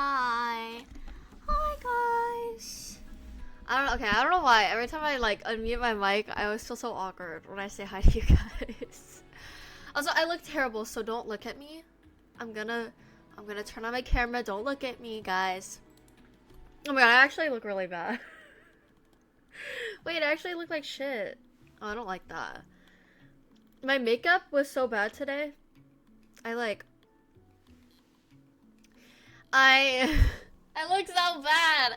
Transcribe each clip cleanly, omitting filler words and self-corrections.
Hi. Hi, guys. I don't know why. Every time I like unmute my mic, I always feel so awkward when I say hi to you guys. Also, I look terrible, so don't look at me. I'm gonna turn on my camera. Don't look at me, guys. Oh my god, I actually look really bad. Wait, I actually look like shit. Oh, I don't like that. My makeup was so bad today. I looked so bad.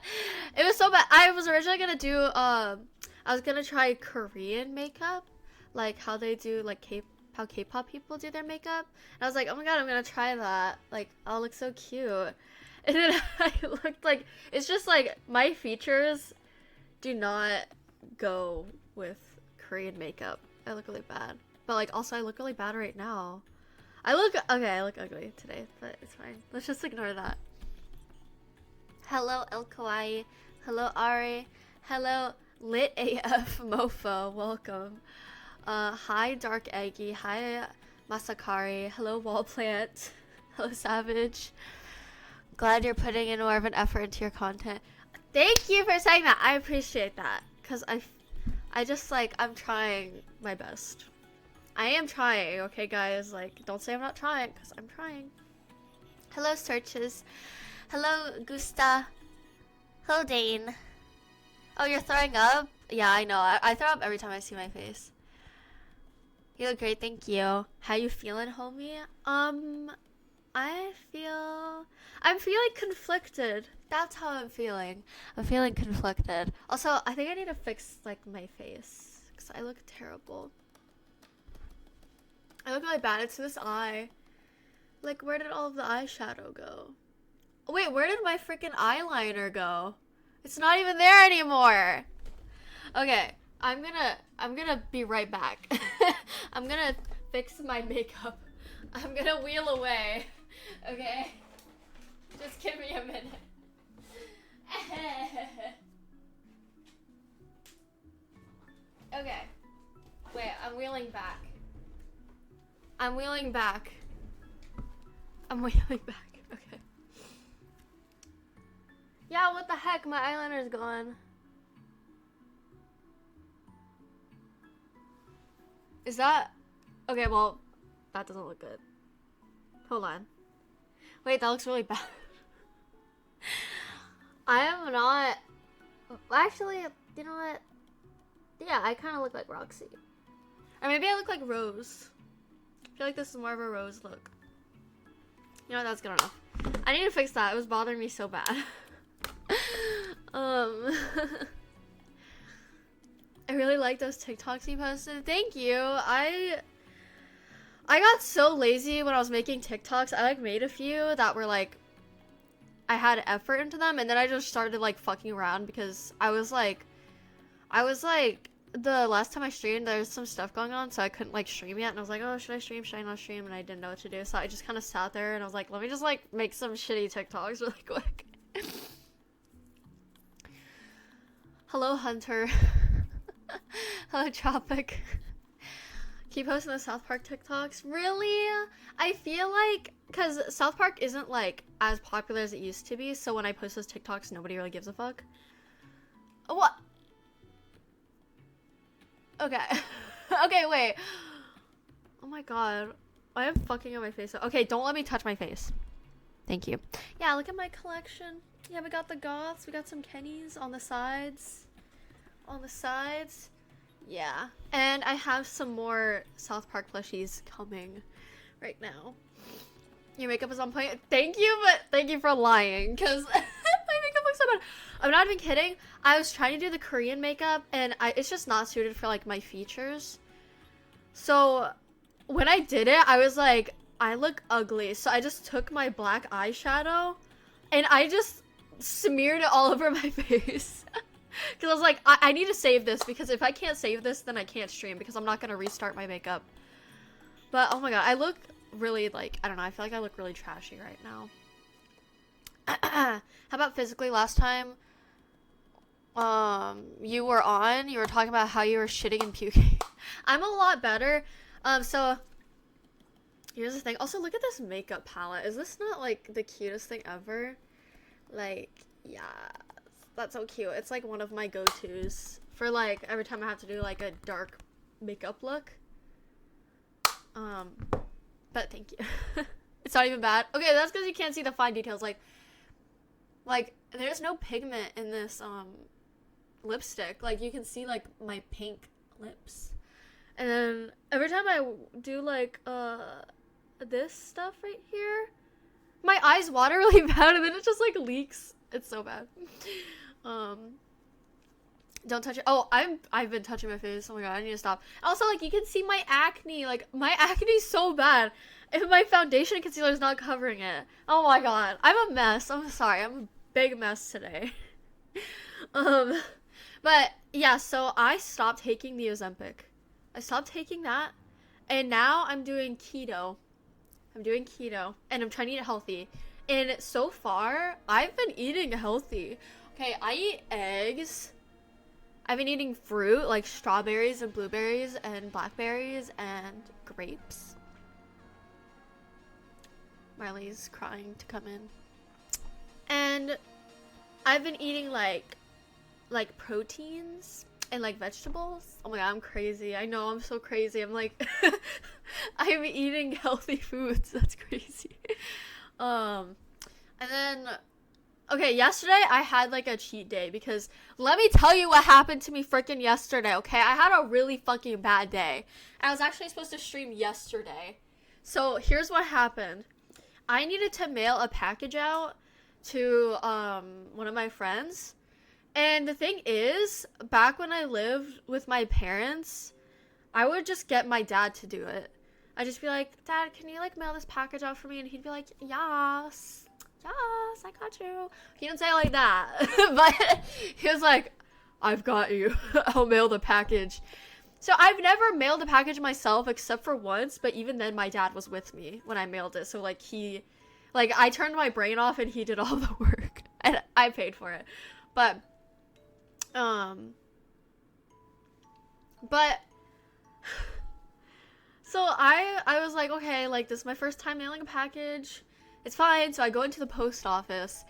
It was so bad. I was originally gonna do I was gonna try Korean makeup, like how they do like how K-pop people do their makeup. And I was like, oh my god, I'm gonna try that. Like, I'll look so cute. And then I looked like, it's just like my features do not go with Korean makeup. I look really bad. But like also I look really bad right now. I look ugly today, but it's fine. Let's just ignore that. Hello, El Kawaii. Hello, Ari. Hello, Lit AF Mofo. Welcome. Hi, Dark Eggy. Hi, Masakari. Hello, Wall Plant. Hello, Savage. Glad you're putting in more of an effort into your content. Thank you for saying that. I appreciate that. Because I just, like, I'm trying my best. I am trying, okay, guys? Like, don't say I'm not trying, because I'm trying. Hello, Searches. Hello, Gusta. Hello, Dane. Oh, you're throwing up? Yeah, I know. I throw up every time I see my face. You look great, thank you. How you feeling, homie? I'm feeling conflicted. That's how I'm feeling. I'm feeling conflicted. Also, I think I need to fix, like, my face. Because I look terrible. I look really bad. It's this eye. Like, where did all of the eyeshadow go? Oh, wait, where did my freaking eyeliner go? It's not even there anymore. Okay, I'm gonna be right back. I'm gonna fix my makeup. I'm gonna wheel away. Okay? Just give me a minute. Okay. Wait, I'm wheeling back. I'm wheeling back. Okay. Yeah, what the heck? My eyeliner's gone. Is that... Okay, well, that doesn't look good. Hold on. Wait, that looks really bad. I am not... Actually, you know what? Yeah, I kind of look like Roxy. Or maybe I look like Rose. I feel like this is more of a Rose look. You know what? That's good enough. I need to fix that. It was bothering me so bad. I really like those TikToks you posted. Thank you. I got so lazy when I was making TikToks. I like made a few that were like I had effort into them, and then I just started like fucking around because I was like the last time I streamed there was some stuff going on, so I couldn't like stream yet, and I was like, oh, should I stream, should I not stream? And I didn't know what to do, so I just kind of sat there and I was like, let me just like make some shitty TikToks really quick. Hello, Hunter. Hello, Tropic. Keep posting the South Park TikToks. Really? I feel like, because South Park isn't like as popular as it used to be, so when I post those TikToks, nobody really gives a fuck. What? Okay. Okay, wait. Oh my god. I am fucking on my face. Okay, don't let me touch my face. Thank you. Yeah, look at my collection. Yeah, we got the goths. We got some Kennys on the sides. On the sides. Yeah. And I have some more South Park plushies coming right now. Your makeup is on point. Thank you, but thank you for lying, because my makeup looks so bad. I'm not even kidding. I was trying to do the Korean makeup, and it's just not suited for, like, my features. So, when I did it, I was like, I look ugly. So I just took my black eyeshadow, and I just smeared it all over my face. Because I was like, I need to save this, because if I can't save this, then I can't stream, because I'm not going to restart my makeup. But, oh my god, I look really, like, I don't know, I feel like I look really trashy right now. How about physically? Last time you were talking about how you were shitting and puking. I'm a lot better. So here's the thing. Also, look at this makeup palette. Is this not, like, the cutest thing ever? Like, yeah, that's so cute. It's like one of my go-tos for, like, every time I have to do, like, a dark makeup look. But thank you. It's not even bad. Okay, that's because you can't see the fine details. Like, there's no pigment in this, lipstick. Like, you can see, like, my pink lips. And then, every time I do, like, this stuff right here, my eyes water really bad, and then it just, like, leaks. It's so bad. Don't touch it. Oh, I've been touching my face. Oh my god, I need to stop. Also, like, you can see my acne. Like, my acne is so bad. And my foundation and concealer is not covering it. Oh my god. I'm a mess. I'm sorry. I'm a big mess today. But, yeah, so I stopped taking the Ozempic. I stopped taking that. And now I'm doing keto. And I'm trying to eat healthy. And so far, I've been eating healthy. Okay, I eat eggs. I've been eating fruit, like strawberries and blueberries and blackberries and grapes. Marley's crying to come in. And I've been eating like proteins and like vegetables. Oh my god, I'm crazy. I know, I'm so crazy. I'm like I'm eating healthy foods. That's crazy. And then okay, yesterday I had like a cheat day because let me tell you what happened to me freaking yesterday, okay? I had a really fucking bad day. I was actually supposed to stream yesterday. So here's what happened. I needed to mail a package out to one of my friends. And the thing is, back when I lived with my parents, I would just get my dad to do it. I'd just be like, Dad, can you like mail this package out for me? And he'd be like, yes, I got you. He didn't say it like that, but he was like, I've got you. I'll mail the package. So I've never mailed a package myself except for once, but even then my dad was with me when I mailed it. So like I turned my brain off and he did all the work and I paid for it. But so I was like, okay, like this is my first time mailing a package. It's fine. So I go into the post office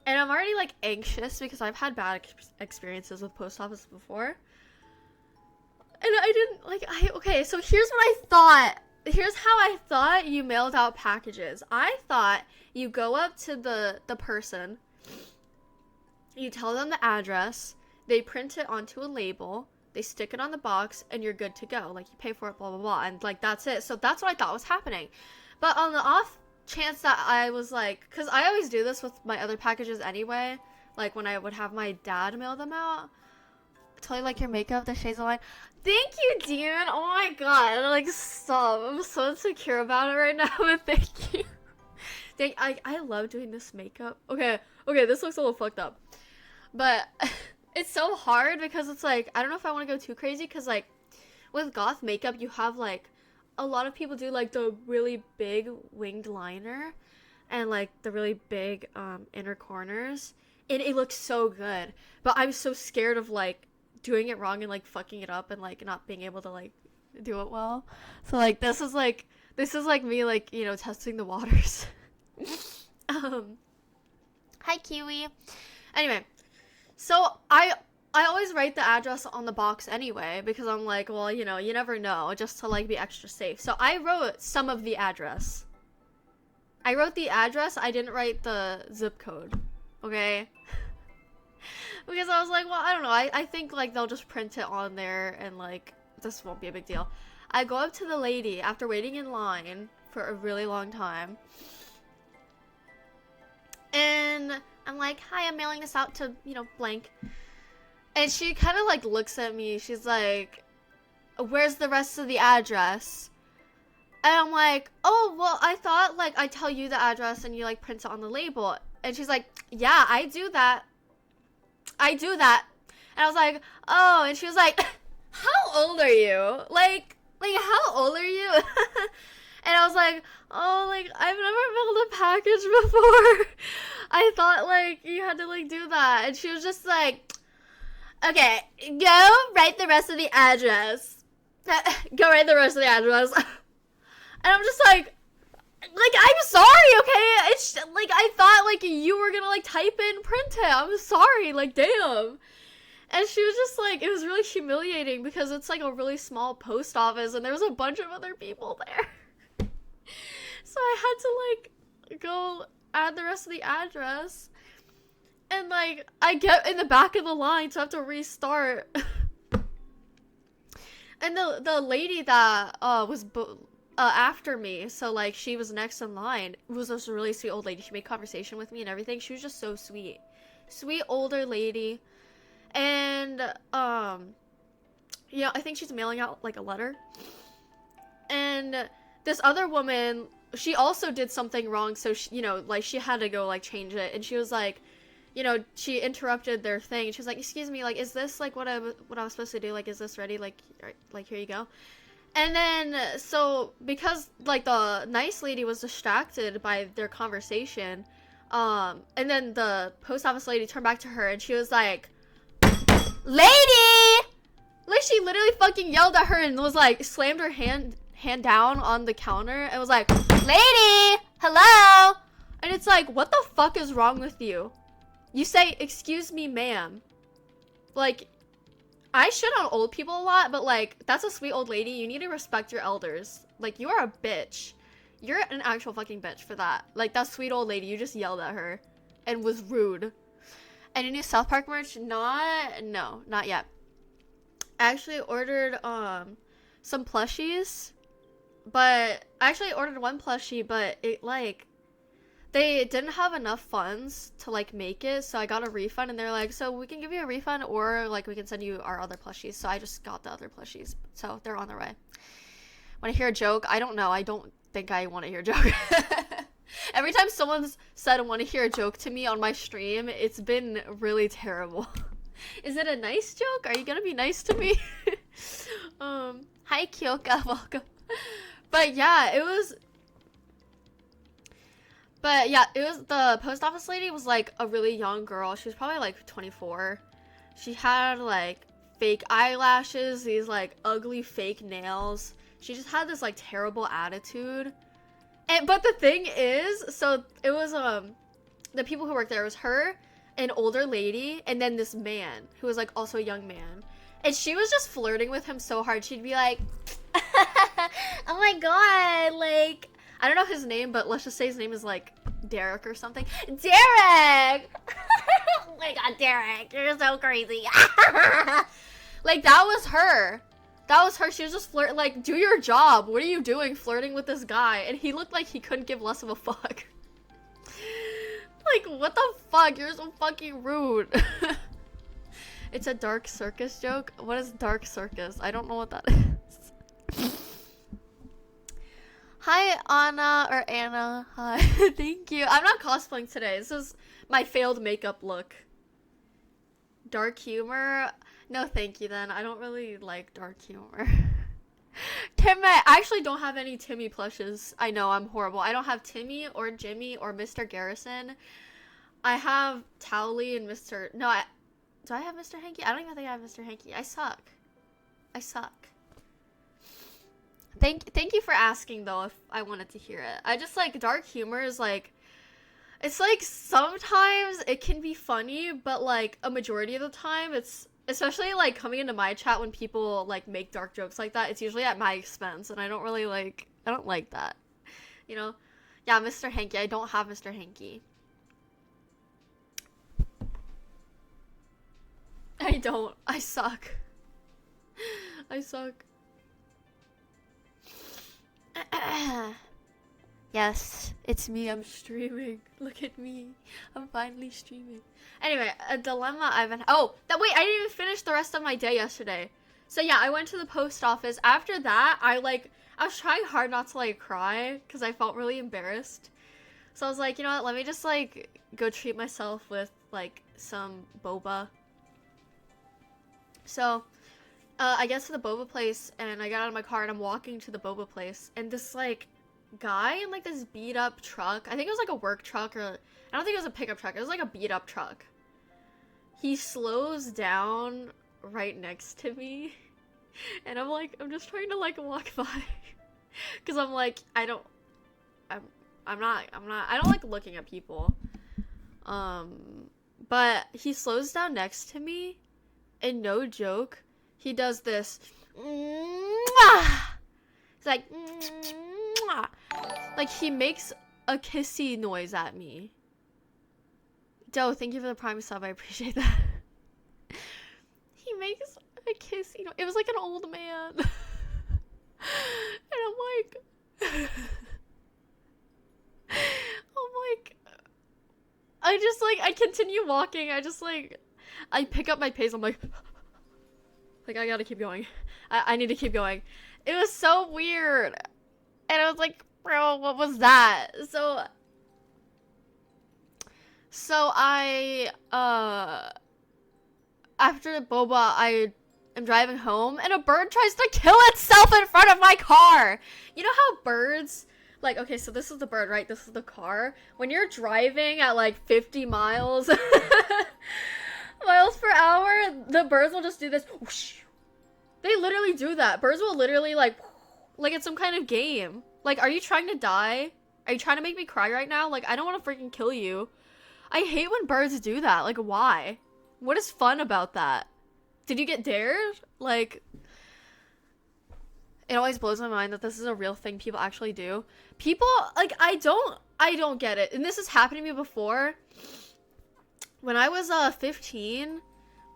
and I'm already like anxious because I've had bad experiences with post office before. And I didn't okay, so here's what I thought. Here's how I thought you mailed out packages. I thought you go up to the person, you tell them the address, they print it onto a label, they stick it on the box, and you're good to go. Like, you pay for it, blah, blah, blah, and, like, that's it. So that's what I thought was happening. But on the off chance that I was, like, because I always do this with my other packages anyway, like, when I would have my dad mail them out. Totally like your makeup, the shades of mine. Thank you, Dean. Oh my god. Like, stop. I'm so insecure about it right now, but thank you. I love doing this makeup. Okay, this looks a little fucked up. But it's so hard because it's like, I don't know if I want to go too crazy because, like, with goth makeup, you have, like, a lot of people do, like, the really big winged liner and, like, the really big inner corners. And it looks so good. But I'm so scared of, like, doing it wrong and like fucking it up and like not being able to like do it well. So like this is like me like, you know, testing the waters. Hi Kiwi. Anyway, so I always write the address on the box anyway because I'm like, well, you know, you never know, just to like be extra safe. So I wrote some of the address. I wrote the address, I didn't write the zip code. Okay? Because I was like, well, I don't know. I think like they'll just print it on there and like this won't be a big deal. I go up to the lady after waiting in line for a really long time. And I'm like, hi, I'm mailing this out to, you know, blank. And she kind of like looks at me. She's like, where's the rest of the address? And I'm like, oh, well, I thought like I tell you the address and you like print it on the label. And she's like, yeah, I do that. I do that. And I was like, oh, and she was like, how old are you? Like how old are you? And I was like, oh, like, I've never mailed a package before. I thought, like, you had to, like, do that. And she was just like, okay, go write the rest of the address. Go write the rest of the address. And I'm just like, I'm sorry, okay? It's, like, I thought, like, you were gonna, like, type in print it. I'm sorry, like, damn. And she was just like, it was really humiliating because it's, like, a really small post office and there was a bunch of other people there. So I had to, like, go add the rest of the address. And, like, I get in the back of the line, so I have to restart. And the lady that was after me, so, like, she was next in line, was this really sweet old lady. She made conversation with me and everything. She was just so sweet. Sweet older lady. And, yeah, I think she's mailing out, like, a letter. And this other woman, she also did something wrong, so she, you know, like, she had to go, like, change it, and she was like, you know, she interrupted their thing, and she was like, excuse me, like, is this, like, what I was supposed to do, like, is this ready, like, here you go. And then, so, because, like, the nice lady was distracted by their conversation, and then the post office lady turned back to her, and she was like, lady! Like, she literally fucking yelled at her and was like, slammed her hand down on the counter and was like, lady, hello. And it's like, what the fuck is wrong with you? You say, excuse me, ma'am. Like, I shit on old people a lot, but like, that's a sweet old lady. You need to respect your elders. Like, you are a bitch. You're an actual fucking bitch for that. Like, that sweet old lady, you just yelled at her and was rude. And a new South Park merch? No, not yet. I actually ordered some plushies. But I actually ordered one plushie, but it, like, they didn't have enough funds to, like, make it, so I got a refund, and they're like, so we can give you a refund, or, like, we can send you our other plushies. So I just got the other plushies, so they're on their way. Want to hear a joke? I don't know. I don't think I want to hear a joke. Every time someone's said I want to hear a joke to me on my stream, it's been really terrible. Is it a nice joke? Are you gonna be nice to me? Hi, Kyoka. Welcome. But yeah, it was the post office lady was like a really young girl. She was probably like 24. She had like fake eyelashes, these like ugly fake nails. She just had this like terrible attitude. But the thing is, so it was the people who worked there, was her, an older lady, and then this man who was like also a young man. And she was just flirting with him so hard. She'd be like, oh my god, like, I don't know his name, but let's just say his name is like Derek or something. Derek! Oh my god, Derek, you're so crazy. Like, that was her. That was her. She was just flirting. Like, do your job. What are you doing flirting with this guy? And he looked like he couldn't give less of a fuck. Like, what the fuck? You're so fucking rude. It's a dark circus joke? What is dark circus? I don't know what that is. Hi, Anna, or Anna. Hi. Thank you. I'm not cosplaying today. This is my failed makeup look. Dark humor? No, thank you then. I don't really like dark humor. Timmy, I actually don't have any Timmy plushes. I know, I'm horrible. I don't have Timmy or Jimmy or Mr. Garrison. I have Towley and Mr. No, do I have Mr. Hanky? I don't even think I have Mr. Hanky. I suck. Thank you for asking, though, if I wanted to hear it. I just, like, dark humor is, like, it's, like, sometimes it can be funny, but, like, a majority of the time, it's, especially, like, coming into my chat when people, like, make dark jokes like that, it's usually at my expense, and I don't really, like, I don't like that, you know? Yeah, Mr. Hanky. I don't have Mr. Hanky. I don't. I suck. I suck. Yes, it's me. I'm streaming. Look at me. I'm finally streaming. Anyway, a dilemma I've been. Oh, wait, I didn't even finish the rest of my day yesterday. So yeah, I went to the post office. After that, I was trying hard not to like cry because I felt really embarrassed. So I was like, you know what? Let me just like go treat myself with like some boba. So I get to the boba place and I get out of my car and I'm walking to the boba place and this like guy in like this beat up truck, I think it was like a work truck, or I don't think it was a pickup truck, it was like a beat up truck. He slows down right next to me and I'm just trying to like walk by because I'm like I don't like looking at people, but he slows down next to me and no joke, he does this it's like he makes a kissy noise at me. Doe, thank you for the prime sub, I appreciate that. He makes a kissy noise. It was like an old man. And I'm like I continue walking. I pick up my pace. I'm like I gotta keep going. I need to keep going. It was so weird. And I was like, bro, what was that? So I, after the boba, I am driving home and a bird tries to kill itself in front of my car. You know how birds, like, okay, so this is the bird, right? This is the car. When you're driving at like 50 miles per hour, the birds will just do this. Whoosh. They literally do that. Birds will literally like it's some kind of game. Like, are you trying to die? Are you trying to make me cry right now? Like, I don't want to freaking kill you. I hate when birds do that. Like, why? What is fun about that? Did you get dared? Like, it always blows my mind that this is a real thing people actually do. People, like, I don't get it. And this has happened to me before. When I was 15,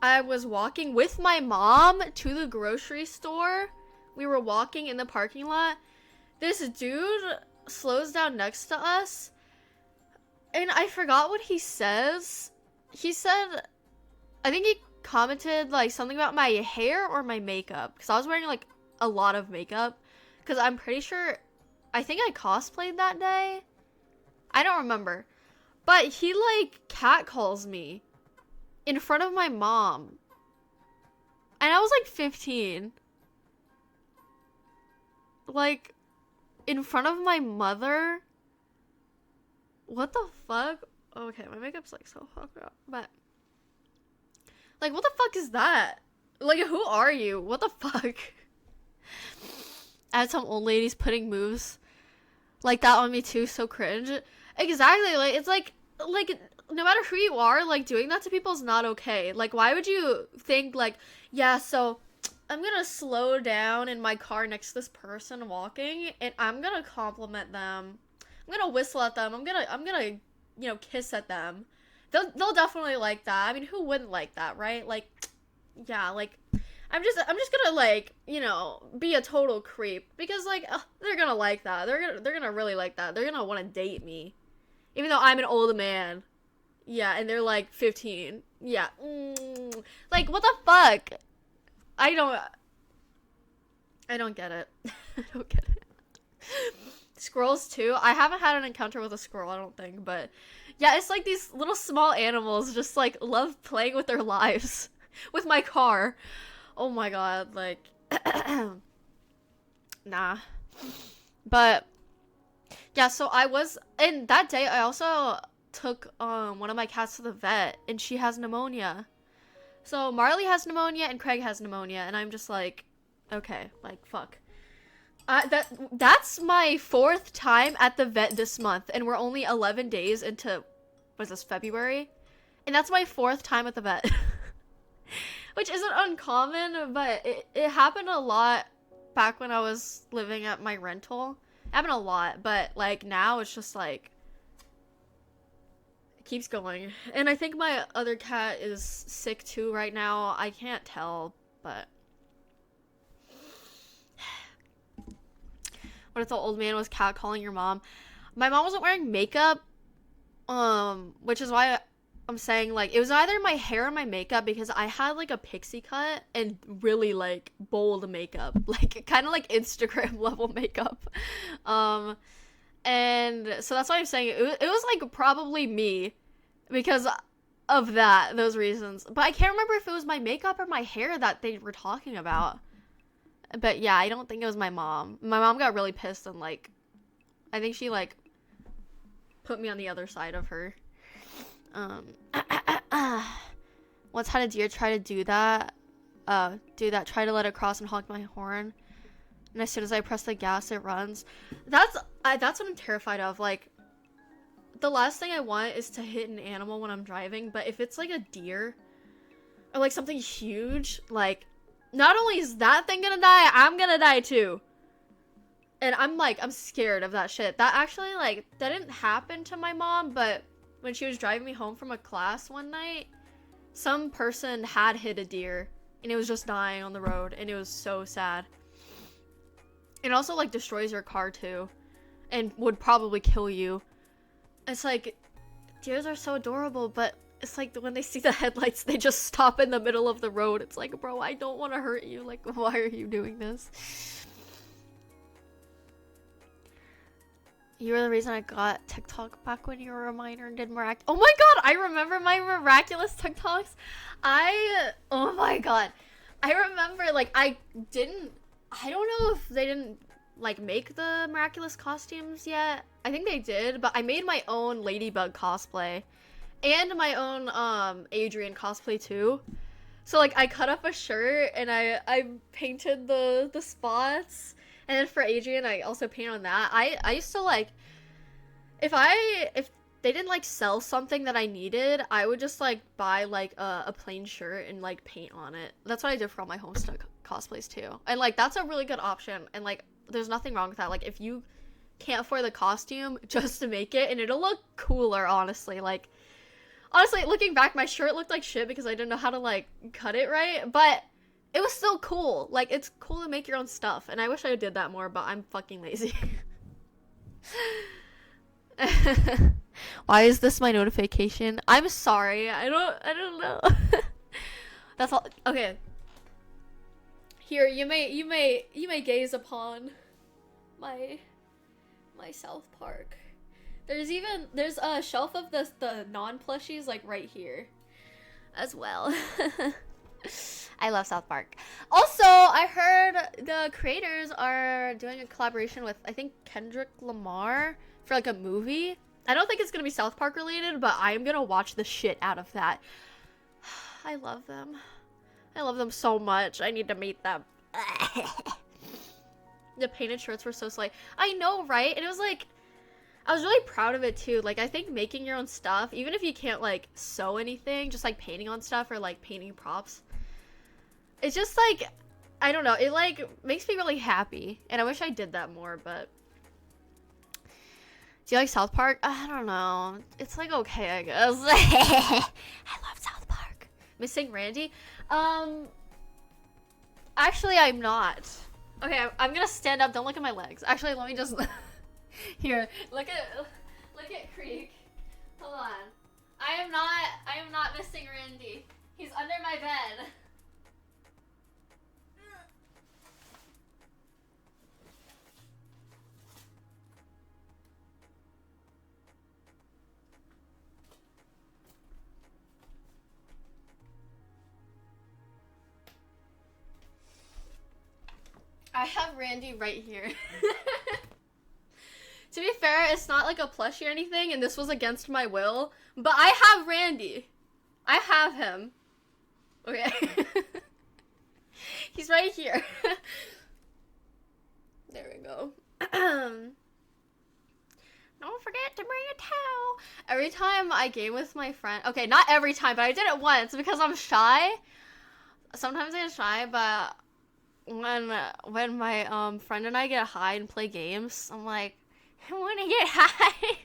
I was walking with my mom to the grocery store. We were walking in the parking lot. This dude slows down next to us. And I forgot what he says. He said, I think he commented like something about my hair or my makeup. Because I was wearing like a lot of makeup. Because I'm pretty sure, I think I cosplayed that day. I don't remember. But he like catcalls me in front of my mom. And I was like 15. Like, in front of my mother? What the fuck? Okay, my makeup's like so fucked up. But, like, what the fuck is that? Like, who are you? What the fuck? I had some old ladies putting moves like that on me too, so cringe. Exactly, like, it's like, no matter who you are, like, doing that to people is not okay. Like, why would you think, like, yeah, so I'm gonna slow down in my car next to this person walking, and I'm gonna compliment them. I'm gonna whistle at them. I'm gonna, you know, kiss at them. They'll definitely like that. I mean, who wouldn't like that, right? Like, yeah, like, I'm just gonna, like, you know, be a total creep because, like, they're gonna like that. They're gonna really like that. They're gonna want to date me, even though I'm an old man. Yeah, and they're like 15. Yeah, like, what the fuck? I don't get it. I don't get it. Squirrels too. I haven't had an encounter with a squirrel, I don't think, but yeah, it's like these little small animals just like love playing with their lives with my car. Oh my god, like nah. But yeah, so and that day I also took one of my cats to the vet and she has pneumonia. So Marley has pneumonia and Craig has pneumonia, and I'm just like, okay, like, fuck. That's my 4th time at the vet this month, and we're only 11 days into, what is this, February? And that's my 4th time at the vet. Which isn't uncommon, but it happened a lot back when I was living at my rental. happened a lot, but like now it's just like it keeps going. And I think my other cat is sick too right now. I can't tell, but what if the old man was catcalling your mom? My mom wasn't wearing makeup, which is why I'm saying, like, it was either my hair or my makeup, because I had, like, a pixie cut and really, like, bold makeup. Like, kind of like Instagram level makeup. And so that's why I'm saying it was, like, probably me because of those reasons. But I can't remember if it was my makeup or my hair that they were talking about. But yeah, I don't think it was my mom. My mom got really pissed and, like, I think she, like, put me on the other side of her. Once had a deer try to do that. Try to let it cross and honk my horn. And as soon as I press the gas, it runs. That's what I'm terrified of. Like, the last thing I want is to hit an animal when I'm driving. But if it's like a deer or like something huge, like, not only is that thing gonna die, I'm gonna die too. And I'm scared of that shit. That actually, like, that didn't happen to my mom, but when she was driving me home from a class one night, some person had hit a deer and it was just dying on the road, and it was so sad. It also, like, destroys your car too and would probably kill you. It's like, deers are so adorable, but it's like when they see the headlights, they just stop in the middle of the road. It's like, bro, I don't want to hurt you. Like, why are you doing this? You were the reason I got TikTok back when you were a minor and did oh my god, I remember my miraculous TikToks. Oh my god. I remember, like, I don't know if they didn't, like, make the miraculous costumes yet. I think they did, but I made my own Ladybug cosplay. And my own, Adrian cosplay too. So, like, I cut up a shirt and I painted the spots. And then for Adrian, I also paint on that. I used to, like, if they didn't, like, sell something that I needed, I would just, like, buy, like, a plain shirt and, like, paint on it. That's what I did for all my Homestuck cosplays, too. And, like, that's a really good option. And, like, there's nothing wrong with that. Like, if you can't afford the costume, just to make it, and it'll look cooler, honestly. Like, honestly, looking back, my shirt looked like shit because I didn't know how to, like, cut it right. But it was still cool. Like, it's cool to make your own stuff. And I wish I did that more, but I'm fucking lazy. Why is this my notification? I'm sorry. I don't know. That's all. Okay. Here, you may gaze upon my South Park. There's a shelf of the non-plushies, like, right here as well. I love South Park. Also, I heard the creators are doing a collaboration with, I think, Kendrick Lamar for, like, a movie. I don't think it's gonna be South Park related, but I'm gonna watch the shit out of that. I love them. I love them so much. I need to meet them. The painted shirts were so slay. I know, right? And it was like, I was really proud of it too. Like, I think making your own stuff, even if you can't, like, sew anything, just, like, painting on stuff or, like, painting props, it's just, like, I don't know, it, like, makes me really happy. And I wish I did that more, but do you like South Park? I don't know. It's, like, okay, I guess. I love South Park. Missing Randy? Actually, I'm not. Okay, I'm gonna stand up. Don't look at my legs. Actually, let me just here. Look at Creek. Hold on. I am not missing Randy. He's under my bed. I have Randy right here. To be fair, it's not like a plushie or anything, and this was against my will, but I have Randy. I have him. Okay. He's right here. There we go. Don't forget to bring a towel. Every time I game with my friend, okay, not every time, but I did it once because I'm shy. Sometimes I get shy, but when my friend and I get high and play games, I'm like, I want to get high.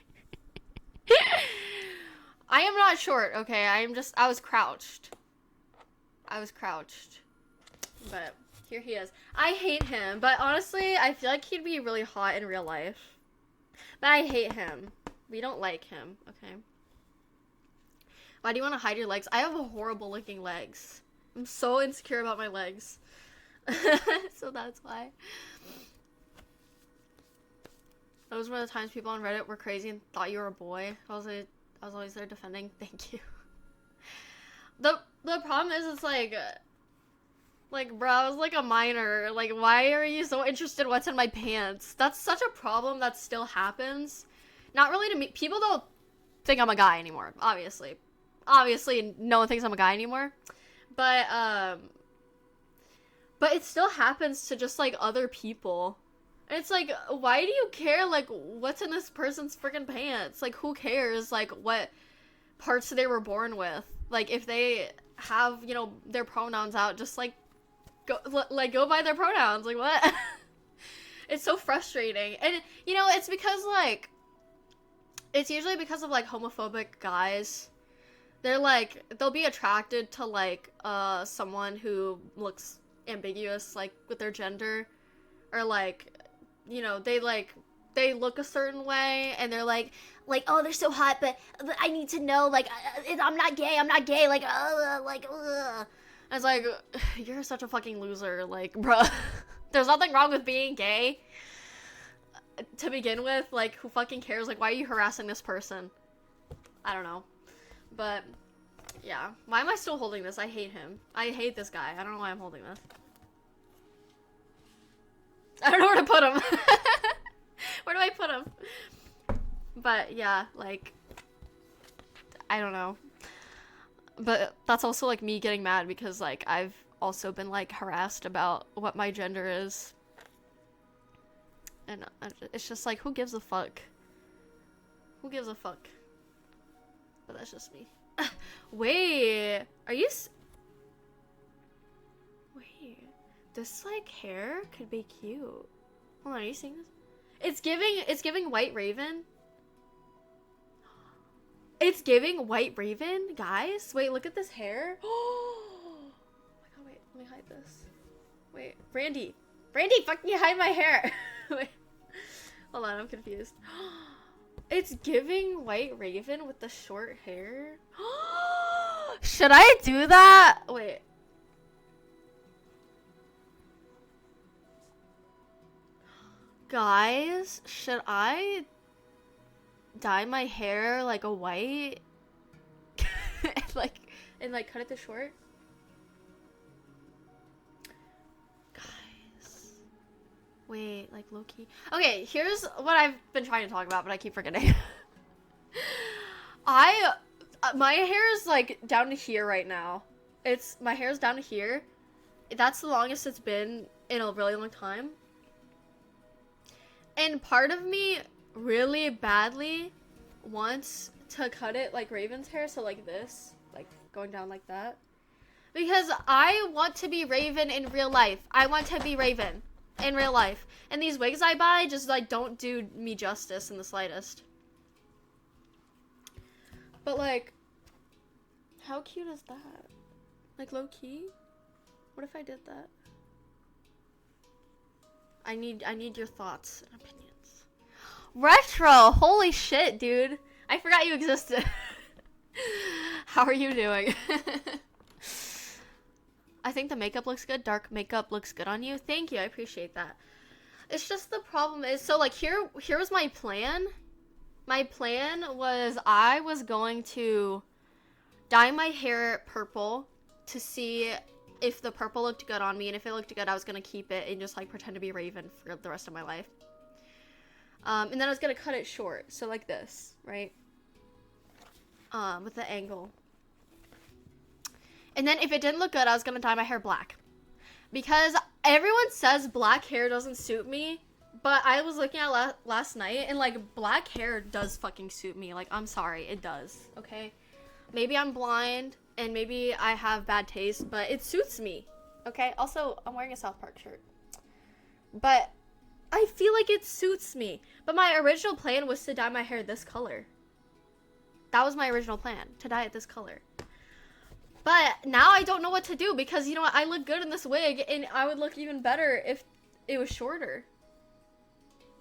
I am not short, okay? I was crouched. But here he is. I hate him, but honestly, I feel like he'd be really hot in real life. But I hate him. We don't like him, okay? Why do you want to hide your legs? I have horrible looking legs. I'm so insecure about my legs. So that's why. Those were the times people on Reddit were crazy and thought you were a boy. I was always there defending. Thank you. The problem is, it's like, bro, I was like a minor. Like, why are you so interested in what's in my pants? That's such a problem that still happens. Not really to me. People don't think I'm a guy anymore, obviously. Obviously, no one thinks I'm a guy anymore. But it still happens to just, like, other people. And it's like, why do you care, like, what's in this person's freaking pants? Like, who cares, like, what parts they were born with? Like, if they have, you know, their pronouns out, just, like, go by their pronouns. Like, what? It's so frustrating. And, you know, it's because, like, it's usually because of, like, homophobic guys. They're, like, they'll be attracted to, like, someone who looks ambiguous, like, with their gender. Or, like, you know, they look a certain way, and they're like, oh, they're so hot, but I need to know, like, I'm not gay, like, And it's like, you're such a fucking loser, like, bruh. There's nothing wrong with being gay. To begin with, like, who fucking cares? Like, why are you harassing this person? I don't know. But, yeah. Why am I still holding this? I hate him. I hate this guy. I don't know why I'm holding this. I don't know where to put him. Where do I put him? But, yeah, like, I don't know. But that's also, like, me getting mad because, like, I've also been, like, harassed about what my gender is. And it's just like, who gives a fuck? Who gives a fuck? But that's just me. Wait, are you wait, this, like, hair could be cute. Hold on, are you seeing this? It's giving White Raven. It's giving White Raven, guys. Wait, look at this hair. Oh my god, wait, let me hide this. Wait, Brandy, fucking hide my hair. Wait, hold on, I'm confused. It's giving White Raven with the short hair. Should I do that? Wait. Guys, should I dye my hair like a white? and cut it to short? Guys. Wait, like low-key. Okay, here's what I've been trying to talk about, but I keep forgetting. My hair is, like, down to here right now. My hair's down to here. That's the longest it's been in a really long time. And part of me really badly wants to cut it like Raven's hair, so like this, like going down like that. Because I want to be Raven in real life. I want to be Raven in real life. And these wigs I buy just, like, don't do me justice in the slightest. But, like, how cute is that? Like, low-key? What if I did that? I need your thoughts and opinions. Retro! Holy shit, dude. I forgot you existed. How are you doing? I think the makeup looks good. Dark makeup looks good on you. Thank you. I appreciate that. It's just the problem is, so, like, here was my plan. My plan was I was going to dye my hair purple to see if the purple looked good on me, and if it looked good, I was gonna keep it and just, like, pretend to be Raven for the rest of my life. And then I was gonna cut it short, so like this, right? With the angle. And then if it didn't look good, I was gonna dye my hair black. Because everyone says black hair doesn't suit me, but I was looking at last night, and, like, black hair does fucking suit me. Like, I'm sorry, it does, okay? Maybe I'm blind, and maybe I have bad taste, but it suits me. Okay? Also, I'm wearing a South Park shirt. But I feel like it suits me. But my original plan was to dye my hair this color. That was my original plan, to dye it this color. But now I don't know what to do because, you know what, I look good in this wig and I would look even better if it was shorter.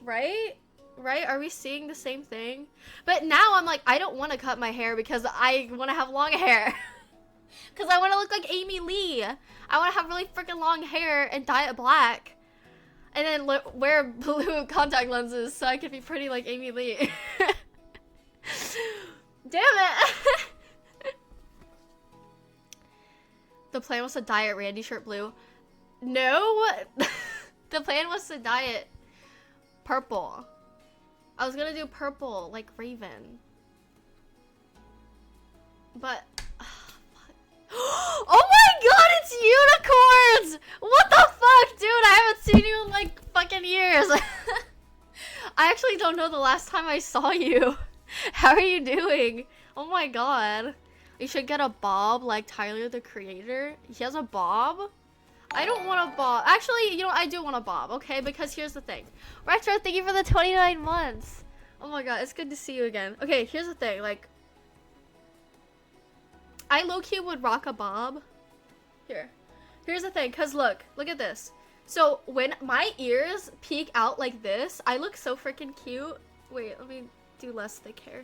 Right? Right? Are we seeing the same thing? But now I'm like, I don't want to cut my hair because I want to have long hair. Because I want to look like Amy Lee. I want to have really freaking long hair and dye it black. And then wear blue contact lenses so I could be pretty like Amy Lee. Damn it! The plan was to dye it Randy shirt blue. No! The plan was to dye it purple. I was gonna do purple, like Raven. But... oh my god, it's unicorns! What the fuck, dude? I haven't seen you in like fucking years. I actually don't know the last time I saw you. How are you doing? Oh my god. You should get a bob like Tyler, the Creator. He has a bob? I don't want a bob. Actually, you know, I do want a bob, okay? Because here's the thing. Retro, thank you for the 29 months. Oh my god, it's good to see you again. Okay, here's the thing. Like, I low-key would rock a bob. Here's the thing. Because look at this. So, when my ears peek out like this, I look so freaking cute. Wait, let me do less thick hair.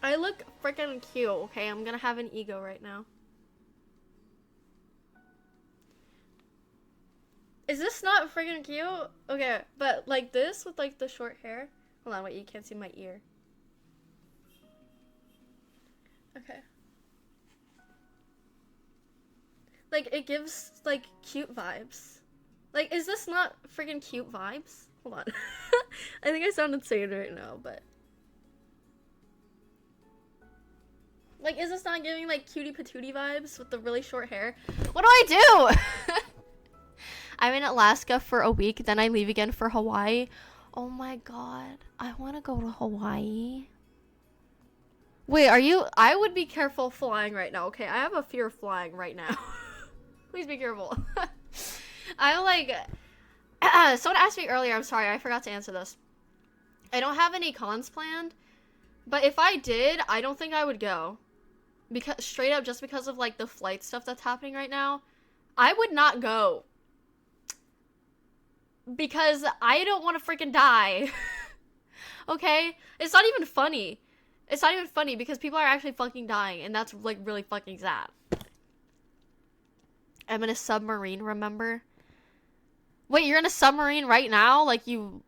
I look freaking cute, okay? I'm gonna have an ego right now. Is this not freaking cute? Okay, but like this with like the short hair. Hold on, wait, you can't see my ear. Okay. Like, it gives like cute vibes. Like, is this not freaking cute vibes? Hold on. I think I sound insane right now, but... like, is this not giving, like, cutie patootie vibes with the really short hair? What do I do? I'm in Alaska for a week, then I leave again for Hawaii. Oh my god. I want to go to Hawaii. Wait, are you... I would be careful flying right now, okay? I have a fear of flying right now. Please be careful. I'm like... someone asked me earlier, I'm sorry, I forgot to answer this. I don't have any cons planned, but if I did, I don't think I would go. Because straight up, just because of like the flight stuff that's happening right now, I would not go. Because I don't want to freaking die. Okay? It's not even funny. It's not even funny because people are actually fucking dying, and that's like really fucking sad. I'm in a submarine, remember? Wait, you're in a submarine right now? Like, you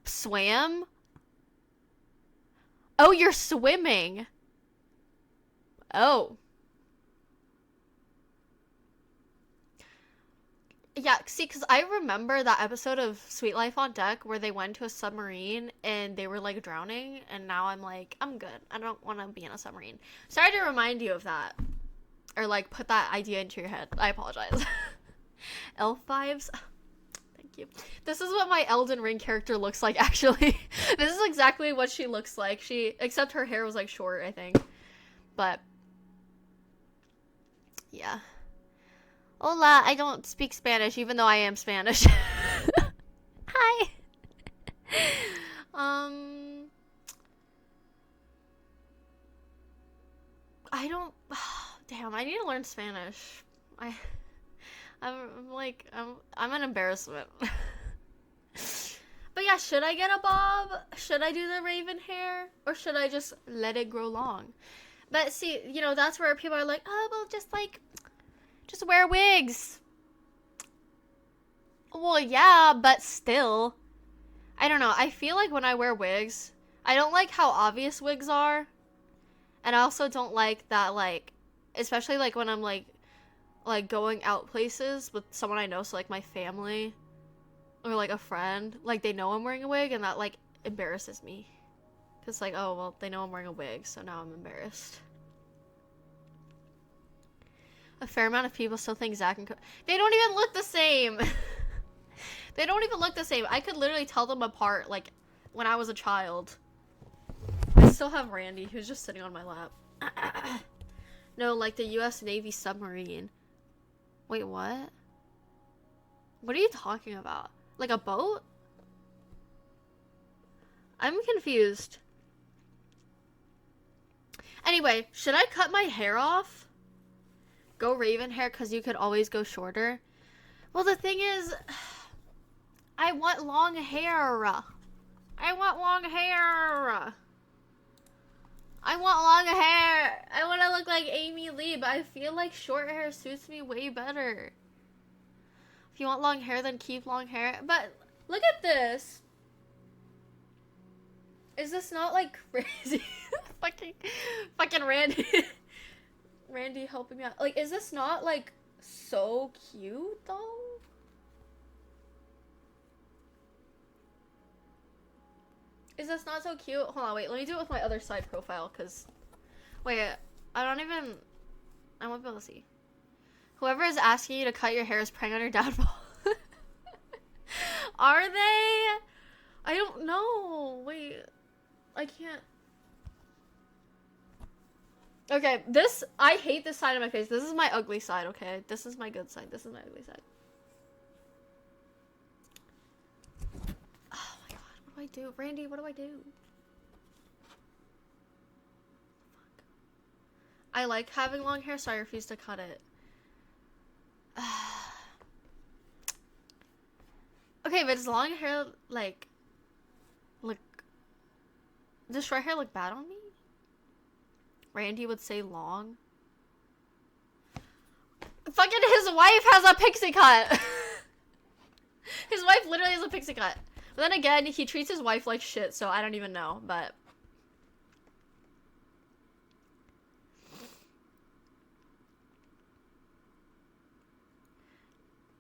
swam? Oh, you're swimming. Oh. Yeah, see, because I remember that episode of Sweet Life on Deck where they went to a submarine and they were, like, drowning, and now I'm like, I'm good. I don't want to be in a submarine. Sorry to remind you of that. Or, like, put that idea into your head. I apologize. Elf vibes? Thank you. This is what my Elden Ring character looks like, actually. This is exactly what she looks like. Except her hair was, like, short, I think. But, yeah. Hola, I don't speak Spanish, even though I am Spanish. Hi. I don't... damn, I need to learn Spanish. I'm an embarrassment. But yeah, should I get a bob? Should I do the raven hair? Or should I just let it grow long? But see, you know, that's where people are like, oh, well, just wear wigs. Well, yeah, but still. I don't know. I feel like when I wear wigs, I don't like how obvious wigs are. And I also don't like that, like, especially, like, when I'm, like, going out places with someone I know, so, like, my family or, like, a friend. Like, they know I'm wearing a wig, and that, like, embarrasses me. Because, like, oh, well, they know I'm wearing a wig, so now I'm embarrassed. A fair amount of people still think Zach and they don't even look the same. They don't even look the same. I could literally tell them apart, like, when I was a child. I still have Randy, who's just sitting on my lap. No, like the U.S. Navy submarine. Wait, what? What are you talking about? Like a boat? I'm confused. Anyway, should I cut my hair off? Go raven hair because you could always go shorter? Well, the thing is, I want long hair. I want long hair. I want long hair. I want to look like Amy Lee, but I feel like short hair suits me way better. If you want long hair, then keep long hair. But look at this. Is this not like crazy? fucking Randy. Randy helping me out. Like, is this not like so cute though? Is this not so cute? Hold on, wait. Let me do it with my other side profile, because... Wait, I don't even... I won't be able to see. Whoever is asking you to cut your hair is preying on your downfall. Are they? I don't know. Wait. I can't... Okay, this... I hate this side of my face. This is my ugly side, okay? This is my good side. This is my ugly side. What do I do? Randy, what do I do? Fuck. I like having long hair, so I refuse to cut it. Okay, but does long hair, like, look... Does short hair look bad on me? Randy would say long. Fucking his wife has a pixie cut! His wife literally has a pixie cut. But then again, he treats his wife like shit, so I don't even know, but...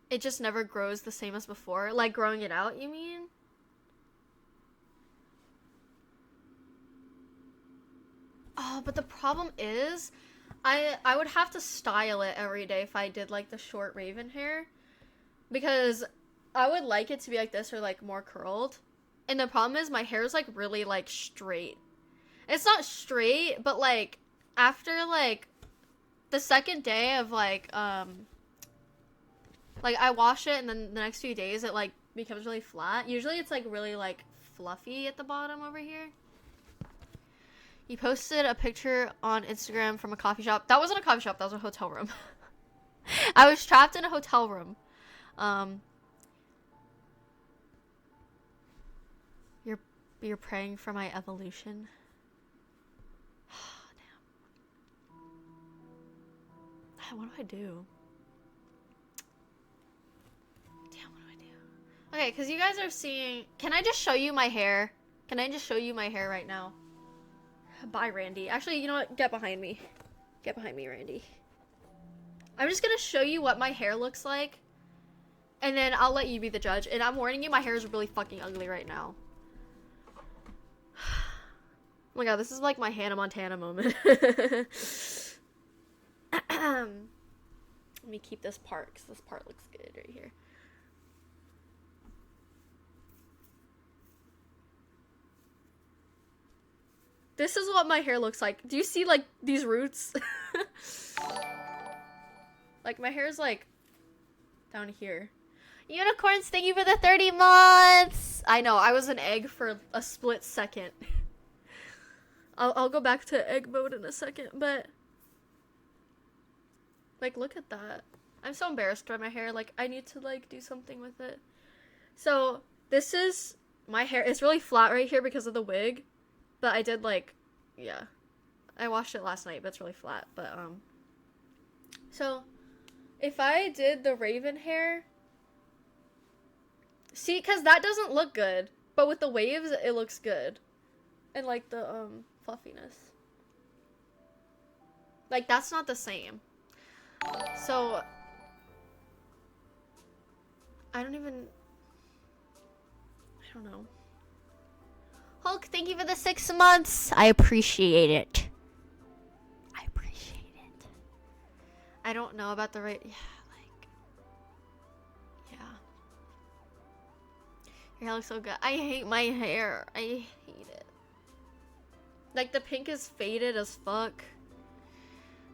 It just never grows the same as before? Like growing it out, you mean? Oh, but the problem is, I would have to style it every day if I did like the short raven hair. Because... I would like it to be like this or like more curled. And the problem is my hair is like really like straight. It's not straight, but like after like the second day of like I wash it and then the next few days it like becomes really flat. Usually it's like really like fluffy at the bottom over here. You posted a picture on Instagram from a coffee shop. That wasn't a coffee shop, that was a hotel room. I was trapped in a hotel room. You're praying for my evolution. Damn. What do I do? Damn, what do I do? Okay, because you guys are seeing... Can I just show you my hair? Can I just show you my hair right now? Bye, Randy. Actually, you know what? Get behind me. Get behind me, Randy. I'm just gonna show you what my hair looks like. And then I'll let you be the judge. And I'm warning you, my hair is really fucking ugly right now. Oh my god, this is like my Hannah Montana moment. Let me keep this part, because this part looks good right here. This is what my hair looks like. Do you see, like, these roots? Like, my hair's, like, down here. Unicorns, thank you for the 30 months! I know, I was an egg for a split second. I'll go back to egg mode in a second, but... Like, look at that. I'm so embarrassed by my hair. Like, I need to, like, do something with it. So, this is my hair. It's really flat right here because of the wig. But I did, like, yeah. I washed it last night, but it's really flat. But, so, if I did the raven hair... See, because that doesn't look good. But with the waves, it looks good. And, like, the, fluffiness. Like, that's not the same. So, I don't know. Hulk, thank you for the 6 months. I appreciate it. I don't know about the right, yeah, like, yeah. Your hair looks so good. I hate my hair. I hate it. Like, the pink is faded as fuck.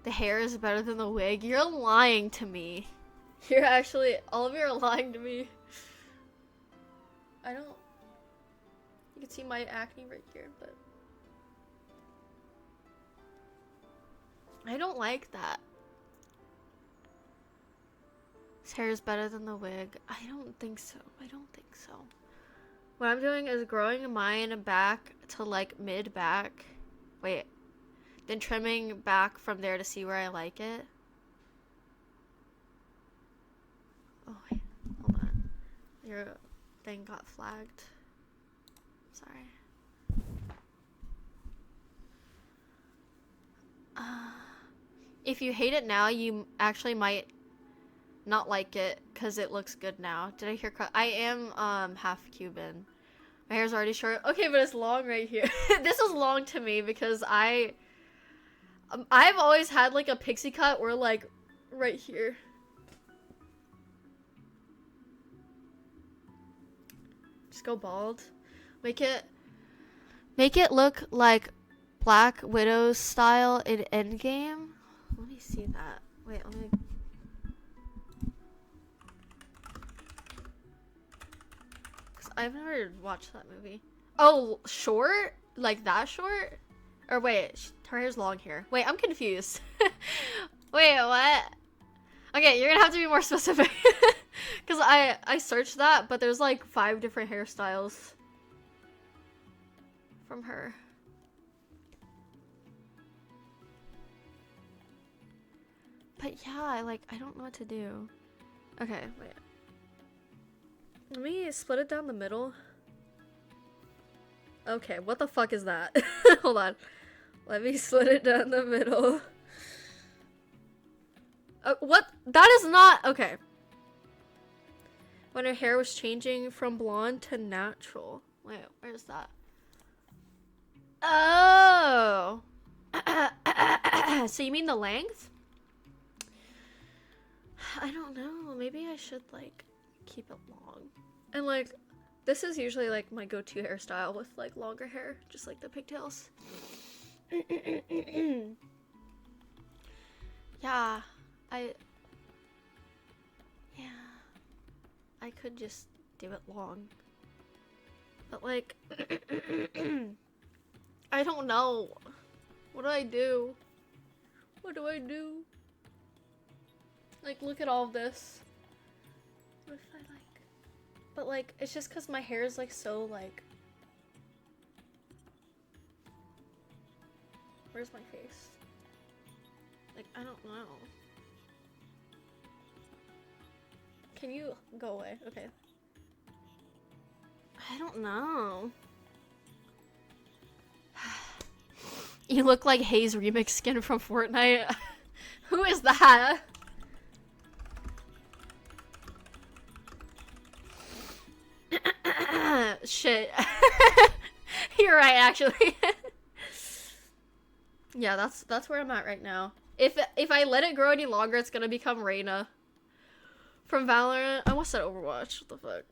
The hair is better than the wig. You're lying to me. You're actually, all of you are lying to me. I don't, you can see my acne right here, but I don't like that. His hair is better than the wig. I don't think so. I don't think so. What I'm doing is growing mine back to like mid back. Wait. Then trimming back from there to see where I like it. Oh wait, hold on. Your thing got flagged. Sorry. If you hate it now, you actually might not like it because it looks good now. Did I hear I am half Cuban. My hair's already short. Okay, but it's long right here. This is long to me because I've always had like a pixie cut or like right here. Just go bald. Make it look like Black Widow's style in Endgame. Let me see that. Wait, let me. Cause I've never watched that movie. Oh, short? Like that short? Or wait, her hair's long here. Wait, I'm confused. Wait, what? Okay, you're gonna have to be more specific. Cause I searched that, but there's like 5 different hairstyles from her. But yeah, I don't know what to do. Okay, wait. Let me split it down the middle. Okay, what the fuck is that? Hold on. Let me split it down the middle. What? That is not... Okay. When her hair was changing from blonde to natural. Wait, where's that? Oh! So you mean the length? I don't know. Maybe I should, like, keep it long. And, like, this is usually, like, my go-to hairstyle with, like, longer hair. Just, like, the pigtails. Yeah. I could just do it long. But, like... I don't know. What do I do? What do I do? Like, look at all of this. What if I, like... But, like, it's just because my hair is, like, so, like... Where's my face? Like, I don't know. Can you go away? Okay. I don't know. You look like Hayes remix skin from Fortnite. Who is that? Shit. You're right, actually. Yeah, that's where I'm at right now. If I let it grow any longer, it's gonna become Reyna from Valorant. I almost said Overwatch. What the fuck?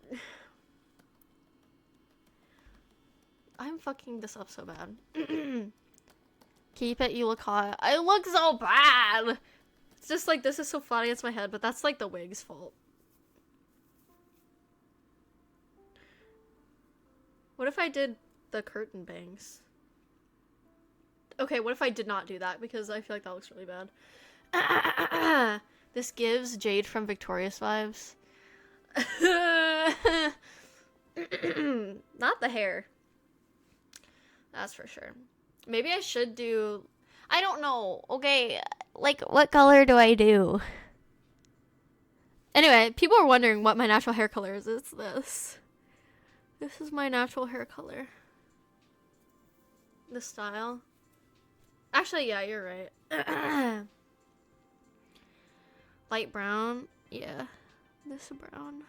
I'm fucking this up so bad. Keep it, you look hot. I look so bad! It's just like, this is so flat against my head, but that's like the wig's fault. What if I did the curtain bangs? Okay, what if I did not do that? Because I feel like that looks really bad. This gives Jade from Victorious vibes. Not the hair. That's for sure. Maybe I should do... I don't know. Okay, like, what color do I do? Anyway, people are wondering what my natural hair color is. It's this. This is my natural hair color. The style. Actually, yeah, you're right. Light brown. Yeah. This brown.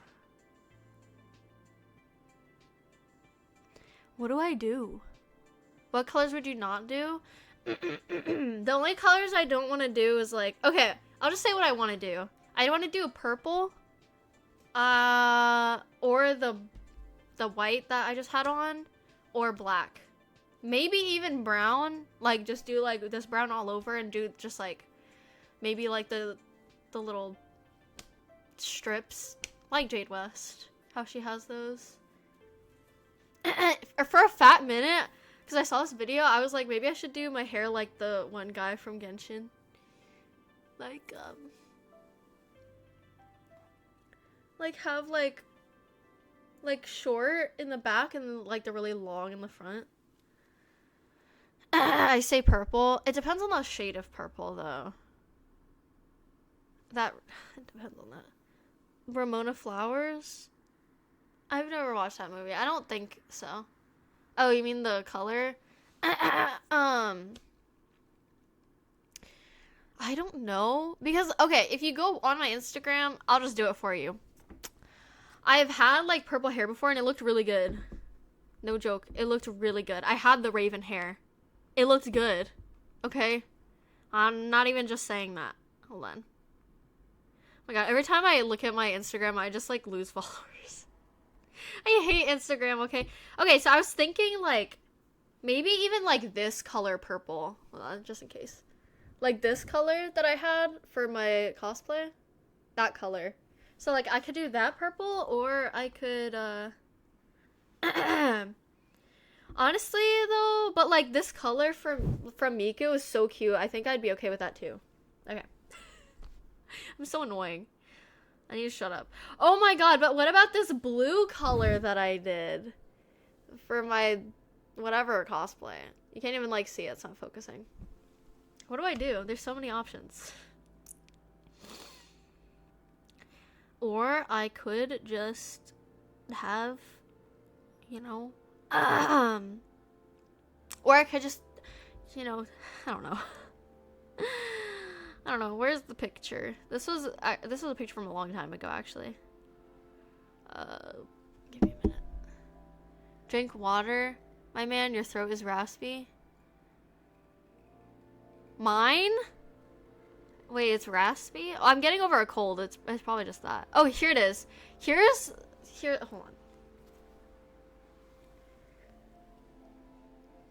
What do I do? What colors would you not do? The only colors I don't want to do is like... Okay, I'll just say what I want to do. I want to do a purple. Or the white that I just had on. Or black. Maybe even brown. Like, just do like this brown all over and do just like... Maybe like the little strips, like Jade West, how she has those. For a fat minute, because I saw this video, I was like, maybe I should do my hair like the one guy from Genshin. Like have like short in the back and like the really long in the front. I say purple. It depends on the shade of purple though. It depends on that. Ramona Flowers? I've never watched that movie. I don't think so. Oh, you mean the color? I don't know. Because, okay, if you go on my Instagram, I'll just do it for you. I've had, like, purple hair before, and it looked really good. No joke. It looked really good. I had the raven hair. It looked good. Okay? I'm not even just saying that. Hold on. Oh my god, every time I look at my Instagram, I just, like, lose followers. I hate Instagram, okay? Okay, so I was thinking, like, maybe even, like, this color purple. Hold on, just in case. Like, this color that I had for my cosplay. That color. So, like, I could do that purple, or I could, honestly, though, but, like, this color from Miku was so cute. I think I'd be okay with that, too. Okay. I'm so annoying. I need to shut up. Oh my god, but what about this blue color that I did for my whatever cosplay? You can't even, like, see it. It's not focusing. What do I do? There's so many options. Or I could just have, you know, or I could just, you know, I don't know. I don't know. Where's the picture? This was a picture from a long time ago, actually. Give me a minute. Drink water. My man, your throat is raspy. Mine? Wait, it's raspy? Oh, I'm getting over a cold. It's probably just that. Oh, here it is. Here, hold on.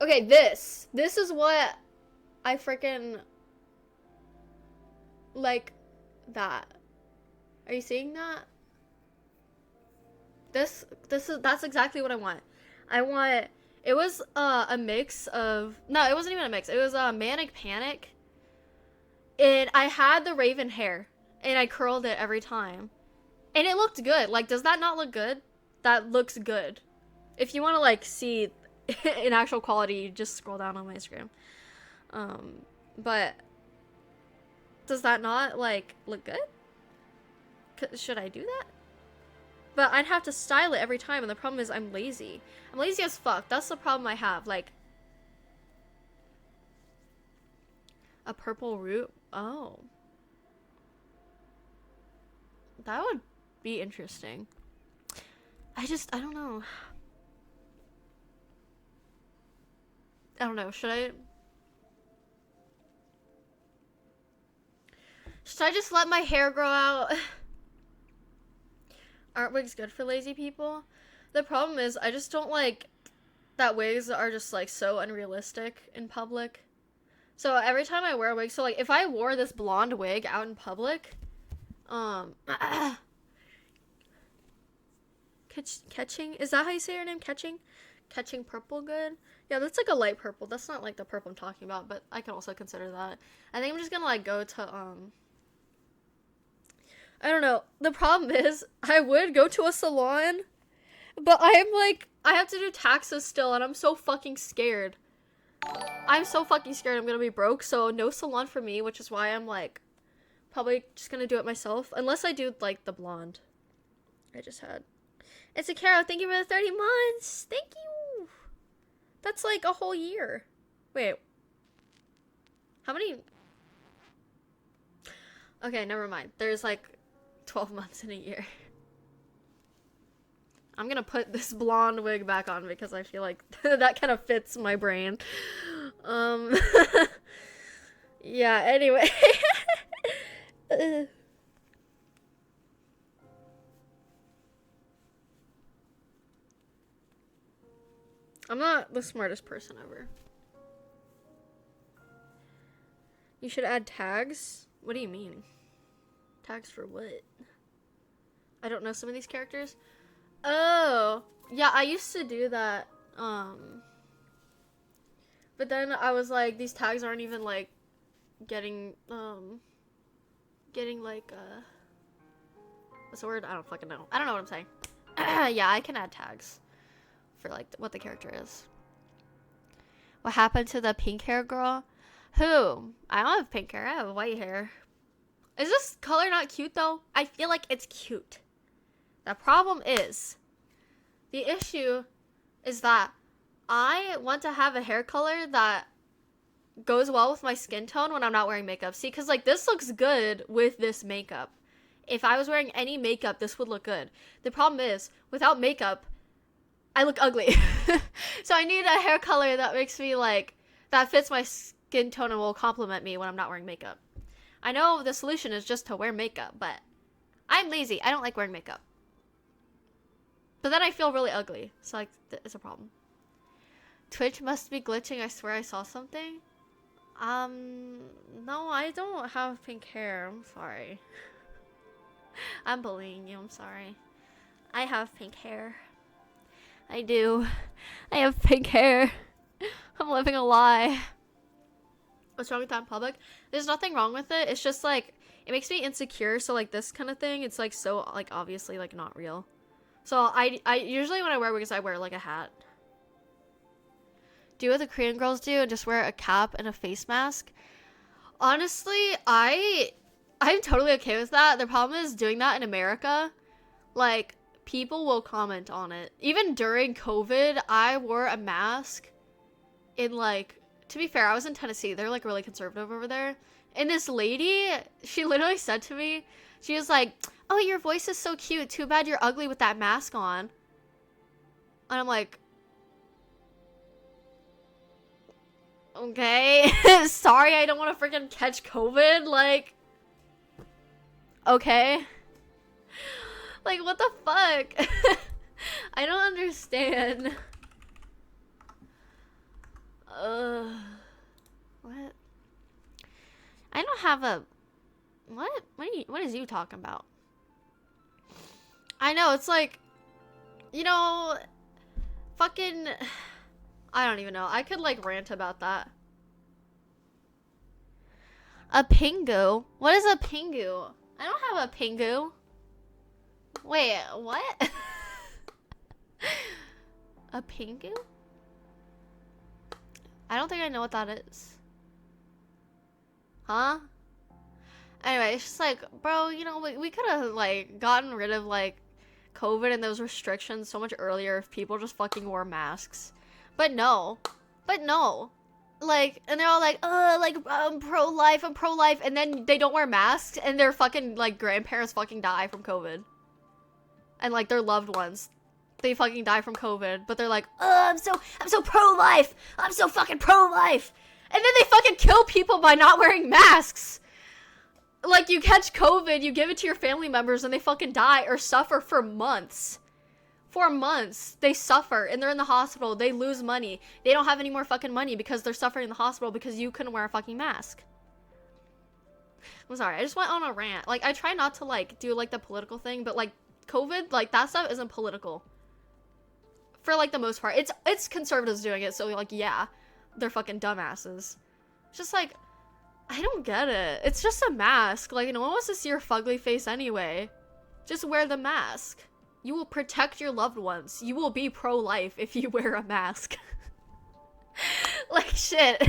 Okay, this is what I freaking like that. Are you seeing that? That's exactly what I want. It was a mix of, no, it wasn't even a mix. It was a Manic Panic. And I had the raven hair and I curled it every time. And it looked good. Like, does that not look good? That looks good. If you want to, like, see in actual quality, just scroll down on my Instagram. But does that not, like, look good? Should I do that? But I'd have to style it every time, and the problem is I'm lazy. I'm lazy as fuck. That's the problem I have. Like, a purple root? Oh. That would be interesting. I don't know. I don't know. Should I just let my hair grow out? Aren't wigs good for lazy people? The problem is I just don't like that wigs are just like so unrealistic in public. So every time I wear a wig, so like if I wore this blonde wig out in public, catching, is that how you say your name? Catching purple good? Yeah, that's like a light purple. That's not like the purple I'm talking about, but I can also consider that. I think I'm just gonna like go to I don't know. The problem is I would go to a salon, but I'm like, I have to do taxes still, and I'm so fucking scared. I'm so fucking scared I'm gonna be broke, so no salon for me, which is why I'm like probably just gonna do it myself, unless I do like the blonde I just had. It's a Caro, thank you for the 30 months. Thank you. That's like a whole year. Wait, how many? Okay, never mind. There's like 12 months in a year. I'm gonna put this blonde wig back on because I feel like that kind of fits my brain. Yeah, anyway. I'm not the smartest person ever. You should add tags? What do you mean? Tags for what? I don't know some of these characters. Oh, yeah, I used to do that. But then I was like, these tags aren't even like getting like what's the word? I don't fucking know. I don't know what I'm saying. Yeah, I can add tags for like what the character is. What happened to the pink hair girl? Who? I don't have pink hair. I have white hair. Is this color not cute though? I feel like it's cute. The problem is, the issue is that I want to have a hair color that goes well with my skin tone when I'm not wearing makeup. See, because like this looks good with this makeup. If I was wearing any makeup, this would look good. The problem is, without makeup, I look ugly. So I need a hair color that makes me like, that fits my skin tone and will complement me when I'm not wearing makeup. I know the solution is just to wear makeup, but I'm lazy. I don't like wearing makeup. But then I feel really ugly. So like, it's a problem. Twitch must be glitching. I swear I saw something. No, I don't have pink hair. I'm sorry. I'm bullying you. I'm sorry. I have pink hair. I do. I have pink hair. I'm living a lie. What's wrong with that in public? There's nothing wrong with it. It's just like, it makes me insecure. So like this kind of thing, it's like so like obviously like not real. So I usually when I wear wigs, I wear like a hat. Do what the Korean girls do and just wear a cap and a face mask. Honestly, I'm totally okay with that. The problem is doing that in America, like people will comment on it. Even during COVID, I wore a mask in like, to be fair, I was in Tennessee. They're like really conservative over there. And this lady, she literally said to me, she was like, "Oh, your voice is so cute. Too bad you're ugly with that mask on." And I'm like, okay. Sorry, I don't want to freaking catch COVID. Like, okay. Like, what the fuck? I don't understand. What? I don't have a... What? What is you talking about? I know, it's like... You know... Fucking... I don't even know. I could, like, rant about that. A pingu? What is a pingu? I don't have a pingu. Wait, what? A pingu? I don't think I know what that is. Huh? Anyway, it's just like, bro, you know, we could have, like, gotten rid of, like, COVID and those restrictions so much earlier if people just fucking wore masks. But no. But no. Like, and they're all like, I'm pro-life, and then they don't wear masks, and their fucking, like, grandparents fucking die from COVID. And, like, their loved ones, they fucking die from COVID, but they're like, I'm so pro-life, I'm so fucking pro-life, and then they fucking kill people by not wearing masks. Like, you catch COVID, you give it to your family members, and they fucking die or suffer for months. For months, they suffer, and they're in the hospital, they lose money, they don't have any more fucking money because they're suffering in the hospital because you couldn't wear a fucking mask. I'm sorry, I just went on a rant. Like, I try not to, like, do, like, the political thing, but, like, COVID, like, that stuff isn't political. For, like, the most part. It's conservatives doing it, so, like, yeah, they're fucking dumbasses. It's just, like, I don't get it. It's just a mask. Like, no one wants to see your fugly face anyway. Just wear the mask. You will protect your loved ones. You will be pro-life if you wear a mask. Like, shit.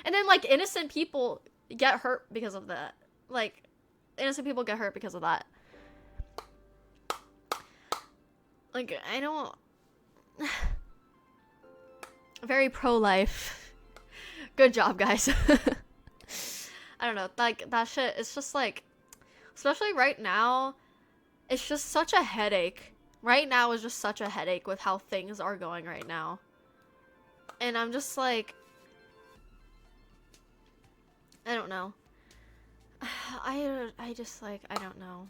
And then, like, innocent people get hurt because of that. Like, innocent people get hurt because of that. Like, I don't... Very pro-life. Good job, guys. I don't know. Like, that shit, it's just like... Especially right now, it's just such a headache. Right now is just such a headache with how things are going right now. And I'm just like... I don't know. I just, like, I don't know.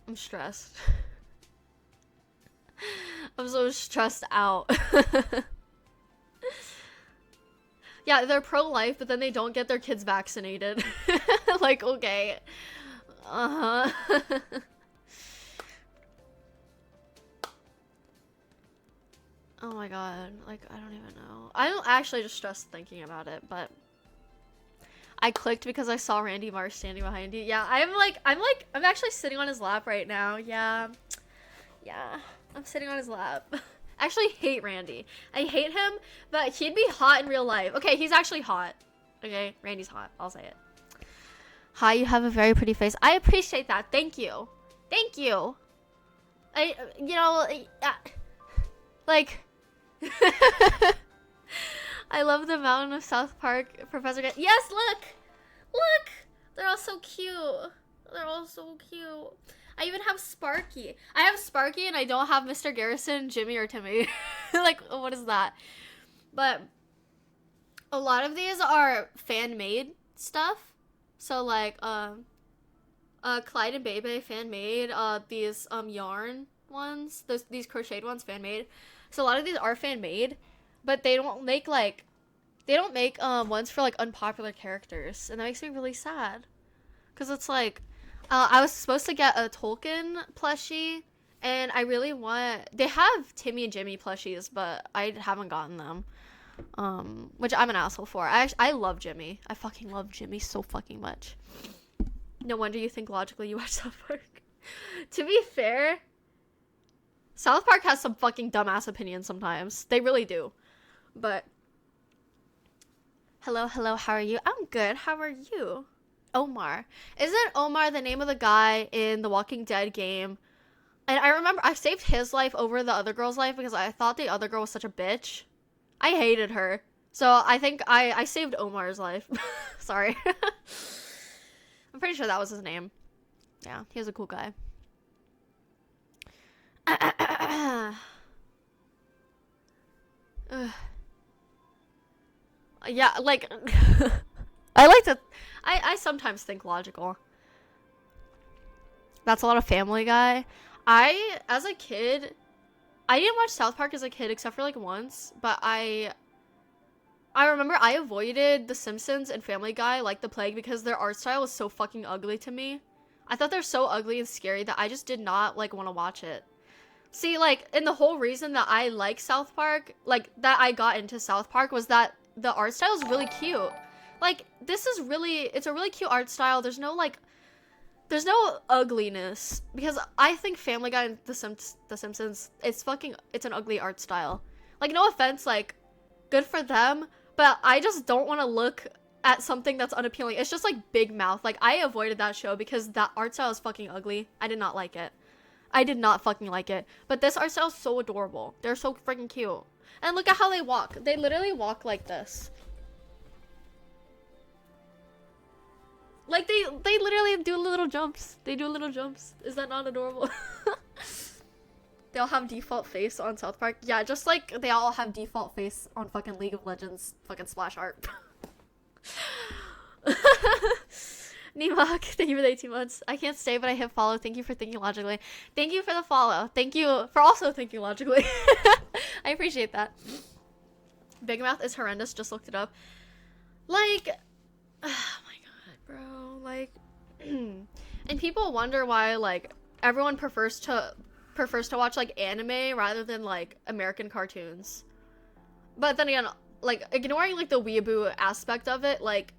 I'm stressed. I'm so stressed out. Yeah, they're pro-life, but then they don't get their kids vaccinated. Like, okay. Uh-huh. Oh my god, like, I don't even know. I don't actually just stress thinking about it, but I clicked because I saw Randy Marsh standing behind you. Yeah, I'm actually sitting on his lap right now. Yeah. Yeah, I'm sitting on his lap. I actually hate Randy. I hate him, but he'd be hot in real life. Okay, he's actually hot. Okay, Randy's hot. I'll say it. Hi, you have a very pretty face. I appreciate that. Thank you. Thank you. Like, I love the mountain of South Park, Professor. Yes, look! Look! They're all so cute. They're all so cute. I even have Sparky. I have Sparky and I don't have Mr. Garrison, Jimmy, or Timmy. Like, what is that? But a lot of these are fan-made stuff. So, like, Clyde and Bebe fan-made. These, yarn ones. These crocheted ones fan-made. So a lot of these are fan-made. But they don't make, like... They don't make, ones for, like, unpopular characters. And that makes me really sad. Because it's, like... I was supposed to get a Tolkien plushie, and I really want... They have Timmy and Jimmy plushies, but I haven't gotten them. Which I'm an asshole for. I love Jimmy. I fucking love Jimmy so fucking much. No wonder you think logically you watch South Park. To be fair, South Park has some fucking dumbass opinions sometimes. They really do. But... Hello, how are you? I'm good. How are you? Omar. Isn't Omar the name of the guy in the Walking Dead game? And I remember I saved his life over the other girl's life because I thought the other girl was such a bitch. I hated her. So I think I saved Omar's life. Sorry. I'm pretty sure that was his name. Yeah, he was a cool guy. Yeah, like... I like to... I sometimes think logical. That's a lot of Family Guy. As a kid, I didn't watch South Park as a kid except for like once, but I remember I avoided The Simpsons and Family Guy like the plague because their art style was so fucking ugly to me. I thought they're so ugly and scary that I just did not like want to watch it. See, like, and the whole reason that I like South Park, like that I got into South Park was that the art style is really cute. Like, it's a really cute art style. There's no ugliness. Because I think Family Guy and The Simpsons, it's an ugly art style. Like, no offense, like, good for them, but I just don't want to look at something that's unappealing. It's just like Big Mouth. Like, I avoided that show because that art style is fucking ugly. I did not like it. I did not fucking like it. But this art style is so adorable. They're so freaking cute. And look at how they walk. They literally walk like this. Like, they literally do little jumps. They do little jumps. Is that not adorable? They all have default face on South Park. Yeah, just like they all have default face on fucking League of Legends fucking splash art. Nimok, thank you for the 18 months. I can't stay, but I hit follow. Thank you for thinking logically. Thank you for the follow. Thank you for also thinking logically. I appreciate that. Big Mouth is horrendous. Just looked it up. Like... Oh my god, bro. Like... And people wonder why, like, everyone prefers to watch, like, anime rather than, like, American cartoons. But then again, like, ignoring, like, the weeaboo aspect of it, like,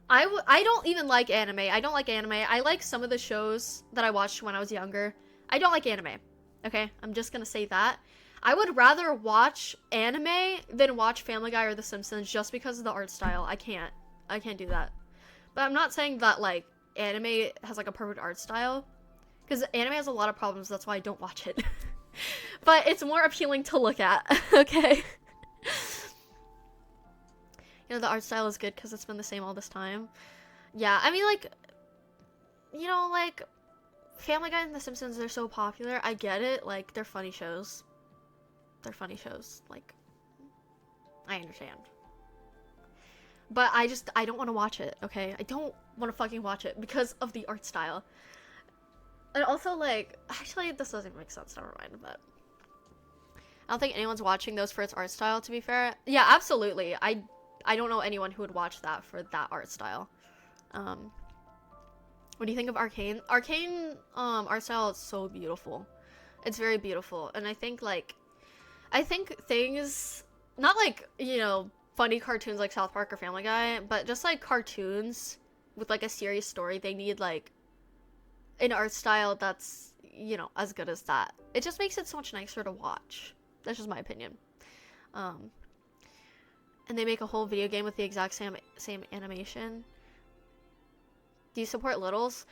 I don't even like anime. I don't like anime. I like some of the shows that I watched when I was younger. I don't like anime. Okay? I'm just gonna say that. I would rather watch anime than watch Family Guy or The Simpsons just because of the art style. I can't do that. But I'm not saying that, like, anime has, like, a perfect art style. Because anime has a lot of problems, that's why I don't watch it. But it's more appealing to look at, okay? You know, the art style is good because it's been the same all this time. Yeah, I mean, like, you know, like, Family Guy and The Simpsons, they're so popular. I get it. Like, they're funny shows. They're funny shows. Like, I understand. But I don't want to watch it, okay? I don't want to fucking watch it because of the art style. And also, like, actually, this doesn't make sense, never mind, but... I don't think anyone's watching those for its art style, to be fair. Yeah, absolutely. I don't know anyone who would watch that for that art style. What do you think of Arcane? Arcane art style is so beautiful. It's very beautiful, and I think things, not like, you know, funny cartoons like South Park or Family Guy, but just like cartoons with like a serious story, they need like an art style that's, you know, as good as that. It just makes it so much nicer to watch. That's just my opinion. And they make a whole video game with the exact same animation. Do you support littles?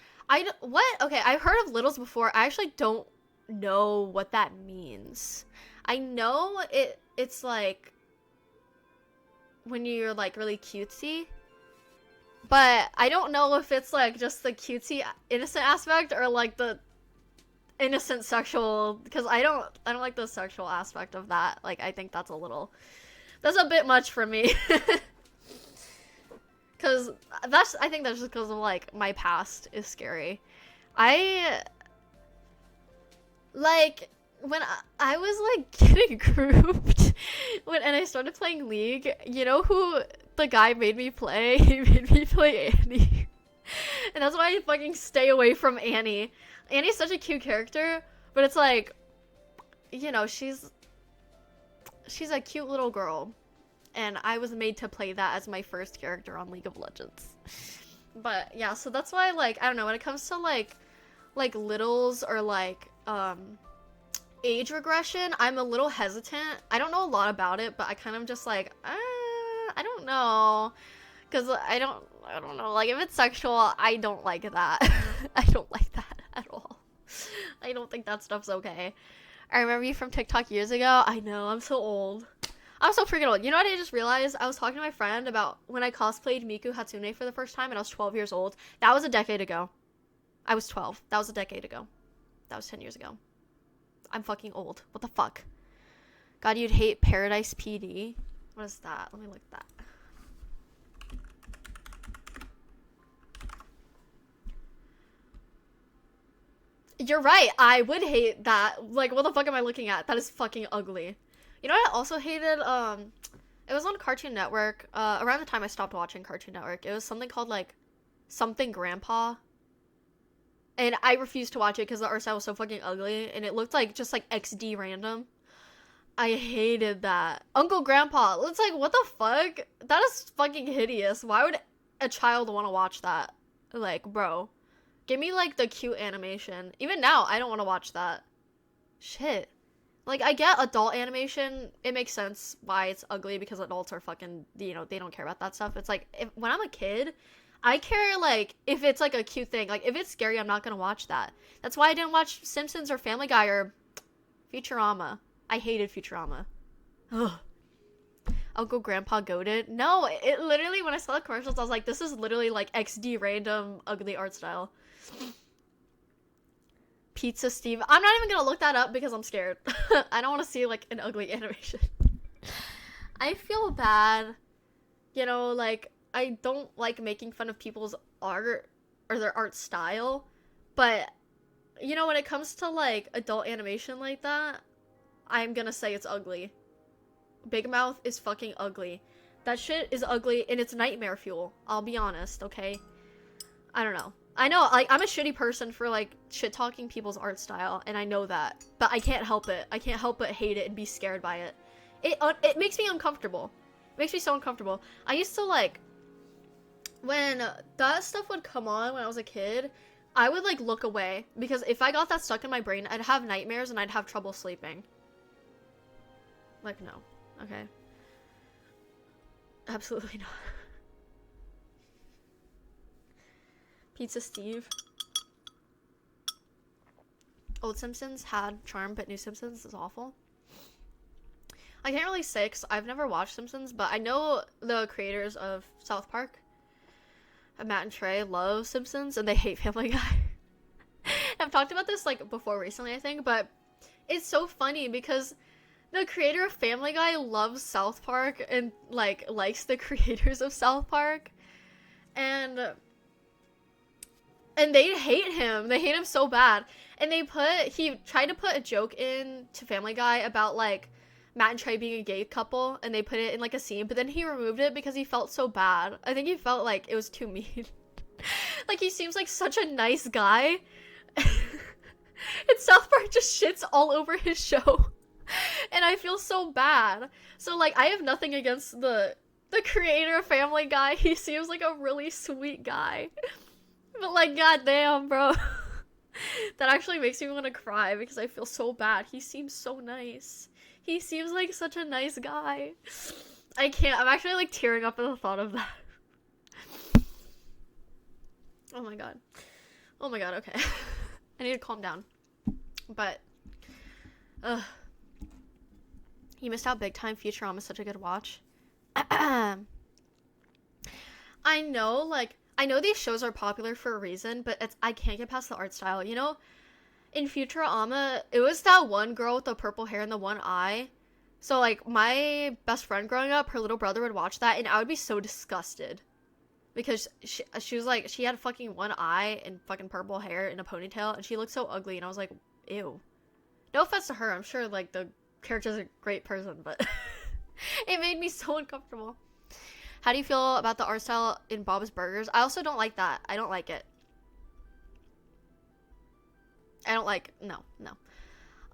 What? Okay, I've heard of littles before. I actually don't know what that means. I know it's like when you're like really cutesy, but I don't know if it's like just the cutesy innocent aspect or like the innocent sexual, because I don't like the sexual aspect of that. Like, I think that's a bit much for me. Because I think that's just because of like my past is scary. Like, when I was like getting grouped and I started playing League, you know who the guy made me play? He made me play Annie. And that's why I fucking stay away from Annie. Annie's such a cute character, but it's like, you know, she's a cute little girl. And I was made to play that as my first character on League of Legends. But yeah, so that's why, like, I don't know, when it comes to like littles or like age regression, I'm a little hesitant. I don't know a lot about it, but I kind of just like, I don't know, because I don't know, like, if it's sexual, I don't like that. I don't like that at all. I don't think that stuff's okay. I remember you from TikTok years ago. I know, I'm so old. I'm so freaking old. You know what I just realized? I was talking to my friend about when I cosplayed Miku Hatsune for the first time and I was 12 years old. That was a decade ago. I was 12. That was a decade ago. That was 10 years ago. I'm fucking old. What the fuck? God, you'd hate Paradise PD. What is that? Let me look at that. You're right. I would hate that. Like, what the fuck am I looking at? That is fucking ugly. You know what I also hated? It was on Cartoon Network. Around the time I stopped watching Cartoon Network. It was something called, like, Something Grandpa. And I refused to watch it because the art style was so fucking ugly. And it looked like, just like, XD random. I hated that. Uncle Grandpa. It's like, what the fuck? That is fucking hideous. Why would a child want to watch that? Like, bro. Give me, like, the cute animation. Even now, I don't want to watch that. Shit. Like, I get adult animation. It makes sense why it's ugly, because adults are fucking, you know, they don't care about that stuff. It's like, when I'm a kid, I care, like, if it's, like, a cute thing. Like, if it's scary, I'm not gonna watch that. That's why I didn't watch Simpsons or Family Guy or Futurama. I hated Futurama. Ugh. Uncle Grandpa goated. No, it literally, when I saw the commercials, I was like, this is literally, like, XD random ugly art style. Pizza Steve. I'm not even gonna look that up because I'm scared. I don't want to see, like, an ugly animation. I feel bad. You know, like, I don't like making fun of people's art or their art style. But, you know, when it comes to, like, adult animation like that, I'm gonna say it's ugly. Big Mouth is fucking ugly. That shit is ugly and it's nightmare fuel. I'll be honest, okay? I don't know. I know, like, I'm a shitty person for, like, shit-talking people's art style, and I know that. But I can't help it. I can't help but hate it and be scared by it. It makes me uncomfortable. It makes me so uncomfortable. I used to, like, when that stuff would come on when I was a kid, I would, like, look away. Because if I got that stuck in my brain, I'd have nightmares and I'd have trouble sleeping. Like, no. Okay. Absolutely not. Pizza Steve. Old Simpsons had charm, but new Simpsons is awful. I can't really say because I've never watched Simpsons, but I know the creators of South Park, Matt and Trey, love Simpsons, and they hate Family Guy. I've talked about this, like, before recently, I think, but it's so funny because the creator of Family Guy loves South Park and, like, likes the creators of South Park, and they hate him. They hate him so bad. And he tried to put a joke in to Family Guy about, like, Matt and Trey being a gay couple, and they put it in, like, a scene, but then he removed it because he felt so bad. I think he felt like it was too mean. Like, he seems like such a nice guy. And South Park just shits all over his show. And I feel so bad. So, like, I have nothing against the creator of Family Guy. He seems like a really sweet guy. But, like, goddamn, bro. That actually makes me want to cry because I feel so bad. He seems so nice. He seems like such a nice guy. I can't. I'm actually, like, tearing up at the thought of that. Oh my god. Oh my god, okay. I need to calm down. But, you missed out big time. Futurama's such a good watch. I know, like, I know these shows are popular for a reason, but I can't get past the art style. You know, in Futurama, it was that one girl with the purple hair and the one eye. So, like, my best friend growing up, her little brother would watch that, and I would be so disgusted. Because she was like, she had fucking one eye and fucking purple hair and a ponytail, and she looked so ugly, and I was like, ew. No offense to her, I'm sure, like, the character's a great person, but it made me so uncomfortable. How do you feel about the art style in Bob's Burgers? I also don't like that. I don't like it. No.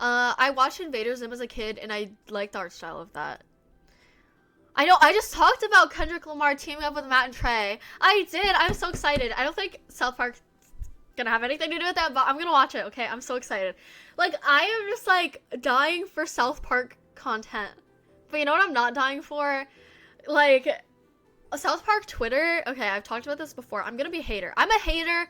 I watched Invader Zim as a kid, and I liked the art style of that. I know, I just talked about Kendrick Lamar teaming up with Matt and Trey. I did, I'm so excited. I don't think South Park's gonna have anything to do with that, but I'm gonna watch it, okay? I'm so excited. Like, I am just, like, dying for South Park content. But you know what I'm not dying for? Like, South Park Twitter, okay, I've talked about this before. I'm gonna be a hater. I'm a hater.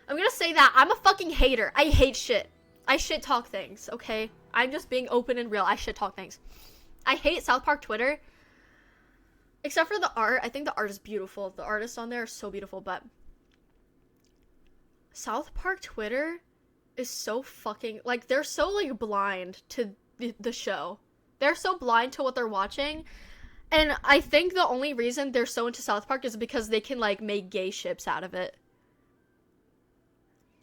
I'm gonna say that. I'm a fucking hater. I hate shit. I shit talk things, okay? I'm just being open and real. I shit talk things. I hate South Park Twitter. Except for the art. I think the art is beautiful. The artists on there are so beautiful, but South Park Twitter is so fucking, like, they're so, like, blind to the show. They're so blind to what they're watching. And I think the only reason they're so into South Park is because they can, like, make gay ships out of it.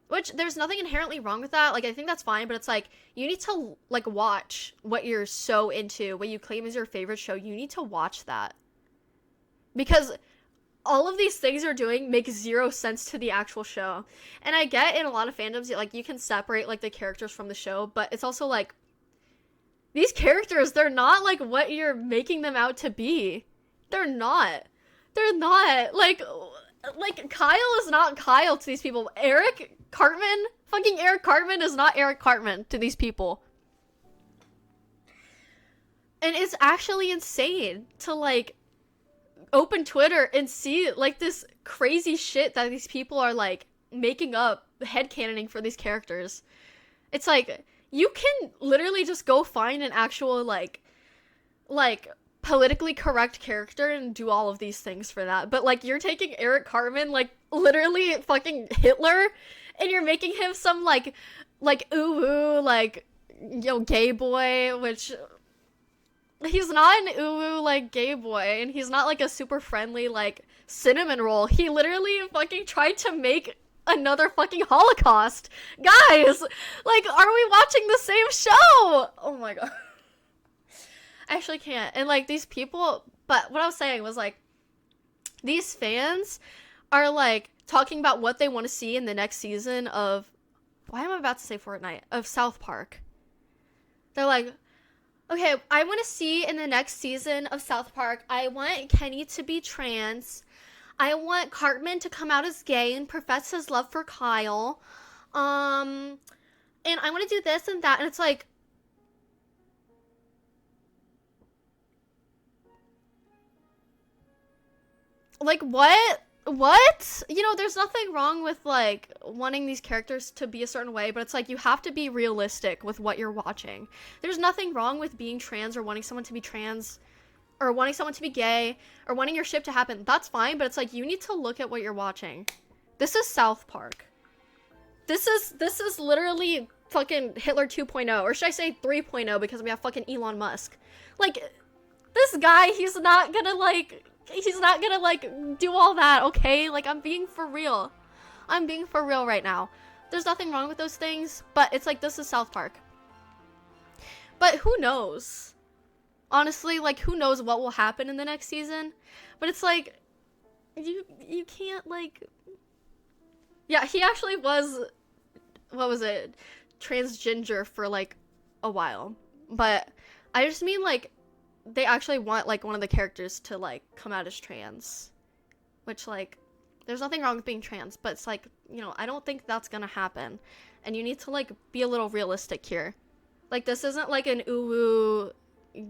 Which, there's nothing inherently wrong with that. Like, I think that's fine, but it's like, you need to, like, watch what you're so into, what you claim is your favorite show. You need to watch that. Because all of these things you're doing make zero sense to the actual show. And I get in a lot of fandoms, like, you can separate, like, the characters from the show, but it's also, like, these characters, they're not, like, what you're making them out to be. They're not. They're not. Like, Kyle is not Kyle to these people. Eric Cartman is not Eric Cartman to these people. And it's actually insane to, like, open Twitter and see, like, this crazy shit that these people are, like, making up, headcanoning for these characters. It's like, you can literally just go find an actual, like, politically correct character and do all of these things for that. But, like, you're taking Eric Cartman, like, literally fucking Hitler, and you're making him some, like, ooh, like, gay boy, which... He's not an uwu, like, gay boy, and he's not, like, a super friendly, like, cinnamon roll. He literally fucking tried to make another fucking Holocaust. Guys! Like, are we watching the same show? Oh my god. I actually can't. And, like, these people... But what I was saying was, like, these fans are, like, talking about what they want to see in the next season of... Why am I about to say Fortnite? Of South Park. They're like... Okay, I want to see in the next season of South Park, I want Kenny to be trans. I want Cartman to come out as gay and profess his love for Kyle. And I want to do this and that. And it's like... Like, what? What? You know, there's nothing wrong with, like, wanting these characters to be a certain way, but it's like, you have to be realistic with what you're watching. There's nothing wrong with being trans or wanting someone to be trans, or wanting someone to be gay, or wanting your ship to happen. That's fine, but it's like, you need to look at what you're watching. This is South Park. This is literally fucking Hitler 2.0, or should I say 3.0, because we have fucking Elon Musk. Like, this guy, he's not gonna, like, do all that, okay? Like, I'm being for real. I'm being for real right now. There's nothing wrong with those things, but it's like, this is South Park. But who knows? Honestly, like, who knows what will happen in the next season? But it's like, you can't, like... Yeah, he actually was, what was it, transgender for like a while. But I just mean like they actually want like one of the characters to like come out as trans, which like there's nothing wrong with being trans, but it's like, I don't think that's gonna happen, and you need to like be a little realistic here. Like, this isn't like an uwu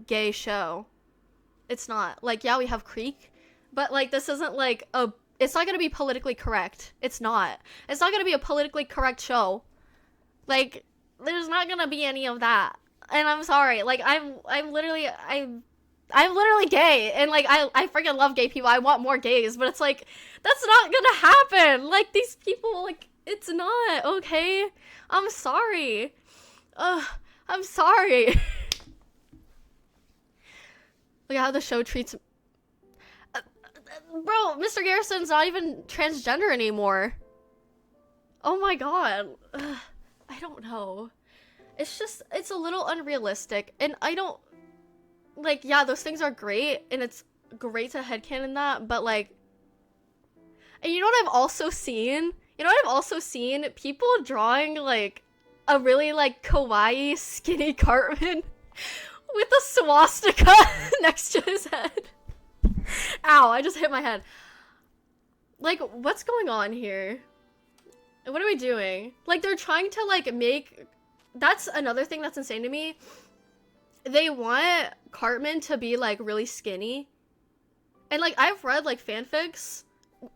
gay show. It's not. Like, yeah, we have Creek, but like this isn't like it's not gonna be politically correct. It's not gonna be a politically correct show. Like, there's not gonna be any of that. And I'm sorry, like I'm literally gay, and like I freaking love gay people. I want more gays, but it's like that's not gonna happen. Like, these people, like, it's not okay. I'm sorry. I'm sorry. Look at how the show treats. Bro, Mr. Garrison's not even transgender anymore. Oh my god. I don't know. It's a little unrealistic, and I don't, like, yeah, those things are great, and it's great to headcanon that, but like, and you know what I've also seen? People drawing like a really like kawaii skinny Cartman with a swastika next to his head. Ow, I just hit my head. Like, what's going on here? What are we doing? Like, they're trying to like make, that's another thing that's insane to me. They want Cartman to be like really skinny. And like, I've read like fanfics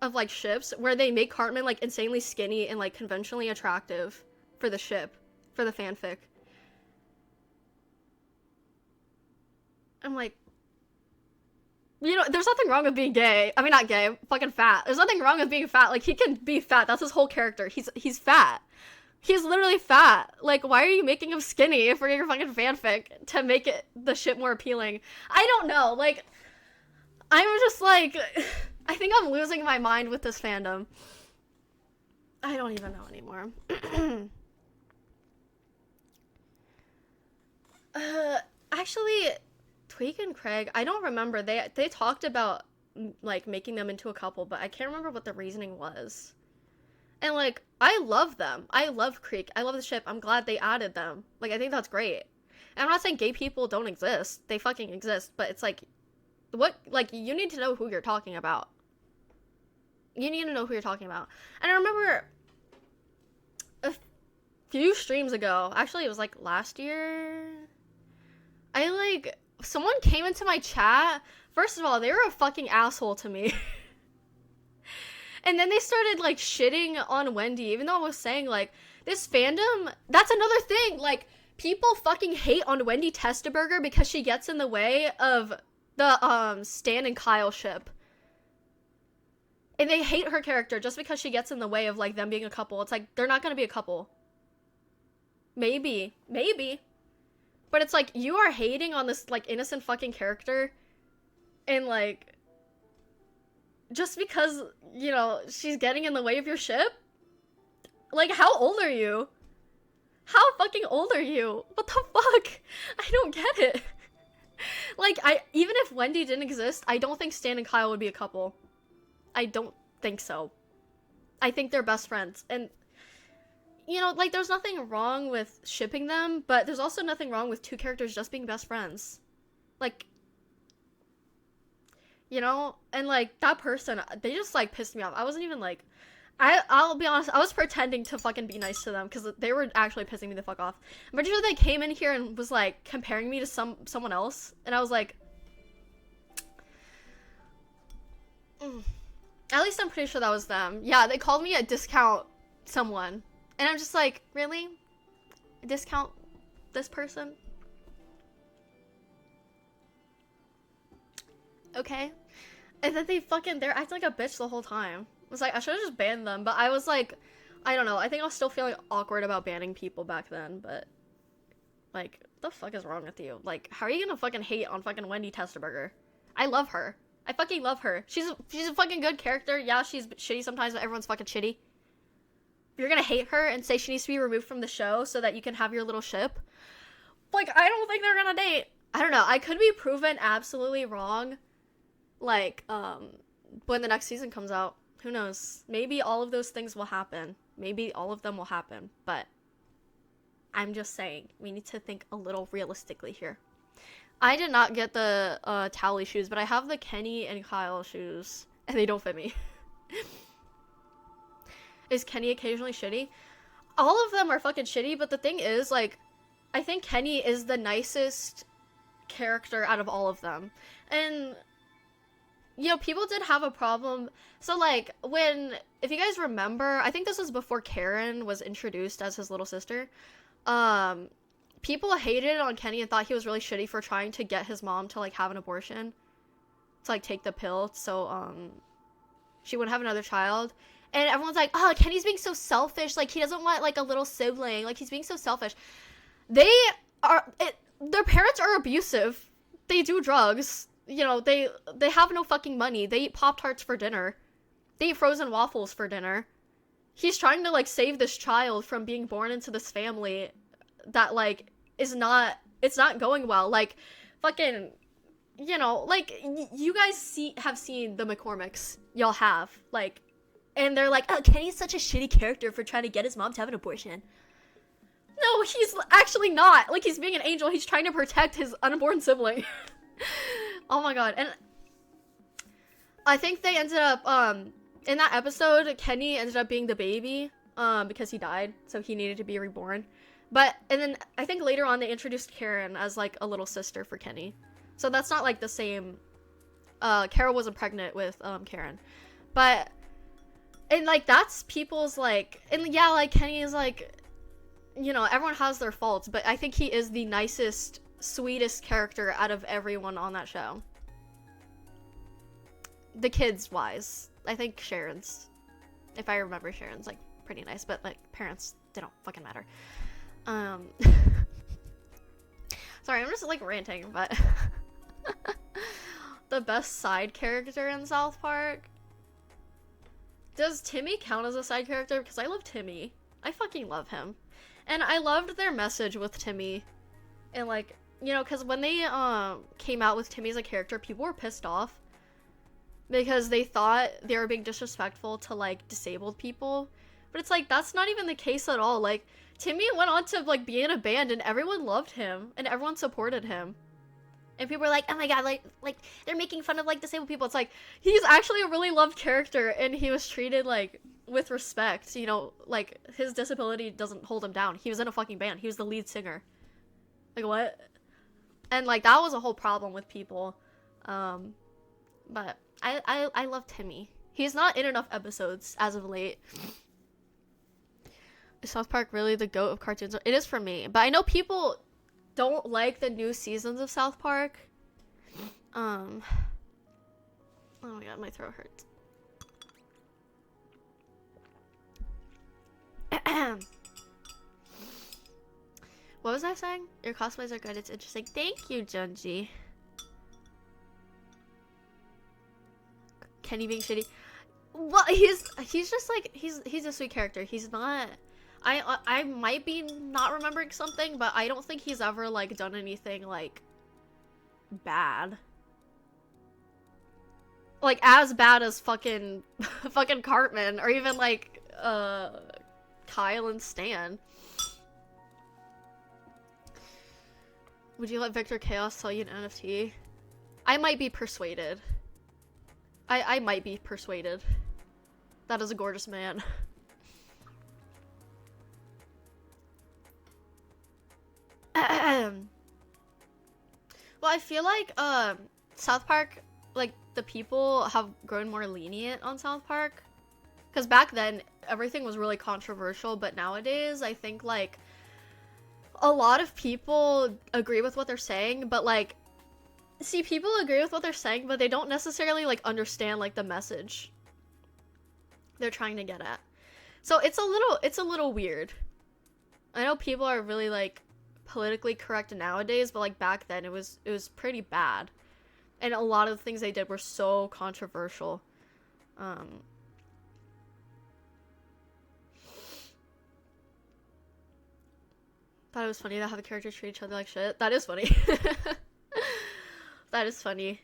of like ships where they make Cartman like insanely skinny and like conventionally attractive for the ship, for the fanfic. I'm like, there's nothing wrong with being gay. I mean, not gay, fucking fat. There's nothing wrong with being fat. Like, he can be fat. That's his whole character. He's fat. He's literally fat. Like, why are you making him skinny for your fucking fanfic to make it the shit more appealing? I don't know. Like, I'm just like, I think I'm losing my mind with this fandom. I don't even know anymore. Actually, Tweak and Craig, I don't remember. They talked about like making them into a couple, but I can't remember what the reasoning was. And like, I love them. I love Creek. I love the ship. I'm glad they added them. Like, I think that's great. And I'm not saying gay people don't exist. They fucking exist. But it's like, you need to know who you're talking about. You need to know who you're talking about. And I remember a few streams ago, actually it was like last year, someone came into my chat. First of all, they were a fucking asshole to me. And then they started like shitting on Wendy, even though I was saying like, this fandom, that's another thing. Like, people fucking hate on Wendy Testaburger because she gets in the way of the Stan and Kyle ship. And they hate her character just because she gets in the way of like them being a couple. It's like, they're not gonna be a couple. Maybe. But it's like, you are hating on this like innocent fucking character, and like, just because, she's getting in the way of your ship? Like, how old are you? How fucking old are you? What the fuck? I don't get it. Like, even if Wendy didn't exist, I don't think Stan and Kyle would be a couple. I don't think so. I think they're best friends. And, like, there's nothing wrong with shipping them, but there's also nothing wrong with two characters just being best friends. Like, and like, that person, they just like pissed me off. I wasn't even like, I'll be honest, I was pretending to fucking be nice to them because they were actually pissing me the fuck off. I'm pretty sure they came in here and was like comparing me to someone else, and I was like, At least I'm pretty sure that was them. Yeah, they called me a discount someone, and I'm just like, really? Discount this person? Okay. And then they're acting like a bitch the whole time. I was like, I should have just banned them, but I was like, I don't know, I think I was still feeling awkward about banning people back then, but like, what the fuck is wrong with you? Like, how are you gonna fucking hate on fucking Wendy Testaburger? I love her. I fucking love her. She's a fucking good character. Yeah, she's shitty sometimes, but everyone's fucking shitty. You're gonna hate her and say she needs to be removed from the show so that you can have your little ship? Like, I don't think they're gonna date. I don't know, I could be proven absolutely wrong, like, when the next season comes out. Who knows? Maybe all of those things will happen. Maybe all of them will happen. But I'm just saying, we need to think a little realistically here. I did not get the Towley shoes, but I have the Kenny and Kyle shoes, and they don't fit me. Is Kenny occasionally shitty? All of them are fucking shitty, but the thing is, like, I think Kenny is the nicest character out of all of them. And, you know, people did have a problem. So, like, if you guys remember, I think this was before Karen was introduced as his little sister. People hated on Kenny and thought he was really shitty for trying to get his mom to, like, have an abortion. To, like, take the pill so, she wouldn't have another child. And everyone's like, oh, Kenny's being so selfish. Like, he doesn't want, like, a little sibling. Like, he's being so selfish. Their parents are abusive. They do drugs. You know, they have no fucking money. They eat Pop-Tarts for dinner. They eat frozen waffles for dinner. He's trying to, like, save this child from being born into this family that, like, it's not going well. Like, fucking, you know, like, you guys have seen the McCormicks. Y'all have. Like, and they're like, oh, Kenny's such a shitty character for trying to get his mom to have an abortion. No, he's actually not. Like, he's being an angel. He's trying to protect his unborn sibling. Oh my god. And I think they ended up, in that episode, Kenny ended up being the baby, because he died, so he needed to be reborn. And then I think later on they introduced Karen as, like, a little sister for Kenny. So that's not, like, the same. Carol wasn't pregnant with, Karen. But, and, like, that's people's, like, and yeah, like, Kenny is, like, you know, everyone has their faults, but I think he is the nicest, sweetest character out of everyone on that show. The kids-wise. I think Sharon's, if I remember, Sharon's, like, pretty nice, but, like, parents, they don't fucking matter. Sorry, I'm just, like, ranting, but the best side character in South Park? Does Timmy count as a side character? Because I love Timmy. I fucking love him. And I loved their message with Timmy. And, like, you know, because when they came out with Timmy as a character, people were pissed off. Because they thought they were being disrespectful to, like, disabled people. But it's like, that's not even the case at all. Like, Timmy went on to, like, be in a band and everyone loved him. And everyone supported him. And people were like, oh my god, like, they're making fun of, like, disabled people. It's like, he's actually a really loved character and he was treated, like, with respect. You know, like, his disability doesn't hold him down. He was in a fucking band. He was the lead singer. Like, what? And, like, that was a whole problem with people. But I love Timmy. He's not in enough episodes as of late. Is South Park really the GOAT of cartoons? It is for me. But I know people don't like the new seasons of South Park. Oh my god, my throat hurts. What was I saying? Your cosplays are good. It's interesting. Thank you, Junji. Kenny being shitty. Well, he's just like he's a sweet character. He's not. I might be not remembering something, but I don't think he's ever, like, done anything, like, bad. Like, as bad as fucking Cartman, or even, like, Kyle and Stan. Would you let Victor Chaos sell you an NFT? I might be persuaded. I might be persuaded. That is a gorgeous man. Well, I feel like South Park, like, the people have grown more lenient on South Park, because back then everything was really controversial, but nowadays I think, like, a lot of people agree with what they're saying, but, like, see, people agree with what they're saying, but they don't necessarily, like, understand, like, the message they're trying to get at. So it's a little weird. I know people are really, like, politically correct nowadays, but, like, back then it was pretty bad, and a lot of the things they did were so controversial. Thought it was funny to have the characters treat each other like shit. That is funny. That is funny.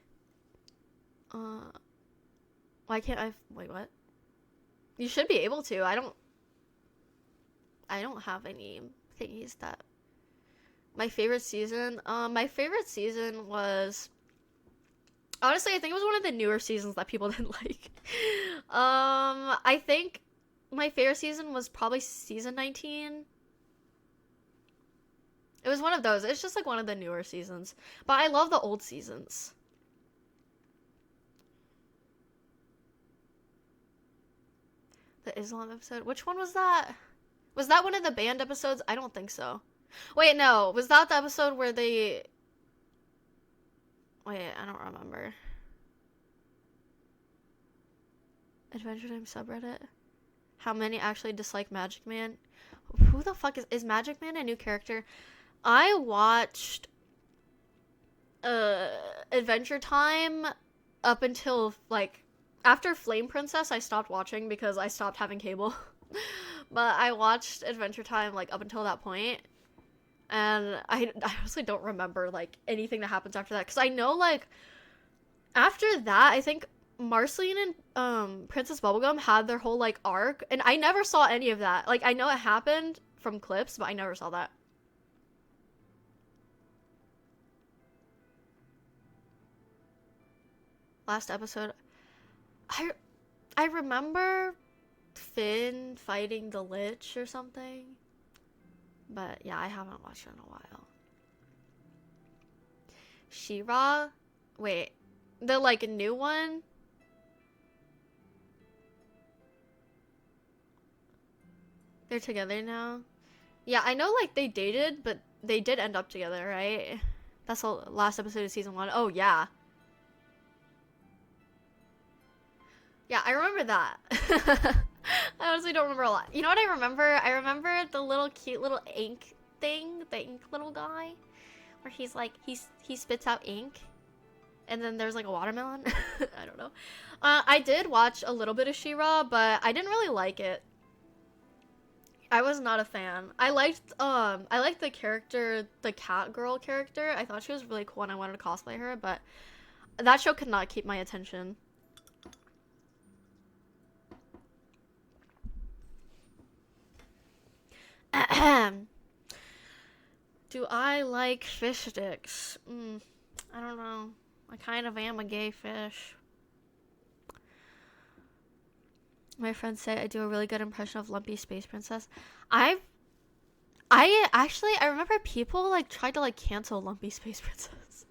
Why can't I? Wait, what? You should be able to. I don't have any thingies that. My favorite season? My favorite season was, honestly, I think it was one of the newer seasons that people didn't like. I think my favorite season was probably season 19. It was one of those. It's just like one of the newer seasons. But I love the old seasons. The Islam episode? Which one was that? Was that one of the band episodes? I don't think so. Wait, no. Was that the episode where they... Wait, I don't remember. Adventure Time subreddit? How many actually dislike Magic Man? Who the fuck is Magic Man a new character? I watched Adventure Time up until, like, after Flame Princess, I stopped watching because I stopped having cable. But I watched Adventure Time, like, up until that point. And I honestly don't remember, like, anything that happens after that. Because I know, like, after that, I think Marceline and Princess Bubblegum had their whole, like, arc. And I never saw any of that. Like, I know it happened from clips, but I never saw that. Last episode. I remember Finn fighting the Lich or something. But yeah, I haven't watched it in a while. She-Ra? Wait. The, like, new one? They're together now? Yeah, I know, like, they dated, but they did end up together, right? That's the last episode of season 1. Oh, yeah. Yeah, I remember that. I honestly don't remember a lot. You know what I remember? I remember the little cute little ink thing, the ink little guy, where he's like, he spits out ink, and then there's like a watermelon. I don't know. I did watch a little bit of She-Ra, but I didn't really like it. I was not a fan. I liked the character, the cat girl character. I thought she was really cool and I wanted to cosplay her, but that show could not keep my attention. Do I like fish sticks? I don't know. I kind of am a gay fish. My friends say I do a really good impression of Lumpy Space Princess. I remember people like tried to like cancel Lumpy Space Princess.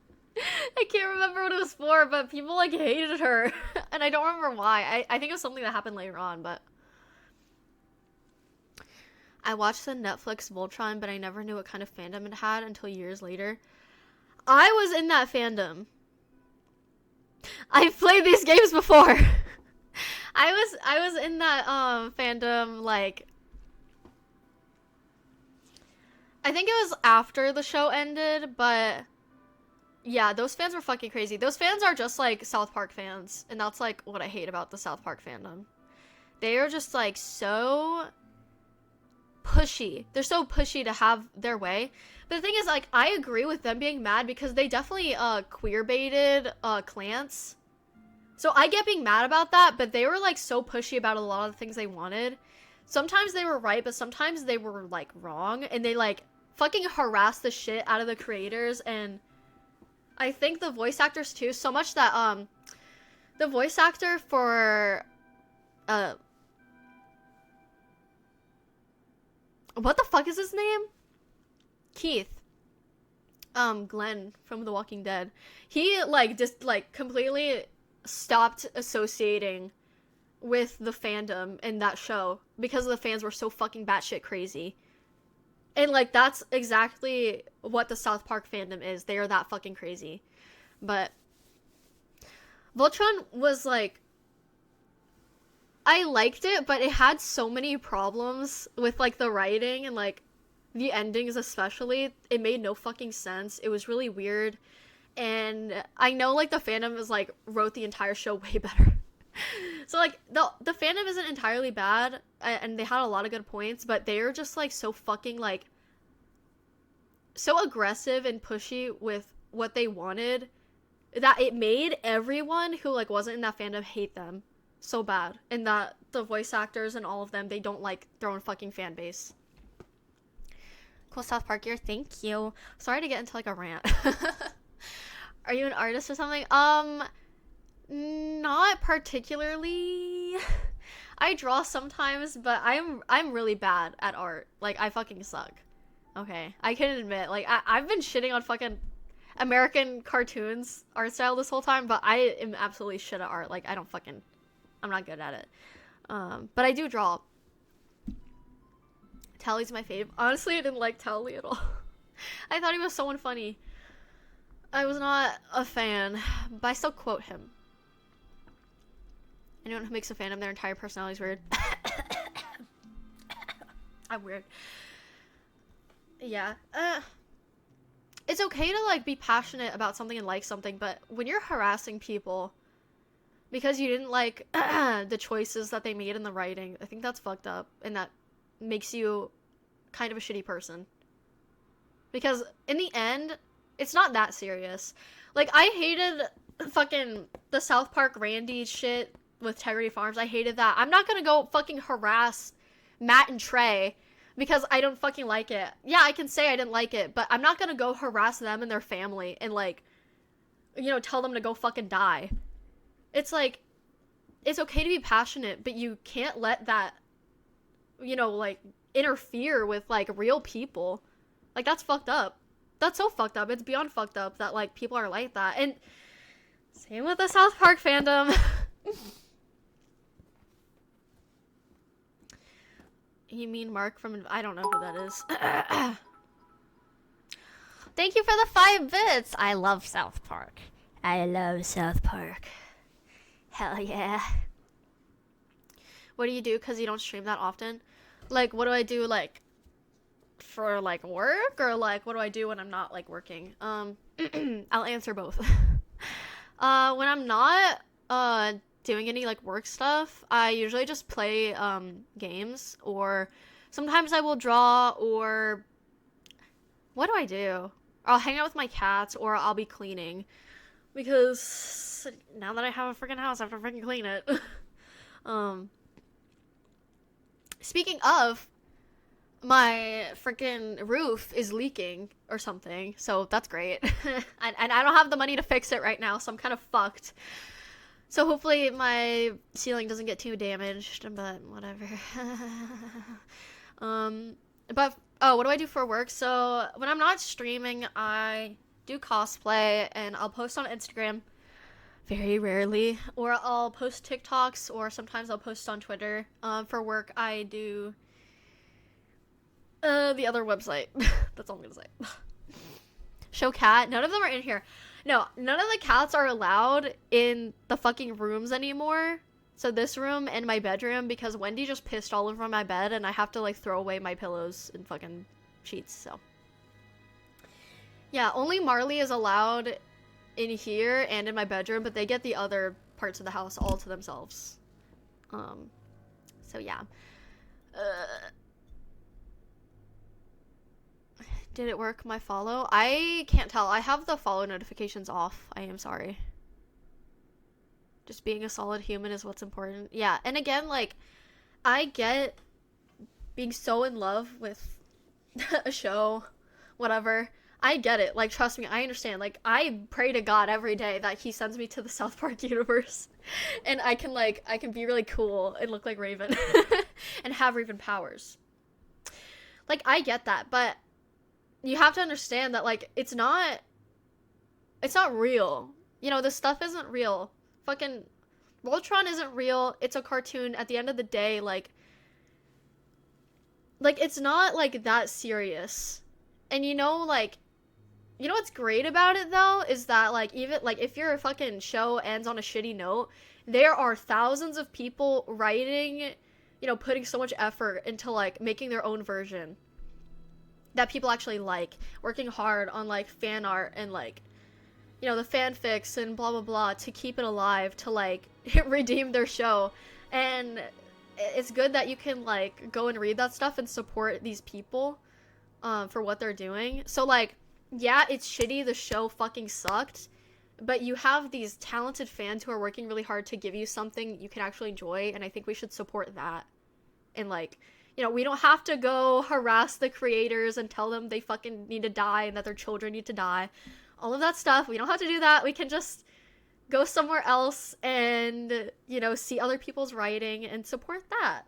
I can't remember what it was for, but people like hated her. And I don't remember why. I think it was something that happened later on, but I watched the Netflix Voltron, but I never knew what kind of fandom it had until years later. I was in that fandom. I've played these games before. I was in that fandom, like, I think it was after the show ended, but yeah, those fans were fucking crazy. Those fans are just like South Park fans, and that's like what I hate about the South Park fandom. They are just like so pushy. They're so pushy to have their way. But the thing is, like, I agree with them being mad because they definitely queer baited Clance. So I get being mad about that, but they were like so pushy about a lot of the things they wanted. Sometimes they were right, but sometimes they were like wrong, and they like fucking harassed the shit out of the creators, and I think the voice actors too, so much that the voice actor for what the fuck is his name? Keith. Glenn from The Walking Dead. He like just like completely stopped associating with the fandom in that show because the fans were so fucking batshit crazy. And like that's exactly what the South Park fandom is. They are that fucking crazy. But Voltron was like, I liked it, but it had so many problems with like the writing and like the endings especially. It made no fucking sense. It was really weird. And I know like the fandom is like wrote the entire show way better. So like the fandom isn't entirely bad, and they had a lot of good points, but they're just like so fucking like so aggressive and pushy with what they wanted that it made everyone who like wasn't in that fandom hate them. so bad, and that the voice actors and all of them, they don't like their own fucking fan base. Cool South Park gear, thank you. Sorry to get into like a rant. Are you an artist or something? Not particularly. I draw sometimes, but I'm really bad at art. Like, I fucking suck. Okay, I can admit, like, I've been shitting on fucking American cartoons art style this whole time, but I am absolutely shit at art. Like, I'm not good at it. But I do draw. Tally's my fave. Honestly, I didn't like Tally at all. I thought he was so unfunny. I was not a fan, but I still quote him. Anyone who makes a fan of their entire personality is weird. I'm weird. Yeah. It's okay to, like, be passionate about something and like something, but when you're harassing people because you didn't like the choices that they made in the writing, I think that's fucked up, and that makes you kind of a shitty person. Because in the end, it's not that serious. Like, I hated fucking the South Park Randy shit with Integrity Farms. I hated that. I'm not gonna go fucking harass Matt and Trey because I don't fucking like it. Yeah, I can say I didn't like it, but I'm not gonna go harass them and their family and, like, you know, tell them to go fucking die. It's like, it's okay to be passionate, but you can't let that, you know, like, interfere with, like, real people. Like, that's fucked up. That's so fucked up. It's beyond fucked up that, like, people are like that. And same with the South Park fandom. You mean Mark from... I don't know who that is. Thank you for the 5 bits. I love South Park. I love South Park. Hell yeah. What do you do because you don't stream that often? Like, what do I do, like, for, like, work? Or, like, what do I do when I'm not, like, working? I'll answer both. When I'm not, doing any, like, work stuff, I usually just play, games, or sometimes I will draw, or what do I do? I'll hang out with my cats, or I'll be cleaning, because now that I have a freaking house, I have to freaking clean it. Speaking of, my freaking roof is leaking or something, so that's great. and I don't have the money to fix it right now, so I'm kind of fucked. So hopefully my ceiling doesn't get too damaged, but whatever. But, oh, what do I do for work? So when I'm not streaming, I do cosplay, and I'll post on Instagram very rarely, or I'll post TikToks, or sometimes I'll post on Twitter. For work, I do the other website. That's all I'm gonna say. Show cat. None of them are in here. No, none of the cats are allowed in the fucking rooms anymore. So this room and my bedroom, because Wendy just pissed all over my bed, and I have to, like, throw away my pillows and fucking sheets, so. Yeah, only Marley is allowed in here and in my bedroom, but they get the other parts of the house all to themselves. So yeah. Did it work, my follow? I can't tell. I have the follow notifications off. I am sorry. Just being a solid human is what's important. Yeah, and again, like, I get being so in love with a show, whatever. I get it. Like, trust me, I understand. Like, I pray to God every day that he sends me to the South Park universe. And I can be really cool and look like Raven. And have Raven powers. Like, I get that, but you have to understand that, like, it's not real. You know, this stuff isn't real. Fucking Voltron isn't real. It's a cartoon. At the end of the day, like, it's not, like, that serious. And, you know, like, you know what's great about it, though, is that, like, even, like, if your fucking show ends on a shitty note, there are thousands of people writing, you know, putting so much effort into, like, making their own version that people actually like, working hard on, like, fan art and, like, you know, the fanfics and blah blah blah to keep it alive, to, like, redeem their show. And it's good that you can, like, go and read that stuff and support these people for what they're doing. So, like, yeah, it's shitty, the show fucking sucked, but you have these talented fans who are working really hard to give you something you can actually enjoy, and I think we should support that. And like, you know, we don't have to go harass the creators and tell them they fucking need to die and that their children need to die. All of that stuff, we don't have to do that. We can just go somewhere else and, you know, see other people's writing and support that.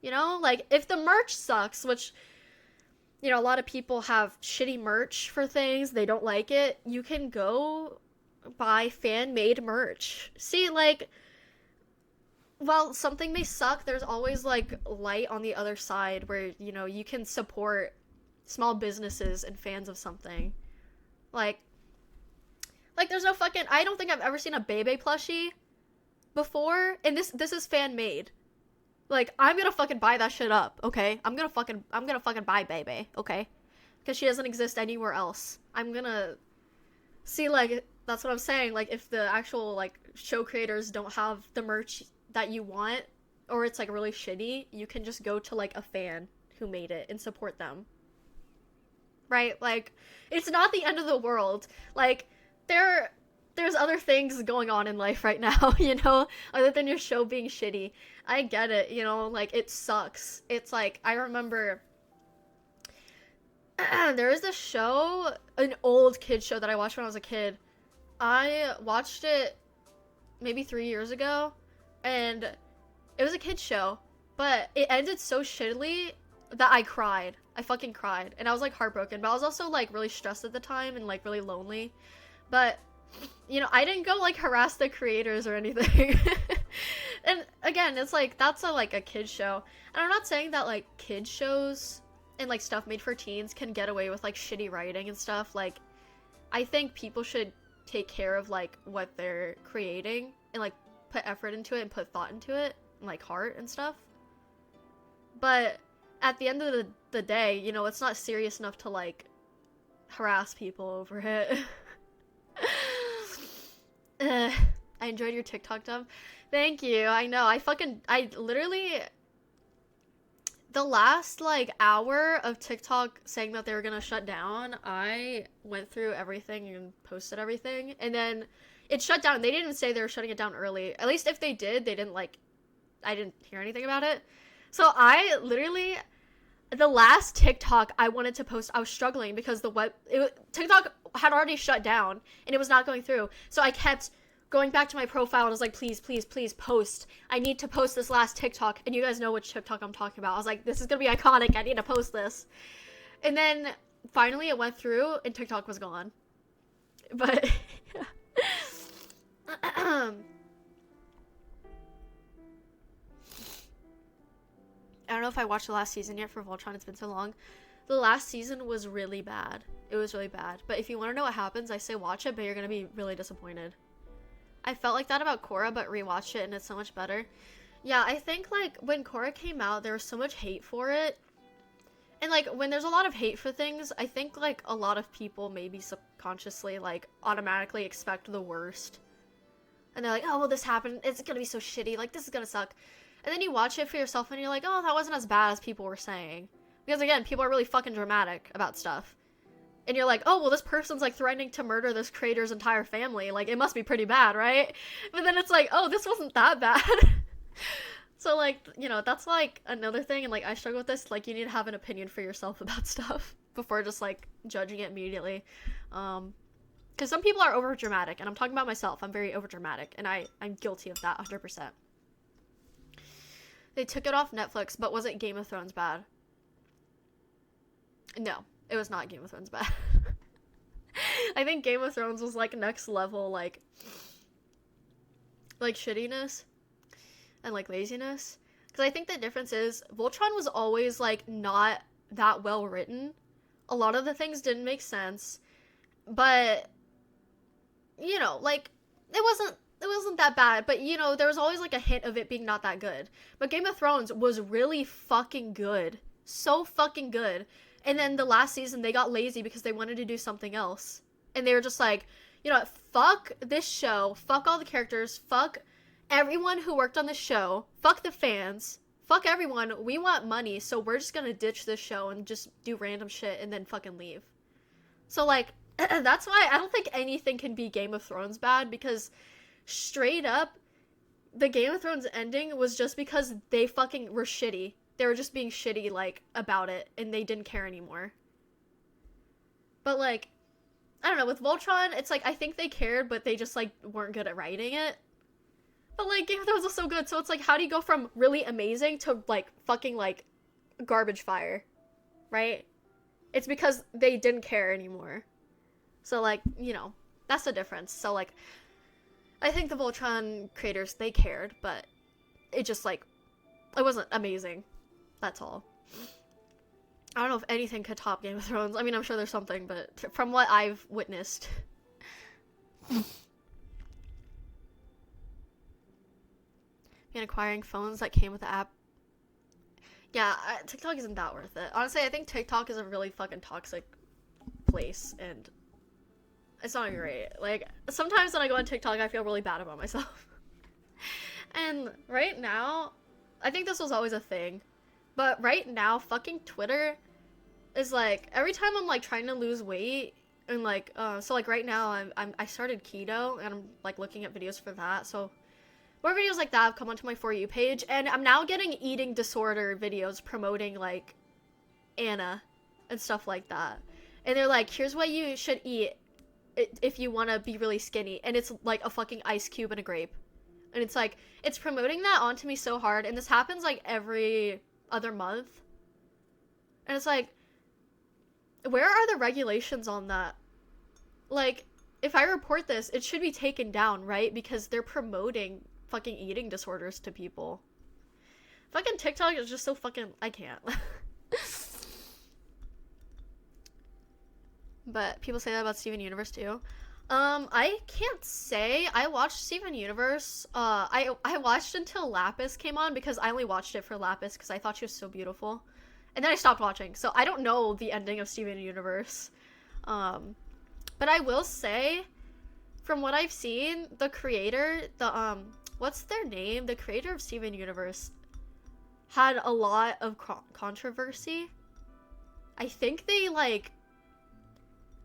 You know, like, if the merch sucks, which, you know, a lot of people have shitty merch for things, they don't like it, you can go buy fan-made merch. See, like, while something may suck, there's always, like, light on the other side where, you know, you can support small businesses and fans of something. Like, there's no fucking, I don't think I've ever seen a Bebe plushie before, and this is fan-made. Like, I'm gonna fucking buy that shit up, okay? I'm gonna fucking buy Bebe, okay? Because she doesn't exist anywhere else. I'm gonna... See, like, that's what I'm saying. Like, if the actual, like, show creators don't have the merch that you want, or it's, like, really shitty, you can just go to, like, a fan who made it and support them. Right? Like, it's not the end of the world. Like, there's other things going on in life right now, you know, other than your show being shitty. I get it, you know, like, it sucks. It's like, I remember there was this show, an old kid show that I watched when I was a kid. I watched it maybe 3 years ago, and it was a kid show, but it ended so shittily that I cried. I fucking cried, and I was, like, heartbroken, but I was also, like, really stressed at the time and, like, really lonely. But, you know, I didn't go, like, harass the creators or anything. And, again, it's, like, that's like, a kid show. And I'm not saying that, like, kid shows and, like, stuff made for teens can get away with, like, shitty writing and stuff. Like, I think people should take care of, like, what they're creating and, like, put effort into it and put thought into it and, like, heart and stuff. But at the end of the day, you know, it's not serious enough to, like, harass people over it. I enjoyed your TikTok dump. Thank you. I know. I literally, the last, like, hour of TikTok saying that they were gonna shut down, I went through everything and posted everything, and then it shut down. They didn't even say they were shutting it down early. At least if they did, they didn't, like, I didn't hear anything about it. So I literally, the last TikTok I wanted to post, I was struggling because TikTok had already shut down and it was not going through. So I kept going back to my profile and I was like, please, please, please post. I need to post this last TikTok. And you guys know which TikTok I'm talking about. I was like, this is going to be iconic. I need to post this. And then finally it went through and TikTok was gone. But I don't know if I watched the last season yet for Voltron. It's been so long. The last season was really bad. It was really bad. But if you want to know what happens, I say watch it, but you're going to be really disappointed. I felt like that about Korra, but rewatched it and it's so much better. Yeah, I think, like, when Korra came out, there was so much hate for it. And, like, when there's a lot of hate for things, I think, like, a lot of people maybe subconsciously, like, automatically expect the worst. And they're like, oh, well, this happened. It's going to be so shitty. Like, this is going to suck. And then you watch it for yourself and you're like, oh, that wasn't as bad as people were saying. Because, again, people are really fucking dramatic about stuff. And you're like, oh, well, this person's, like, threatening to murder this creator's entire family. Like, it must be pretty bad, right? But then it's like, oh, this wasn't that bad. So, like, you know, that's, like, another thing. And, like, I struggle with this. Like, you need to have an opinion for yourself about stuff before just, like, judging it immediately. Because some people are overdramatic. And I'm talking about myself. I'm very overdramatic. And I'm guilty of that 100%. They took it off Netflix, but was it Game of Thrones bad? No, it was not Game of Thrones bad. I think Game of Thrones was, like, next level, like, shittiness and, like, laziness. Because I think the difference is Voltron was always, like, not that well written. A lot of the things didn't make sense, but, you know, like, it wasn't that bad, but, you know, there was always, like, a hint of it being not that good. But Game of Thrones was really fucking good. So fucking good. And then the last season, they got lazy because they wanted to do something else. And they were just like, you know what, fuck this show, fuck all the characters, fuck everyone who worked on the show, fuck the fans, fuck everyone, we want money, so we're just gonna ditch this show and just do random shit and then fucking leave. So, like, That's why I don't think anything can be Game of Thrones bad, because straight up, the Game of Thrones ending was just because they fucking were shitty. They were just being shitty, like, about it, and they didn't care anymore. But, like, I don't know, with Voltron, it's like, I think they cared, but they just, like, weren't good at writing it. But, like, Game of Thrones was so good, so it's like, how do you go from really amazing to, like, fucking, like, garbage fire? Right? It's because they didn't care anymore. So, like, you know, that's the difference. So, like, I think the Voltron creators, they cared, but it just, like, it wasn't amazing. That's all. I don't know if anything could top Game of Thrones. I mean, I'm sure there's something, but from what I've witnessed. And acquiring phones that came with the app. Yeah, TikTok isn't that worth it. Honestly, I think TikTok is a really fucking toxic place, and it's not great. Like, sometimes when I go on TikTok, I feel really bad about myself. And right now, I think this was always a thing, but right now, fucking Twitter is like, every time I'm like trying to lose weight, and like, so like right now, I started keto, and I'm like looking at videos for that, so more videos like that have come onto my For You page, and I'm now getting eating disorder videos promoting like Anna and stuff like that, and they're like, here's what you should eat if you want to be really skinny, and it's like a fucking ice cube and a grape, and it's like, it's promoting that onto me so hard, and this happens like every other month, and it's like, where are the regulations on that? Like, if I report this, it should be taken down, right? Because they're promoting fucking eating disorders to people. Fucking TikTok is just so fucking, I can't. But people say that about Steven Universe too. I can't say. I watched Steven Universe. I watched until Lapis came on, because I only watched it for Lapis because I thought she was so beautiful. And then I stopped watching, so I don't know the ending of Steven Universe. But I will say, from what I've seen, the creator, what's their name? The creator of Steven Universe had a lot of controversy. I think they, like,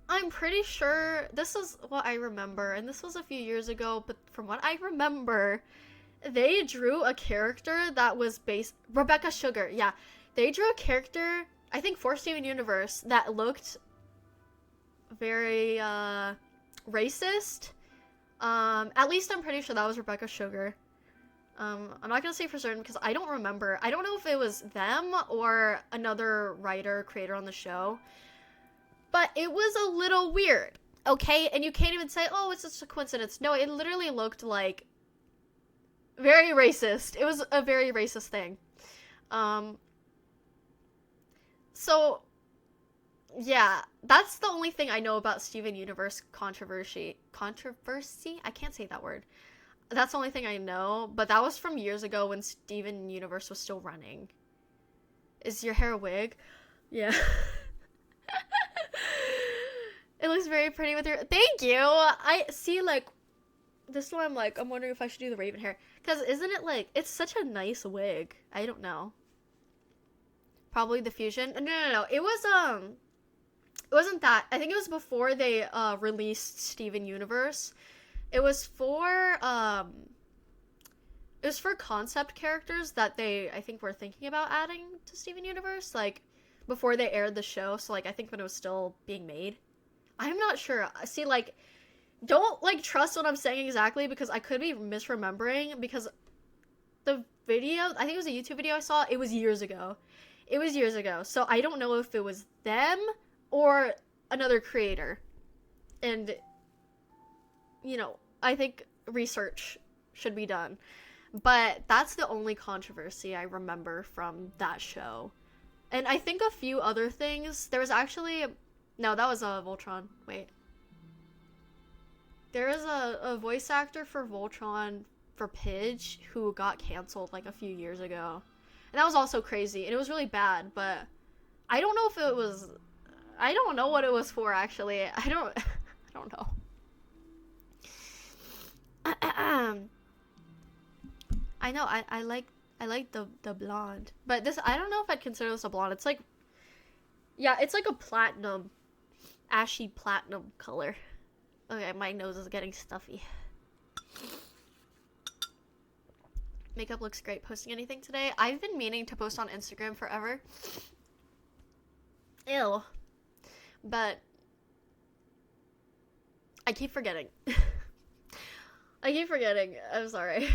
I'm pretty sure, this is what I remember, and this was a few years ago, but from what I remember, they drew a character that was based, Rebecca Sugar, yeah. They drew a character, I think for Steven Universe, that looked very, racist. At least I'm pretty sure that was Rebecca Sugar. I'm not gonna say for certain because I don't remember. I don't know if it was them or another writer, creator on the show. But it was a little weird, okay? And you can't even say, oh, it's just a coincidence. No, it literally looked like very racist. It was a very racist thing. So, yeah, that's the only thing I know about Steven Universe controversy? I can't say that word. That's the only thing I know, but that was from years ago when Steven Universe was still running. Is your hair a wig? Yeah. It looks very pretty with your... Thank you! I see, like, this one I'm wondering if I should do the raven hair. Because isn't it, like, it's such a nice wig. I don't know. Probably the fusion. No. It wasn't that. I think it was before they, released Steven Universe. It was for concept characters that they, I think, were thinking about adding to Steven Universe, like, before they aired the show, so, like, I think when it was still being made. I'm not sure. See, like, don't, like, trust what I'm saying exactly, because I could be misremembering, because the video, I think it was a YouTube video I saw, it was years ago. So I don't know if it was them or another creator. And, you know, I think research should be done. But that's the only controversy I remember from that show. And I think a few other things. There was actually... No, that was Voltron. Wait. There is a voice actor for Voltron for Pidge who got canceled like a few years ago. And that was also crazy. And it was really bad, but I don't know if it was... I don't know what it was for, actually. I don't know. I know, I like the blonde. But this, I don't know if I'd consider this a blonde. It's like... Yeah, it's like a platinum ashy platinum color. Okay, my nose is getting stuffy. Makeup looks great. Posting anything today? I've been meaning to post on Instagram forever. Ew. But I keep forgetting. I keep forgetting. I'm sorry.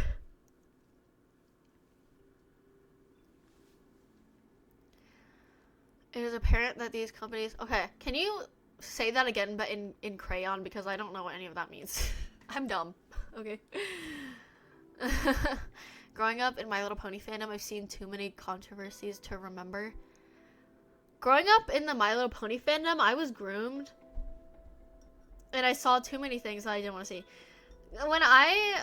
It is apparent that these companies... Okay, can you say that again, but in crayon? Because I don't know what any of that means. I'm dumb. Okay. Growing up in My Little Pony fandom, I've seen too many controversies to remember. Growing up in the My Little Pony fandom, I was groomed. And I saw too many things that I didn't want to see. When I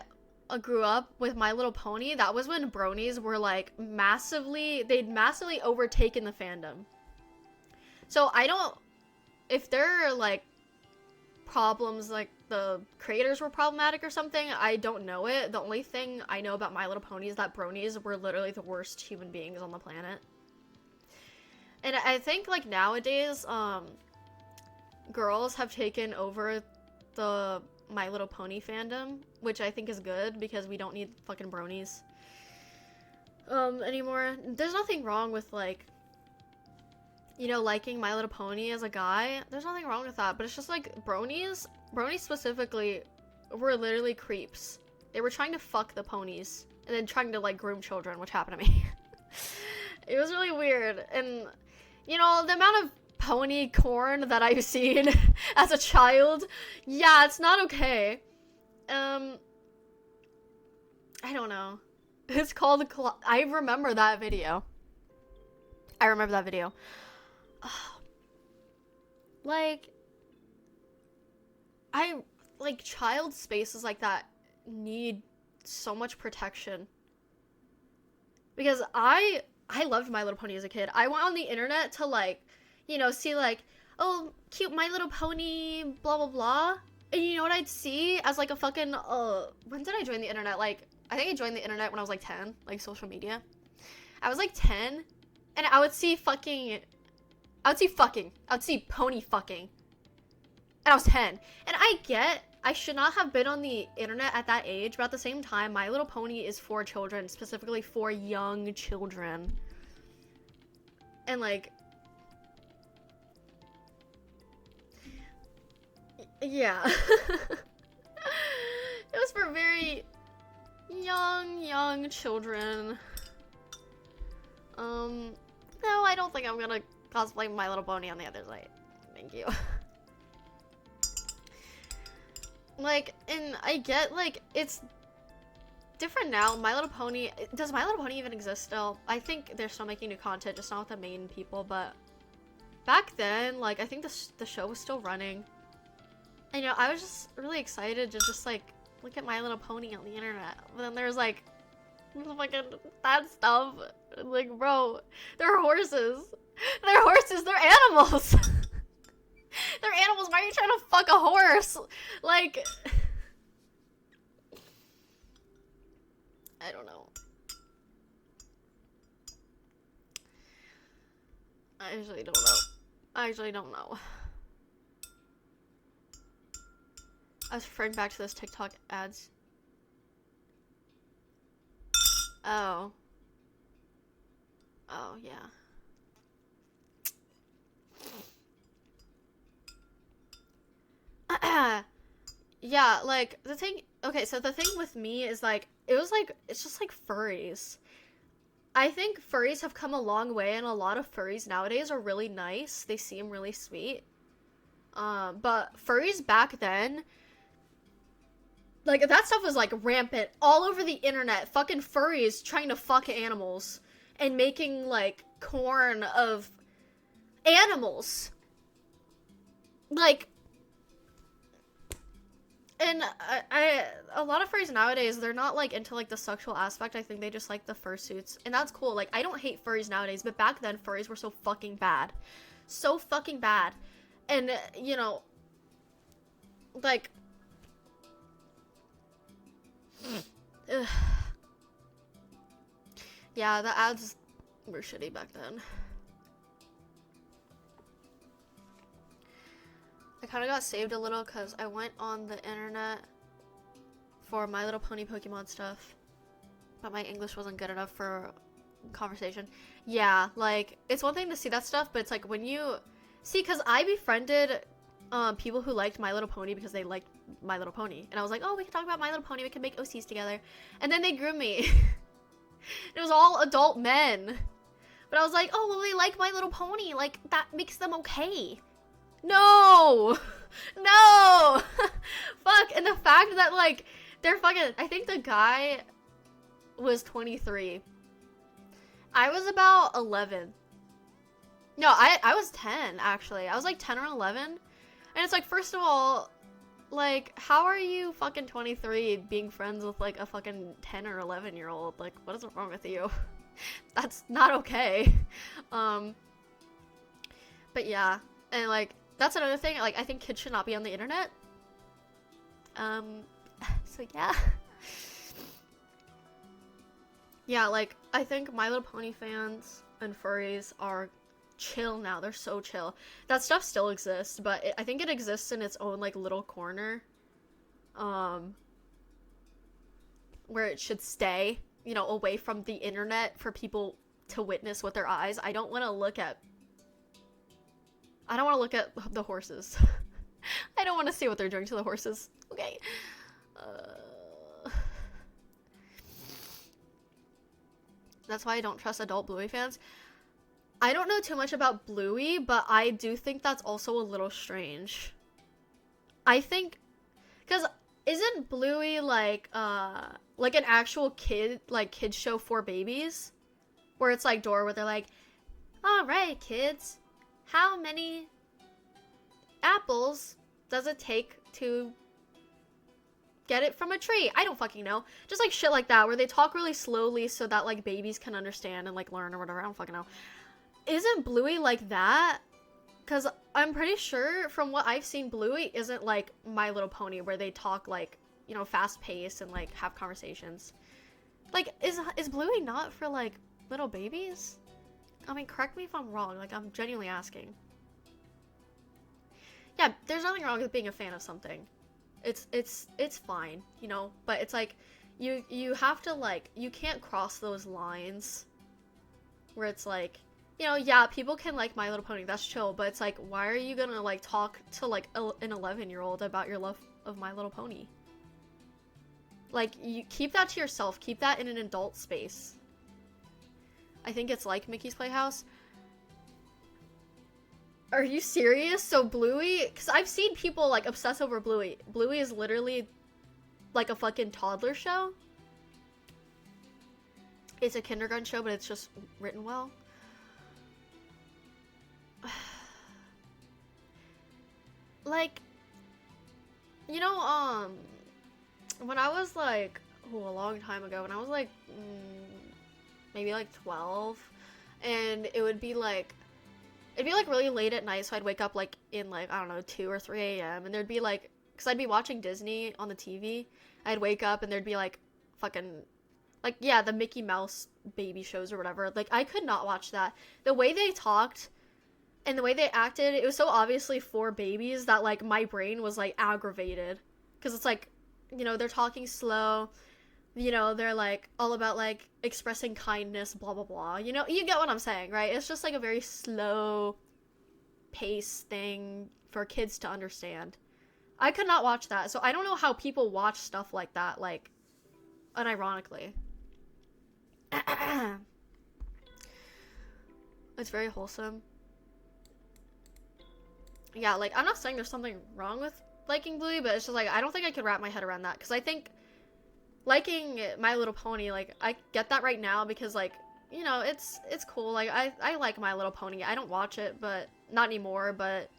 grew up with My Little Pony, that was when bronies were like they'd massively overtaken the fandom. So I don't, if there are like problems, like the creators were problematic or something, I don't know it. The only thing I know about My Little Pony is that bronies were literally the worst human beings on the planet. And I think like nowadays, girls have taken over the My Little Pony fandom, which I think is good because we don't need fucking bronies anymore. There's nothing wrong with like, you know, liking My Little Pony as a guy. There's nothing wrong with that, but it's just like bronies specifically were literally creeps. They were trying to fuck the ponies and then trying to like groom children, which happened to me. It was really weird. And you know, the amount of pony corn that I've seen as a child, yeah, it's not okay. I don't know. It's called I remember that video. Like, child spaces like that need so much protection. Because I loved My Little Pony as a kid. I went on the internet to like, you know, see like, oh, cute My Little Pony, blah, blah, blah. And you know what I'd see as like a fucking, when did I join the internet? Like, I think I joined the internet when I was like 10, like social media. I was like 10, and I would see pony fucking. And I was 10. And I should not have been on the internet at that age, but at the same time, My Little Pony is for children, specifically for young children. And like, yeah. It was for very young children. No, I don't think I'm gonna cosplay My Little Pony on the other side. Thank you. Like, and I get, like, it's different now. My Little Pony, does My Little Pony even exist still? I think they're still making new content, just not with the main people, but back then, like, I think the show was still running. And, you know, I was just really excited to just, like, look at My Little Pony on the internet. But then there's, like, fucking that stuff. Like, bro, they're horses. They're horses, they're animals. They're animals, why are you trying to fuck a horse? Like, I don't know. I actually don't know. I was referring back to those TikTok ads. Oh. Oh, yeah. Yeah, like, the thing, okay, so the thing with me is, like, it's just, like, furries. I think furries have come a long way, and a lot of furries nowadays are really nice. They seem really sweet. But furries back then, like, that stuff was, like, rampant all over the internet. Fucking furries trying to fuck animals and making, like, corn of animals. Like, and a lot of furries nowadays, they're not, like, into, like, the sexual aspect. I think they just like the fursuits. And that's cool. Like, I don't hate furries nowadays, but back then, furries were so fucking bad. So fucking bad. And, you know, like, yeah, the ads were shitty back then. kind of got saved a little because I went on the internet for My Little Pony Pokemon stuff, but my English wasn't good enough for conversation. Yeah, like, it's one thing to see that stuff, but it's like when you see, because I befriended people who liked My Little Pony because they liked My Little Pony, and I was like, oh, we can talk about My Little Pony, we can make OCs together, and then they grew me. It was all adult men, but I was like, oh, well, they like My Little Pony, like, that makes them okay. No! No! Fuck, and the fact that, like, they're fucking, I think the guy was 23. I was about 11. No, I was 10, actually. I was like 10 or 11. And it's like, first of all, like, how are you fucking 23 being friends with like a fucking 10 or 11-year-old? Like, what is wrong with you? That's not okay. But yeah, and like, that's another thing. Like, I think kids should not be on the internet. So yeah. Yeah, like, I think My Little Pony fans and furries are chill now. They're so chill. That stuff still exists, but I think it exists in its own, like, little corner. Where it should stay, you know, away from the internet for people to witness with their eyes. I don't want to look at the horses. I don't want to see what they're doing to the horses. Okay. That's why I don't trust adult Bluey fans. I don't know too much about Bluey, but I do think that's also a little strange. I think, because isn't Bluey like an actual kid show for babies? Where it's like Dora, where they're like, alright kids, how many apples does it take to get it from a tree? I don't fucking know. Just like shit like that, where they talk really slowly so that like babies can understand and like learn or whatever. I don't fucking know. Isn't Bluey like that? Because I'm pretty sure from what I've seen, Bluey isn't like My Little Pony, where they talk like, you know, fast paced and like have conversations. Like, is Bluey not for like little babies? I mean, correct me if I'm wrong. Like, I'm genuinely asking. Yeah, there's nothing wrong with being a fan of something. It's fine, you know, but it's like, you have to, like, you can't cross those lines where it's like, you know, yeah, people can like My Little Pony, that's chill, but it's like, why are you gonna, like, talk to, like, an 11-year-old about your love of My Little Pony? Like, you keep that to yourself, keep that in an adult space. I think it's like Mickey's Playhouse. Are you serious? So Bluey, because I've seen people like obsess over Bluey. Bluey is literally like a fucking toddler show. It's a kindergarten show, but it's just written well. Like, you know, when I was like, a long time ago, when I was like, maybe like 12, and it would be like, it'd be like really late at night, so I'd wake up like in like, I don't know, 2 or 3 a.m. and there'd be like, because I'd be watching Disney on the TV, I'd wake up and there'd be like fucking, like, yeah, the Mickey Mouse baby shows or whatever. Like, I could not watch that. The way they talked and the way they acted, it was so obviously for babies that like my brain was like aggravated, because it's like, you know, they're talking slow, you know, they're like all about like expressing kindness, blah blah blah, you know, you get what I'm saying, right? It's just like a very slow pace thing for kids to understand. I could not watch that, so I don't know how people watch stuff like that, like, unironically. It's very wholesome. Yeah, like, I'm not saying there's something wrong with liking Bluey, but it's just like, I don't think I could wrap my head around that, because I think liking My Little Pony, like, I get that right now because, like, you know, it's cool. Like, I like My Little Pony. I don't watch it, but not anymore, but,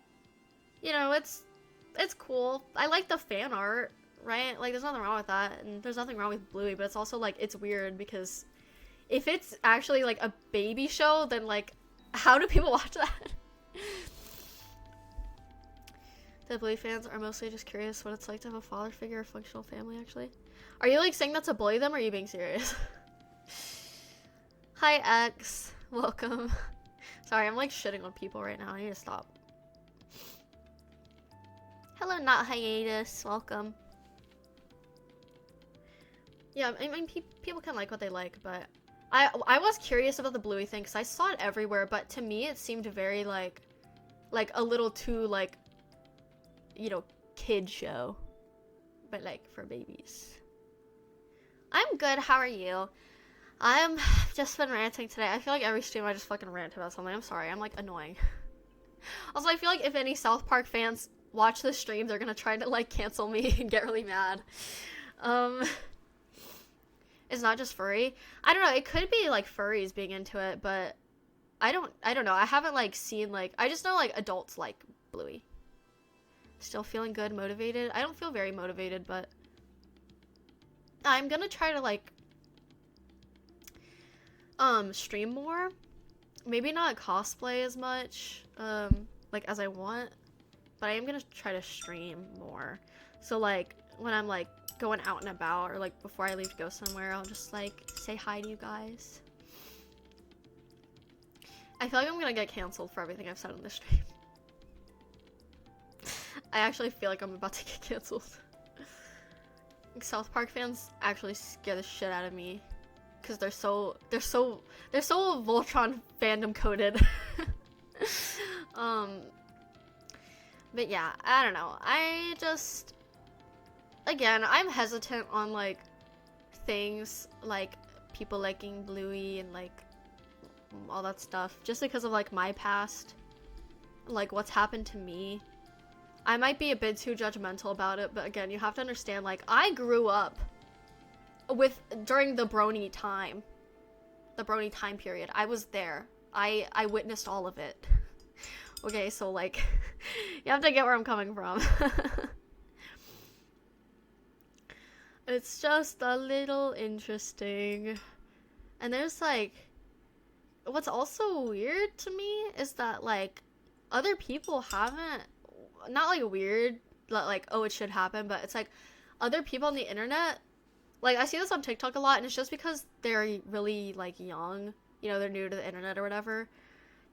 you know, it's cool. I like the fan art, right? Like, there's nothing wrong with that, and there's nothing wrong with Bluey, but it's also, like, it's weird because if it's actually, like, a baby show, then, like, how do people watch that? The Bluey fans are mostly just curious what it's like to have a father figure or functional family, actually. Are you, like, saying that to bully them, or are you being serious? Hi, X. Welcome. Sorry, I'm, like, shitting on people right now. I need to stop. Hello, not hiatus. Welcome. Yeah, I mean, people can like what they like, but I was curious about the Bluey thing because I saw it everywhere, but to me it seemed very like a little too like, you know, kid show, but like for babies. I'm good. How are you? I'm just been ranting today. I feel like every stream I just fucking rant about something. I'm sorry. I'm like annoying. Also, I feel like if any South Park fans watch this stream, they're gonna try to like cancel me and get really mad. It's not just furry. I don't know. It could be like furries being into it, but I don't know. I haven't like seen like, I just know like adults like Bluey. Still feeling good, motivated. I don't feel very motivated, but I'm gonna try to like stream more. Maybe not cosplay as much like as I want, but I am gonna try to stream more. So like when I'm like going out and about, or like before I leave to go somewhere, I'll just like say hi to you guys. I feel like I'm gonna get canceled for everything I've said on this stream. I actually feel like I'm about to get canceled. South Park fans actually scare the shit out of me because they're so Voltron fandom coded. But yeah, I don't know. I just, again, I'm hesitant on like things like people liking Bluey and like all that stuff just because of like my past, like what's happened to me. I might be a bit too judgmental about it, but again, you have to understand, like, I grew up during the Brony time period. I was there. I witnessed all of it. Okay, so like, you have to get where I'm coming from. It's just a little interesting. And there's like, what's also weird to me is that like, other people haven't, not like weird, like, oh, it should happen, but it's like other people on the internet, like I see this on TikTok a lot, and it's just because they're really like young, you know, they're new to the internet or whatever,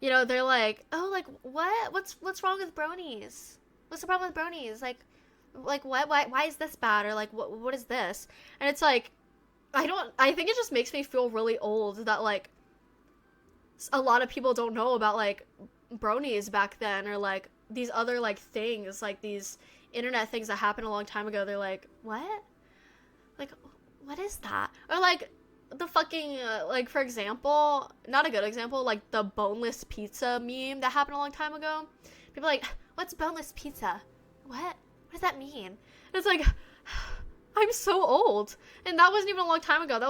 you know, they're like, oh, like what's wrong with bronies? What's the problem with bronies? Like what, why is this bad? Or like what is this? And it's like, I think it just makes me feel really old that like a lot of people don't know about like bronies back then, or like these other like things, like these internet things that happened a long time ago. They're like, what? Like, what is that? Or like the fucking like, for example, not a good example, like the boneless pizza meme that happened a long time ago. People are like, what's boneless pizza? What does that mean? And it's like, I'm so old, and that wasn't even a long time ago. That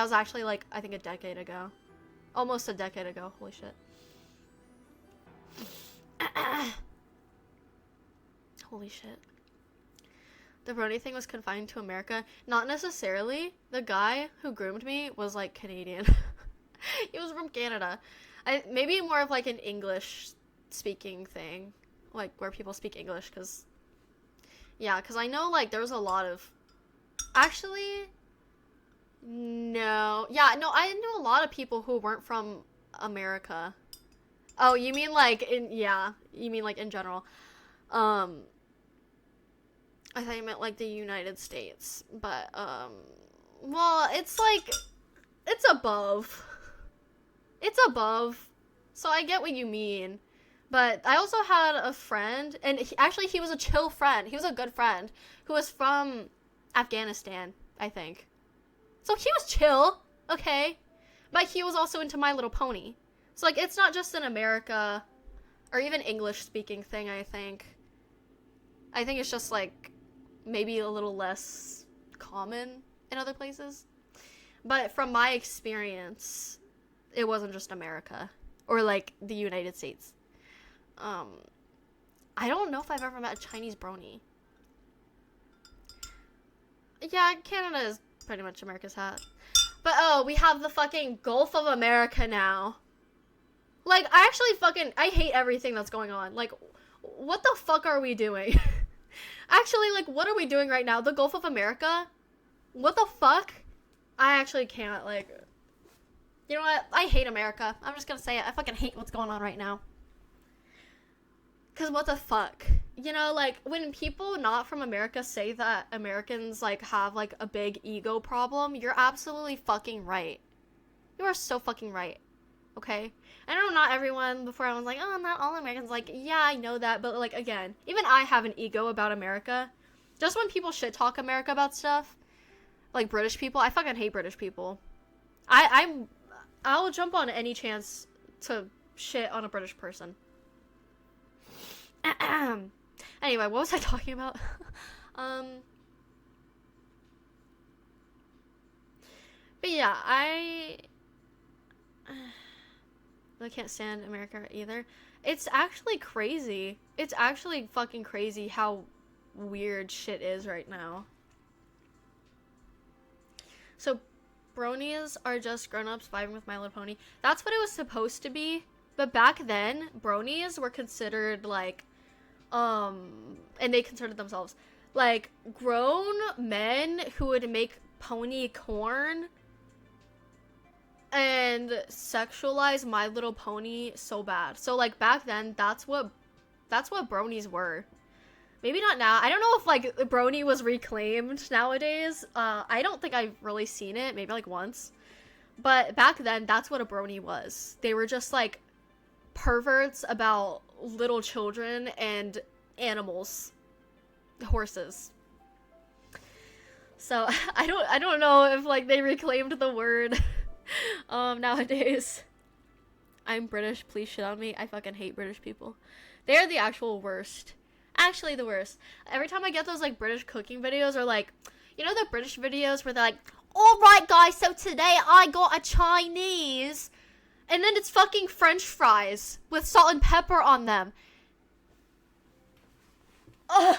was actually like, I think a decade ago, almost a decade ago. Holy shit. Holy shit. The brony thing was confined to America. Not necessarily. The guy who groomed me was like Canadian. He was from Canada. Maybe more of like an English speaking thing, like where people speak English, because I know like there was a lot of, actually no, I know a lot of people who weren't from America. Oh, you mean like in general. I thought you meant like the United States, but well, it's like, it's above. It's above. So I get what you mean. But I also had a friend, and he was a chill friend. He was a good friend who was from Afghanistan, I think. So he was chill, okay? But he was also into My Little Pony. So like, it's not just an America or even English speaking thing, I think. I think it's just like maybe a little less common in other places. But from my experience, it wasn't just America or like the United States. I don't know if I've ever met a Chinese brony. Yeah, Canada is pretty much America's hat. But oh, we have the fucking Gulf of America now. Like, I hate everything that's going on. Like, what the fuck are we doing? Actually, like, what are we doing right now? The Gulf of America? What the fuck? I actually can't, like, you know what? I hate America. I'm just gonna say it. I fucking hate what's going on right now. Cause what the fuck? you know, like, when people not from America say that Americans, like, have, like, a big ego problem, you're absolutely fucking right. You are so fucking right. Okay? I know not everyone, before I was like, oh, not all Americans, like, yeah, I know that, but, like, again, even I have an ego about America. Just when people shit talk America about stuff, like British people, I fucking hate British people. I'll jump on any chance to shit on a British person. Anyway, what was I talking about? But yeah, I can't stand America either. It's actually crazy. It's actually fucking crazy how weird shit is right now. So, bronies are just grown-ups vibing with My Little Pony. That's what it was supposed to be. But back then, bronies were considered, like, and they considered themselves, like, grown men who would make pony corn and sexualize My Little Pony so bad. So, like, back then, that's what bronies were. Maybe not now. I don't know if, like, brony was reclaimed nowadays. I don't think I've really seen it. Maybe, like, once. But back then, that's what a brony was. They were just, like, perverts about little children and animals. Horses. So, I don't know if, like, they reclaimed the word nowadays. I'm British. Please shit on me. I fucking hate British people. They're the actual worst. Actually the worst. Every time I get those, like, British cooking videos, or, like, you know the British videos where they're like, alright guys, so today I got a Chinese, and then it's fucking French fries with salt and pepper on them. Ugh.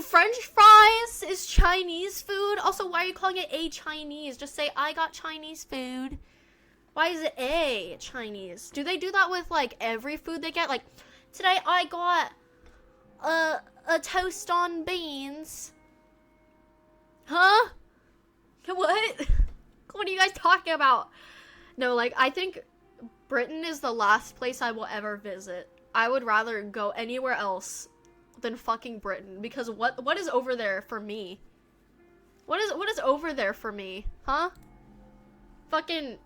French fries is Chinese food? Also, why are you calling it a Chinese? Just say, I got Chinese food. Why is it a Chinese? Do they do that with, like, every food they get? Like, today I got a toast on beans. Huh? What? What are you guys talking about? No, like, I think Britain is the last place I will ever visit. I would rather go anywhere else than fucking Britain, because what is over there for me? What is over there for me? Huh? Fucking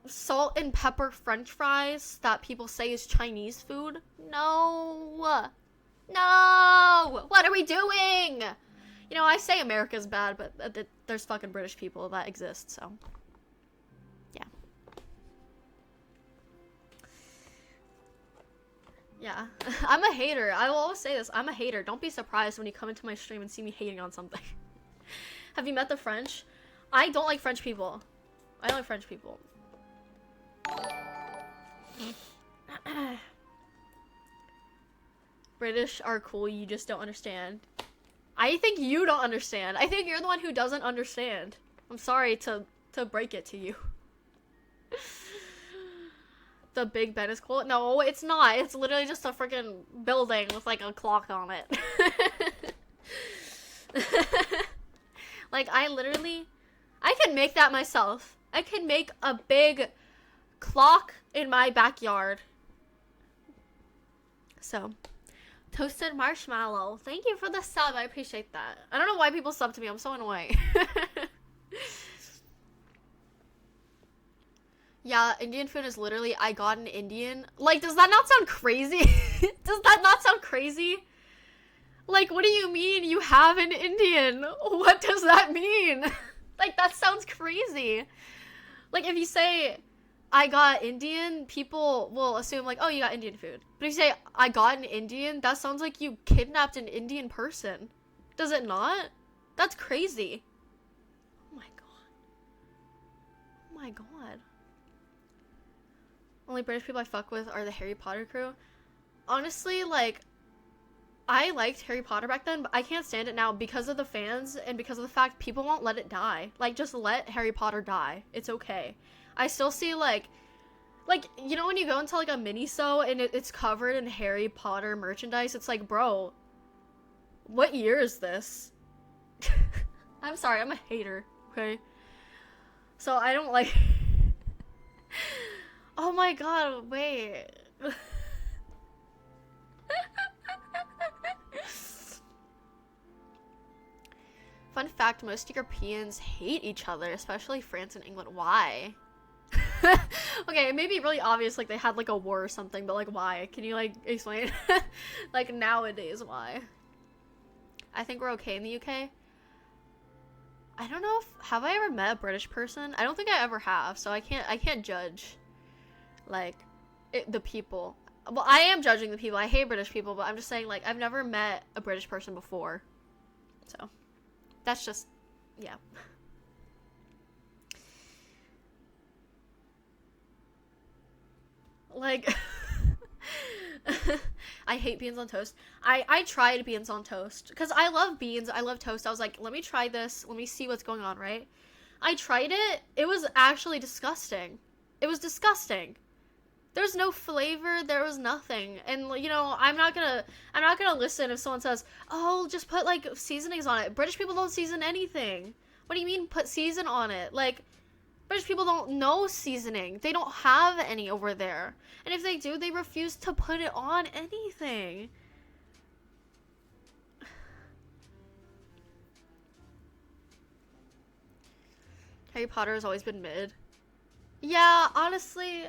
salt and pepper French fries that people say is Chinese food? No! No! What are we doing? You know, I say America's bad, but there's fucking British people that exist, so. Yeah. Yeah. I'm a hater. I will always say this. I'm a hater. Don't be surprised when you come into my stream and see me hating on something. Have you met the French? I don't like French people. I don't like French people. British are cool, you just don't understand. I think you don't understand. I think you're the one who doesn't understand. I'm sorry to break it to you. The Big Ben is cool? No, it's not. It's literally just a freaking building with, like, a clock on it. Like, I could make that myself. I could make a big clock in my backyard. So, toasted marshmallow. Thank you for the sub. I appreciate that. I don't know why people sub to me. I'm so annoying. Yeah, Indian food is literally, I got an Indian. Like, does that not sound crazy? Does that not sound crazy? Like, what do you mean you have an Indian? What does that mean? Like, that sounds crazy. Like, if you say, I got Indian, people will assume, like, oh, you got Indian food. But if you say, I got an Indian, that sounds like you kidnapped an Indian person. Does it not? That's crazy. Oh my god. Oh my god. Only British people I fuck with are the Harry Potter crew. Honestly, like, I liked Harry Potter back then, but I can't stand it now because of the fans and because of the fact people won't let it die. Like, just let Harry Potter die. It's okay. I still see, like, you know when you go into, like, a miniso and it's covered in Harry Potter merchandise? It's like, bro, what year is this? I'm sorry, I'm a hater, okay? So I don't like... Oh my god, wait. Fun fact, most Europeans hate each other, especially France and England. Why? Okay, it may be really obvious, like, they had, like, a war or something, but, like, why? Can you, like, explain? Like, nowadays, why? I think we're okay in the UK. I don't know if... Have I ever met a British person? I don't think I ever have, so I can't judge, like, the people. Well, I am judging the people. I hate British people, but I'm just saying, like, I've never met a British person before. So, that's just... Yeah. Like, I hate beans on toast. I tried beans on toast because I love beans. I love toast. I was like, let me try this. Let me see what's going on, right? I tried it. It was actually disgusting. It was disgusting. There's no flavor. There was nothing. And, you know, I'm not gonna listen if someone says, oh, just put, like, seasonings on it. British people don't season anything. What do you mean put season on it? Like, British people don't know seasoning. They don't have any over there. And if they do, they refuse to put it on anything. Harry Potter has always been mid. Yeah, honestly,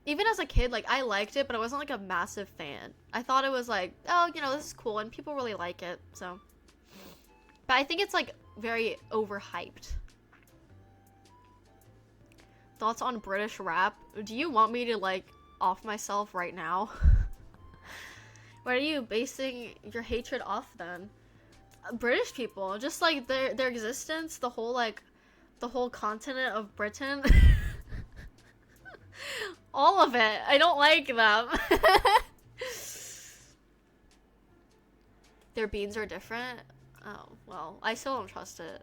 even as a kid, like, I liked it, but I wasn't, like, a massive fan. I thought it was, like, oh, you know, this is cool, and people really like it, so. But I think it's, like, very overhyped. Thoughts on British rap? Do you want me to, like, off myself right now? What are you basing your hatred off, then? British people, just, like, their existence, the whole continent of Britain. All of it. I don't like them. Their beans are different? Oh, well, I still don't trust it.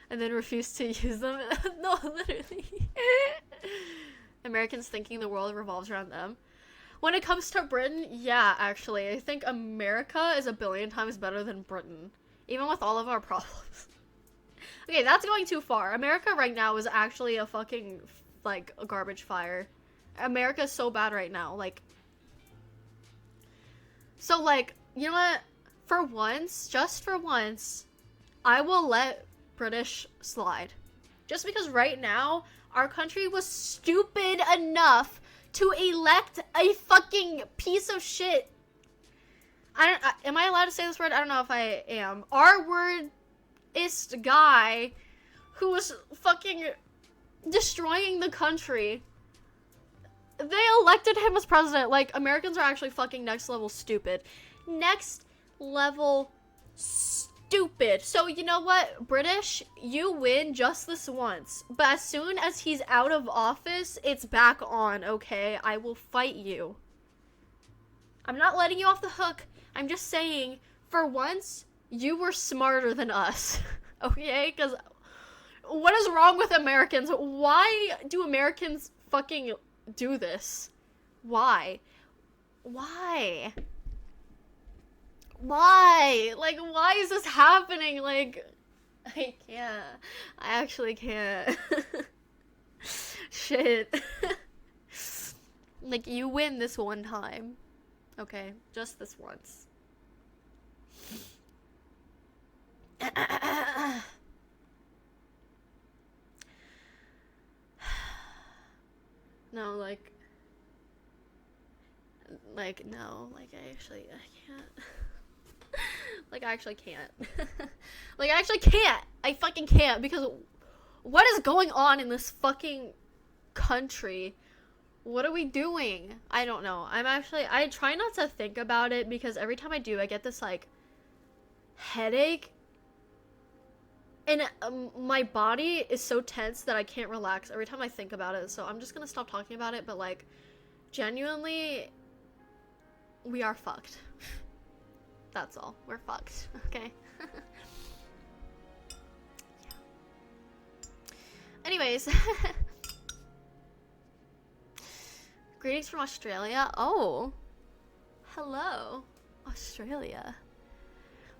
And then refuse to use them? No, literally. Americans thinking the world revolves around them. When it comes to Britain, yeah, actually. I think America is a billion times better than Britain. Even with all of our problems. Okay, that's going too far. America right now is actually a fucking, like, a garbage fire. America is so bad right now, like... So, like, you know what? For once, just for once, I will let British slide. Just because right now, our country was stupid enough to elect a fucking piece of shit. Am I allowed to say this word? I don't know if I am. R-wordist guy who was fucking destroying the country. They elected him as president. Like, Americans are actually fucking next level stupid. Next level stupid. So, you know what? British, you win just this once. But as soon as he's out of office, it's back on, okay? I will fight you. I'm not letting you off the hook. I'm just saying, for once, you were smarter than us. Okay? Because what is wrong with Americans? Why do Americans fucking do this? Why? Why? Why? Like, why is this happening? Like, I can't. I actually can't. Shit. Like, you win this one time. Okay? Just this once. No, like, no, like, I can't. Like, I actually can't. Like, I actually can't. I fucking can't, because what is going on in this fucking country? What are we doing? I don't know. I try not to think about it, because every time I do, I get this, like, headache. And my body is so tense that I can't relax every time I think about it. So I'm just gonna stop talking about it. But, like, genuinely, we are fucked. That's all. We're fucked. Okay? Yeah. Anyways. Greetings from Australia. Oh. Hello. Australia.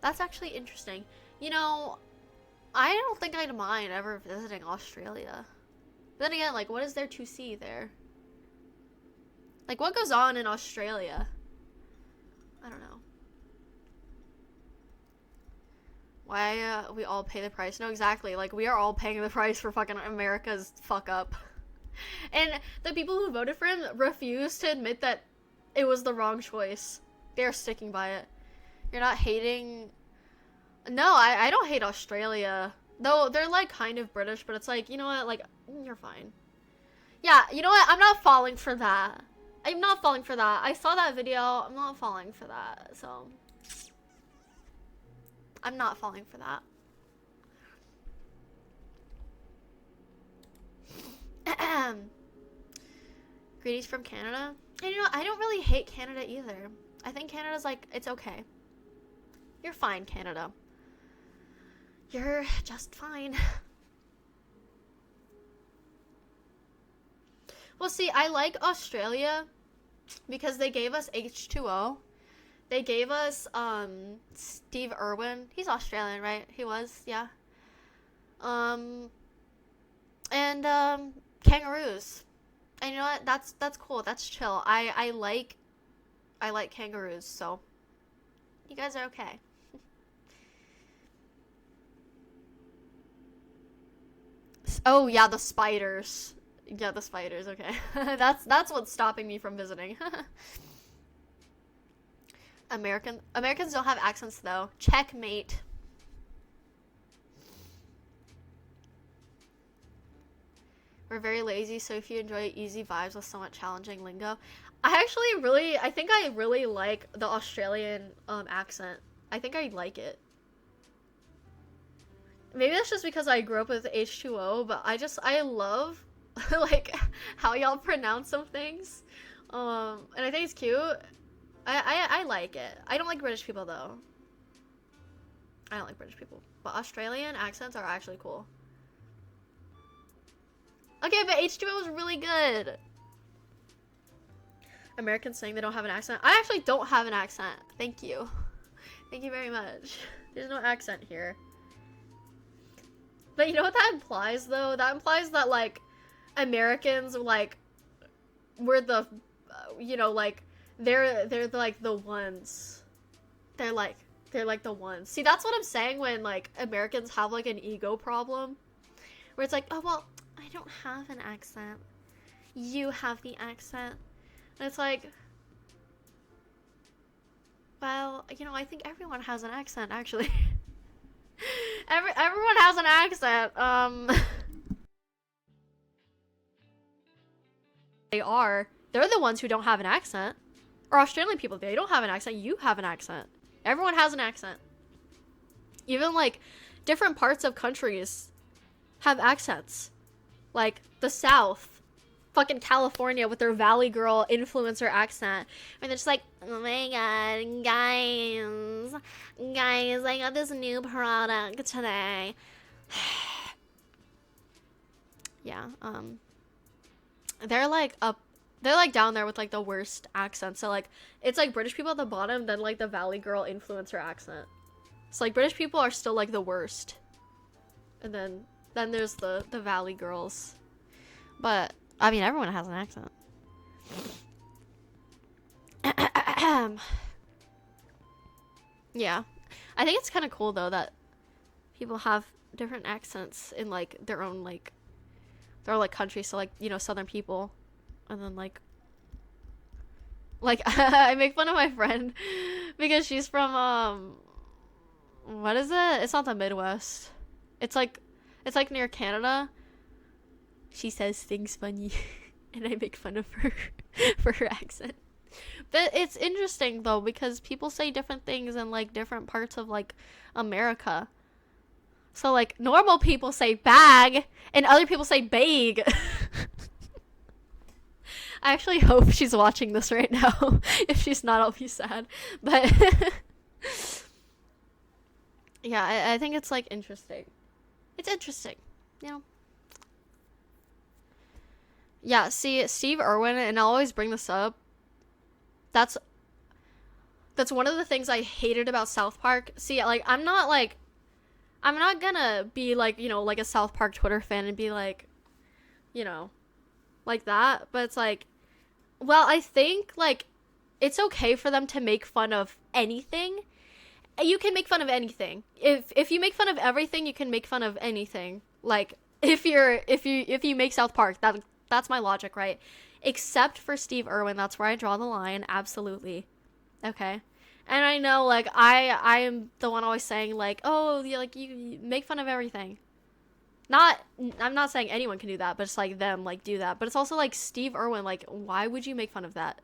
That's actually interesting. You know, I don't think I'd mind ever visiting Australia. But then again, like, what is there to see there? Like, what goes on in Australia? I don't know. Why we all pay the price? No, exactly. Like, we are all paying the price for fucking America's fuck up. And the people who voted for him refuse to admit that it was the wrong choice. They're sticking by it. You're not hating... No, I don't hate Australia. Though, they're, like, kind of British, but it's like, you know what? Like, you're fine. Yeah, you know what? I'm not falling for that. I'm not falling for that. I saw that video. I'm not falling for that, so... I'm not falling for that. Greetings from Canada. And you know, I don't really hate Canada either. I think Canada's like, it's okay. You're fine, Canada. You're just fine. Well, see, I like Australia because they gave us H2O. They gave us, Steve Irwin. He's Australian, right? He was, yeah. And, kangaroos. And you know what? That's cool. That's chill. I like kangaroos, so you guys are okay. Oh, yeah, the spiders. Yeah, the spiders, okay. That's what's stopping me from visiting. Americans don't have accents, though. Checkmate. We're very lazy, so if you enjoy easy vibes with somewhat challenging lingo. I think I really like the Australian, accent. I think I like it. Maybe that's just because I grew up with H2O, but I love, like, how y'all pronounce some things. And I think it's cute. I like it. I don't like British people, though. I don't like British people. But Australian accents are actually cool. Okay, but H2O was really good. Americans saying they don't have an accent. I actually don't have an accent. Thank you. Thank you very much. There's no accent here. But you know what that implies, though? That implies that, like, Americans, like, we're the, you know, like, they're like the ones. They're like the ones. See, that's what I'm saying when, like, Americans have, like, an ego problem. Where it's like, oh, well, I don't have an accent. You have the accent. And it's like, well, you know, I think everyone has an accent, actually. Everyone has an accent. They're the ones who don't have an accent. Or Australian people, they don't have an accent. You have an accent. Everyone has an accent. Even, like, different parts of countries have accents. Like, the South. Fucking California with their Valley Girl influencer accent. And they're just like, oh my god, guys, I got this new product today. Yeah, they're like down there with like the worst accents. So like, it's like British people at the bottom, then like the Valley Girl influencer accent. So like British people are still like the worst. And then there's the Valley Girls. But I mean, everyone has an accent. Yeah. I think it's kind of cool, though, that people have different accents in, like, their own, like, countries. So, like, you know, Southern people. And then, like, I make fun of my friend because she's from, what is it? It's not the Midwest. It's like near Canada. She says things funny, and I make fun of her for her accent. But it's interesting, though, because people say different things in, like, different parts of, like, America. So, like, normal people say bag, and other people say bag. I actually hope she's watching this right now. If she's not, I'll be sad. But, yeah, I think it's, like, interesting. It's interesting, you know? Yeah, see, Steve Irwin, and I'll always bring this up, that's one of the things I hated about South Park. See, like, I'm not gonna be, like, you know, like a South Park Twitter fan and be like, you know, like that, but it's like, Well, I think, like, it's okay for them to make fun of anything. You can make fun of anything. If you make fun of everything, you can make fun of anything. Like, if you make South Park, that's my logic, right? Except for Steve Irwin, that's where I draw the line. Absolutely. Okay. And I know, like, I am the one always saying, like, oh, like, you make fun of everything. Not, I'm not saying anyone can do that, but it's like them, like, do that. But it's also like Steve Irwin, like, why would you make fun of that?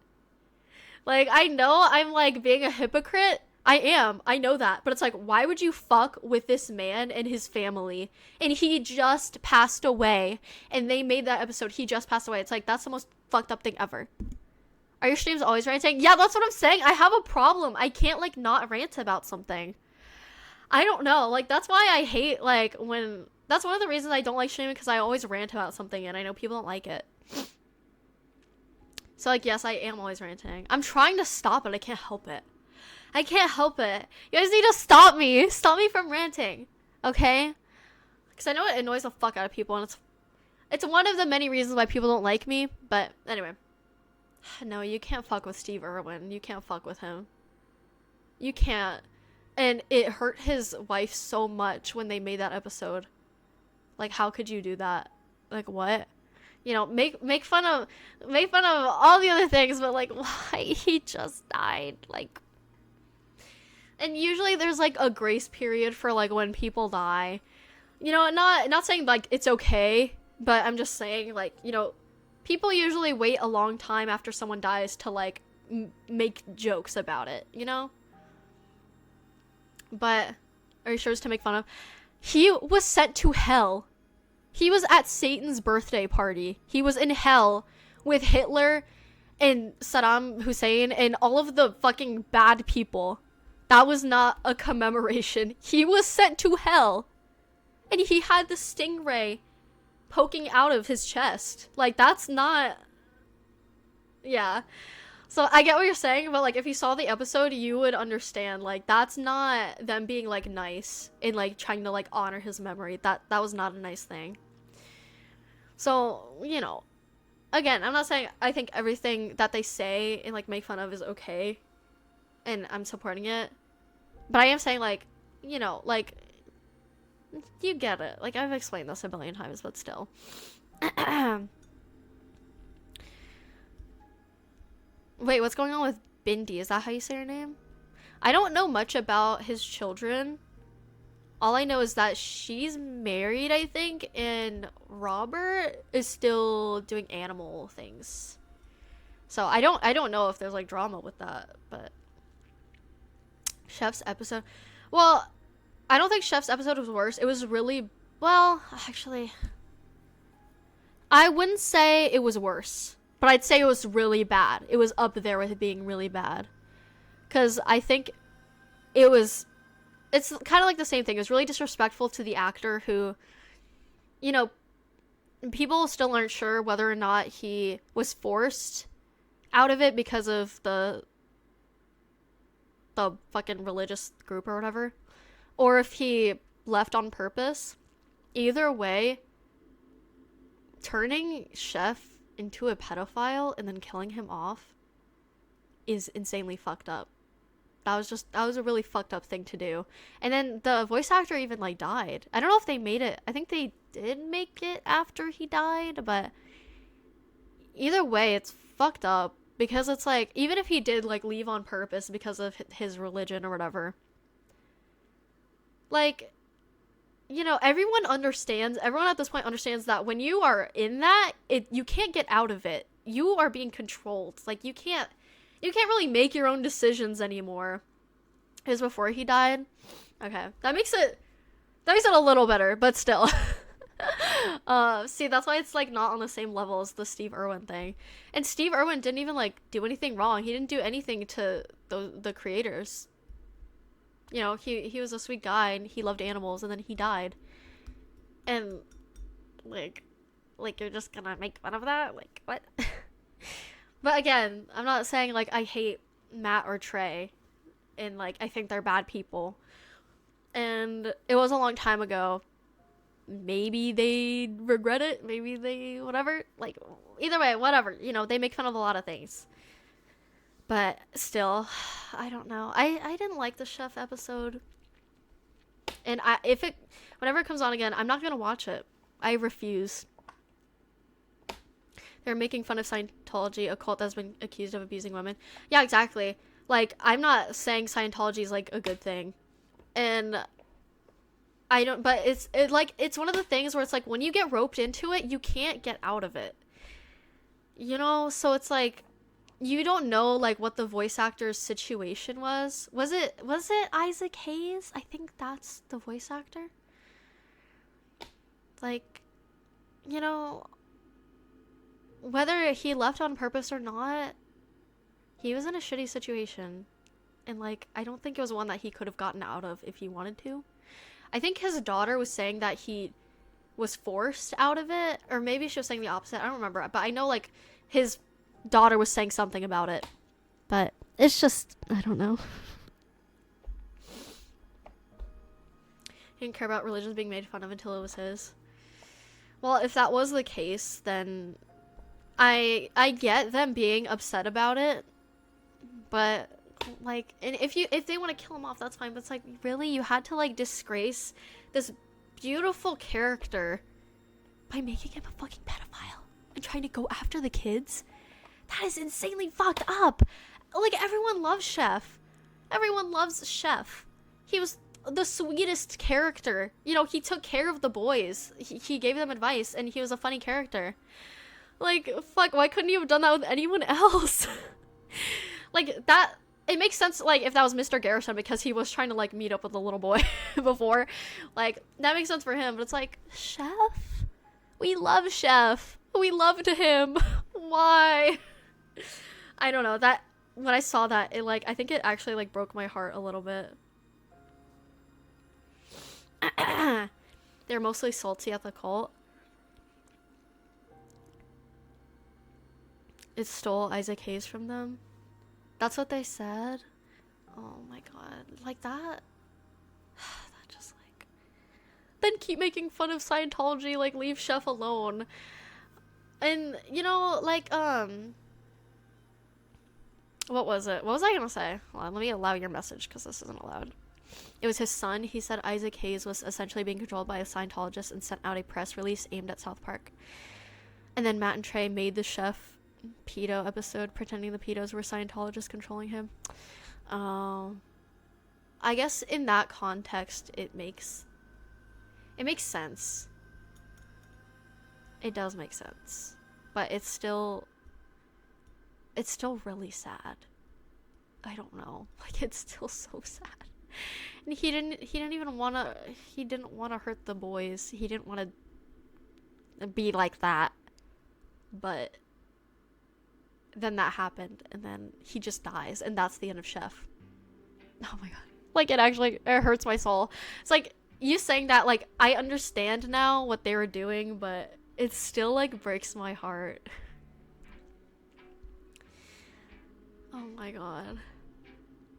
Like, I know I'm like being a hypocrite. I am. I know that. But it's like, why would you fuck with this man and his family? And he just passed away. And they made that episode. He just passed away. It's like, that's the most fucked up thing ever. Are your streams always ranting? Yeah, that's what I'm saying. I have a problem. I can't, like, not rant about something. I don't know. Like, that's why I hate, like, when... That's one of the reasons I don't like streaming, because I always rant about something, and I know people don't like it. So, like, yes, I am always ranting. I'm trying to stop it. I can't help it. I can't help it. You guys need to stop me. Stop me from ranting. Okay? Because I know it annoys the fuck out of people, and it's one of the many reasons why people don't like me. But, anyway. No, you can't fuck with Steve Irwin. You can't fuck with him. You can't. And it hurt his wife so much when they made that episode. Like, how could you do that? Like, what? You know, make fun of all the other things, but like, why he just died? Like, and usually there's like a grace period for like when people die. You know, not saying like it's okay, but I'm just saying, like, you know, people usually wait a long time after someone dies to like make jokes about it, you know? But are you sure it's to make fun of? He was sent to hell. He was at Satan's birthday party. He was in hell with Hitler and Saddam Hussein and all of the fucking bad people. That was not a commemoration. He was sent to hell. And he had the stingray poking out of his chest. Like, that's not... Yeah. So I get what you're saying, but like if you saw the episode, you would understand. Like, that's not them being like nice and like trying to like honor his memory. That was not a nice thing. So, you know, again, I'm not saying I think everything that they say and like make fun of is okay, and I'm supporting it. But I am saying, like, you know, like, you get it. Like, I've explained this a billion times, but still. Wait, what's going on with Bindi? Is that how you say her name? I don't know much about his children. All I know is that she's married, I think, and Robert is still doing animal things. So I don't know if there's like drama with that, but Chef's episode. Well, I don't think Chef's episode was worse. It was really, well, actually, I wouldn't say it was worse. But I'd say it was really bad. It was up there with it being really bad. Because I think it's kind of like the same thing. It was really disrespectful to the actor who, you know, people still aren't sure whether or not he was forced out of it because of the fucking religious group or whatever. Or if he left on purpose. Either way, turning Chef into a pedophile and then killing him off is insanely fucked up. That was a really fucked up thing to do. And then the voice actor even like died. I don't know if they made it. I think they did make it after he died, but either way, it's fucked up because it's like, even if he did like leave on purpose because of his religion or whatever, like, you know, everyone at this point understands that when you are in that, you can't get out of it. You are being controlled. Like, you can't really make your own decisions anymore. It was before he died. Okay. That makes it a little better, but still. See, that's why it's like not on the same level as the Steve Irwin thing. And Steve Irwin didn't even like do anything wrong. He didn't do anything to the creators. You know, he was a sweet guy and he loved animals, and then he died. And like you're just gonna make fun of that? Like, what? But again, I'm not saying like I hate Matt or Trey and like I think they're bad people. And it was a long time ago. maybe they regret it, maybe they whatever, like either way, whatever, you know, they make fun of a lot of things. But still, I don't know. I didn't like the chef episode. And whenever it comes on again, I'm not gonna watch it. I refuse. They're making fun of Scientology, a cult that's been accused of abusing women. Yeah, exactly. Like, I'm not saying Scientology is like a good thing. And I don't, but it's one of the things where it's like when you get roped into it, you can't get out of it. You know, so it's like you don't know like what the voice actor's situation was. Was it Isaac Hayes? I think that's the voice actor. Like, you know, whether he left on purpose or not, he was in a shitty situation. And like, I don't think it was one that he could have gotten out of if he wanted to. I think his daughter was saying that he was forced out of it, or maybe she was saying the opposite. I don't remember, but I know like his daughter was saying something about it. But it's just, I don't know. He didn't care about religions being made fun of until it was his. Well, if that was the case, then I get them being upset about it, but like, and if they want to kill him off, that's fine. But it's like, really, you had to like disgrace this beautiful character by making him a fucking pedophile and trying to go after the kids? That is insanely fucked up. Like, everyone loves Chef. Everyone loves Chef. He was the sweetest character. You know, he took care of the boys. He gave them advice, and he was a funny character. Like, fuck, why couldn't you have done that with anyone else? Like, that, it makes sense, like, if that was Mr. Garrison, because he was trying to, like, meet up with the little boy before. Like, that makes sense for him, but it's like, Chef? We love Chef. We loved him. Why? I don't know, that, when I saw that, it, like, I think it actually, like, broke my heart a little bit. They're mostly salty at the cult. It stole Isaac Hayes from them. That's what they said. Oh my god. Like that just like... Then keep making fun of Scientology, like leave Chef alone. And, you know, like, what was it? What was I gonna say? Hold on, let me allow your message, because this isn't allowed. It was his son. He said Isaac Hayes was essentially being controlled by a Scientologist and sent out a press release aimed at South Park. And then Matt and Trey made the Chef pedo episode pretending the pedos were Scientologists controlling him. I guess in that context it makes sense. It does make sense. But it's still really sad. I don't know. Like, it's still so sad. And he didn't want to hurt the boys. He didn't want to be like that. But then that happened, and then he just dies, and that's the end of Chef. Oh my god. Like, it hurts my soul. It's like, you saying that, like, I understand now what they were doing, but it still, like, breaks my heart. Oh my god.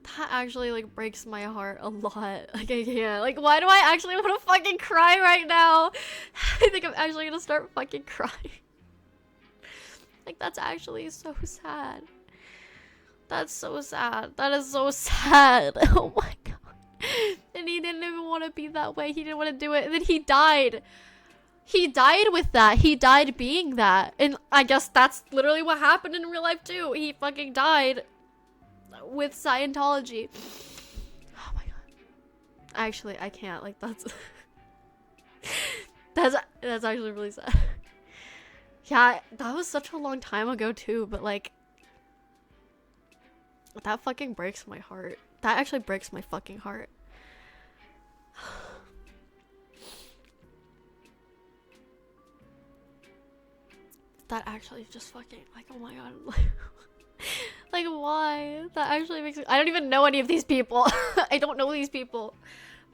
That actually, like, breaks my heart a lot. Like, I can't. Like, why do I actually want to fucking cry right now? I think I'm actually gonna start fucking crying. Like, that's actually so sad. That's so sad. That is so sad. Oh my god. And he didn't even want to be that way. He didn't want to do it. And then he died. He died with that. He died being that. And I guess that's literally what happened in real life too. He fucking died with Scientology. Oh my god. Actually, I can't. Like, that's... that's actually really sad. Yeah, that was such a long time ago too, but like... that fucking breaks my heart. That actually breaks my fucking heart. That actually just fucking... like, oh my god. Like, why? That actually makes me... I don't even know any of these people. I don't know these people.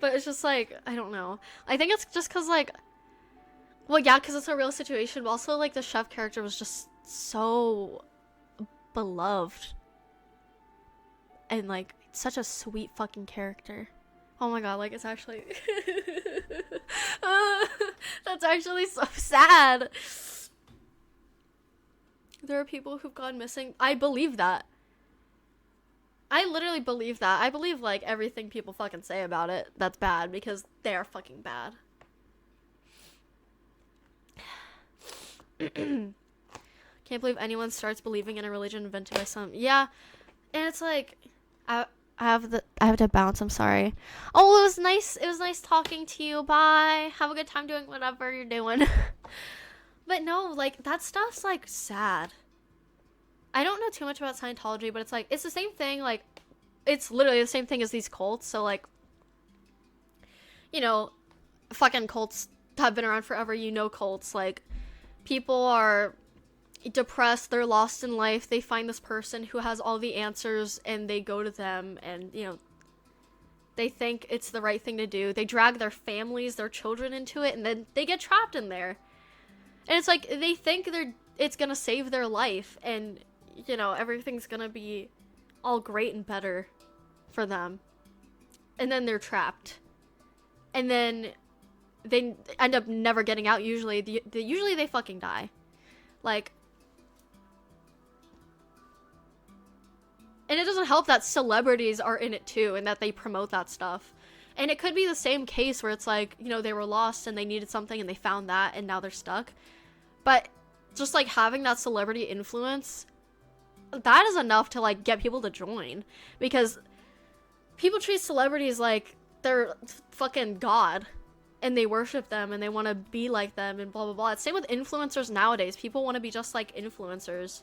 But it's just like, I don't know. I think it's just because, like... well, yeah, because it's a real situation, but also, like, the Chef character was just so beloved. And, like, such a sweet fucking character. Oh my god, like, it's actually... That's actually so sad. There are people who've gone missing. I believe that. I literally believe that. I believe, like, everything people fucking say about it that's bad, because they are fucking bad. Can't believe anyone starts believing in a religion invented by some... Yeah, and it's like... I have to bounce, I'm sorry. Oh, it was nice talking to you. Bye. Have a good time doing whatever you're doing. But no, like, that stuff's, like, sad. I don't know too much about Scientology, but it's, like, it's the same thing, like, it's literally the same thing as these cults, so, like, you know, fucking cults have been around forever, you know cults, like, people are depressed, they're lost in life, they find this person who has all the answers, and they go to them, and, you know, they think it's the right thing to do. They drag their families, their children into it, and then they get trapped in there. And it's like, they think it's gonna save their life, and, you know, everything's gonna be all great and better for them. And then they're trapped. And then they end up never getting out, usually. Usually they fucking die. Like... And it doesn't help that celebrities are in it too, and that they promote that stuff. And it could be the same case where it's like, you know, they were lost and they needed something and they found that and now they're stuck. But just, like, having that celebrity influence, that is enough to, like, get people to join. Because people treat celebrities like they're fucking God. And they worship them and they want to be like them and blah, blah, blah. It's same with influencers nowadays. People want to be just like influencers.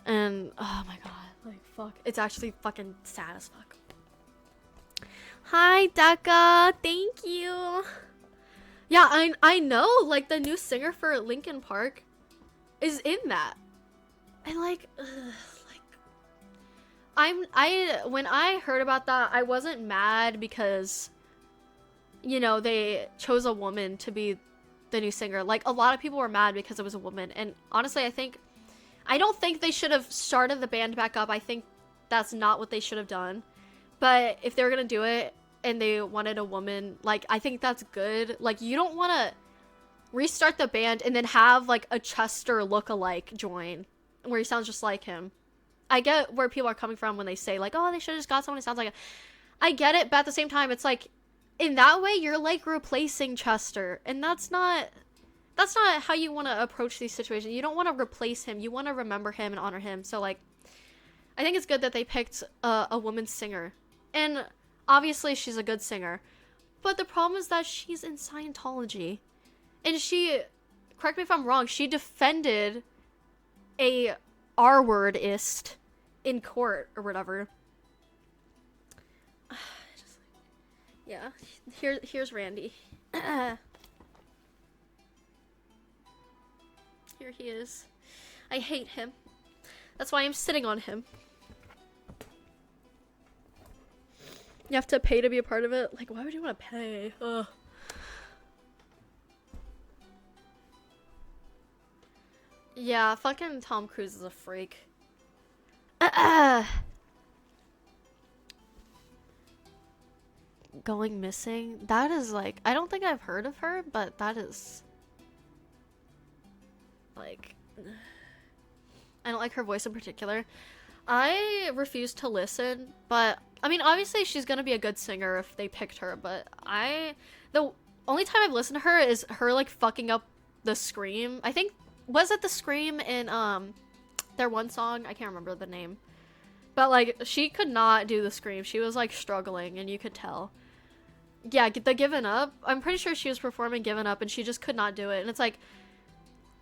And, oh my god. Like, fuck. It's actually fucking sad as fuck. Hi, Daka. Thank you. Yeah, I know. Like, the new singer for Linkin Park is in that. And, like, when I heard about that, I wasn't mad because, you know, they chose a woman to be the new singer. Like, a lot of people were mad because it was a woman. And honestly, I don't think they should have started the band back up. I think that's not what they should have done. But if they were gonna do it and they wanted a woman, like, I think that's good. Like, you don't want to restart the band and then have, like, a Chester lookalike join where he sounds just like him. I get where people are coming from when they say, like, oh, they should have just got someone who sounds like him. I get it, but at the same time, it's like, in that way, you're, like, replacing Chester. And that's not how you want to approach these situations. You don't want to replace him. You want to remember him and honor him. So, like, I think it's good that they picked a woman singer. And obviously, she's a good singer. But the problem is that she's in Scientology. And she, correct me if I'm wrong, she defended a R-wordist in court or whatever. Yeah, here's Randy. Here he is. I hate him. That's why I'm sitting on him. You have to pay to be a part of it? Like, why would you want to pay? Ugh. Yeah, fucking Tom Cruise is a freak. Going missing? That is, like, I don't think I've heard of her, but that is... like, I don't like her voice in particular. I refuse to listen, but I mean, obviously she's gonna be a good singer if they picked her, but the only time I've listened to her is her, like, fucking up the scream. I think, was it the scream in their one song? I can't remember the name, but, like, she could not do the scream. She was, like, struggling, and you could tell. Yeah, the Given Up, I'm pretty sure she was performing Given Up and she just could not do it. And it's like,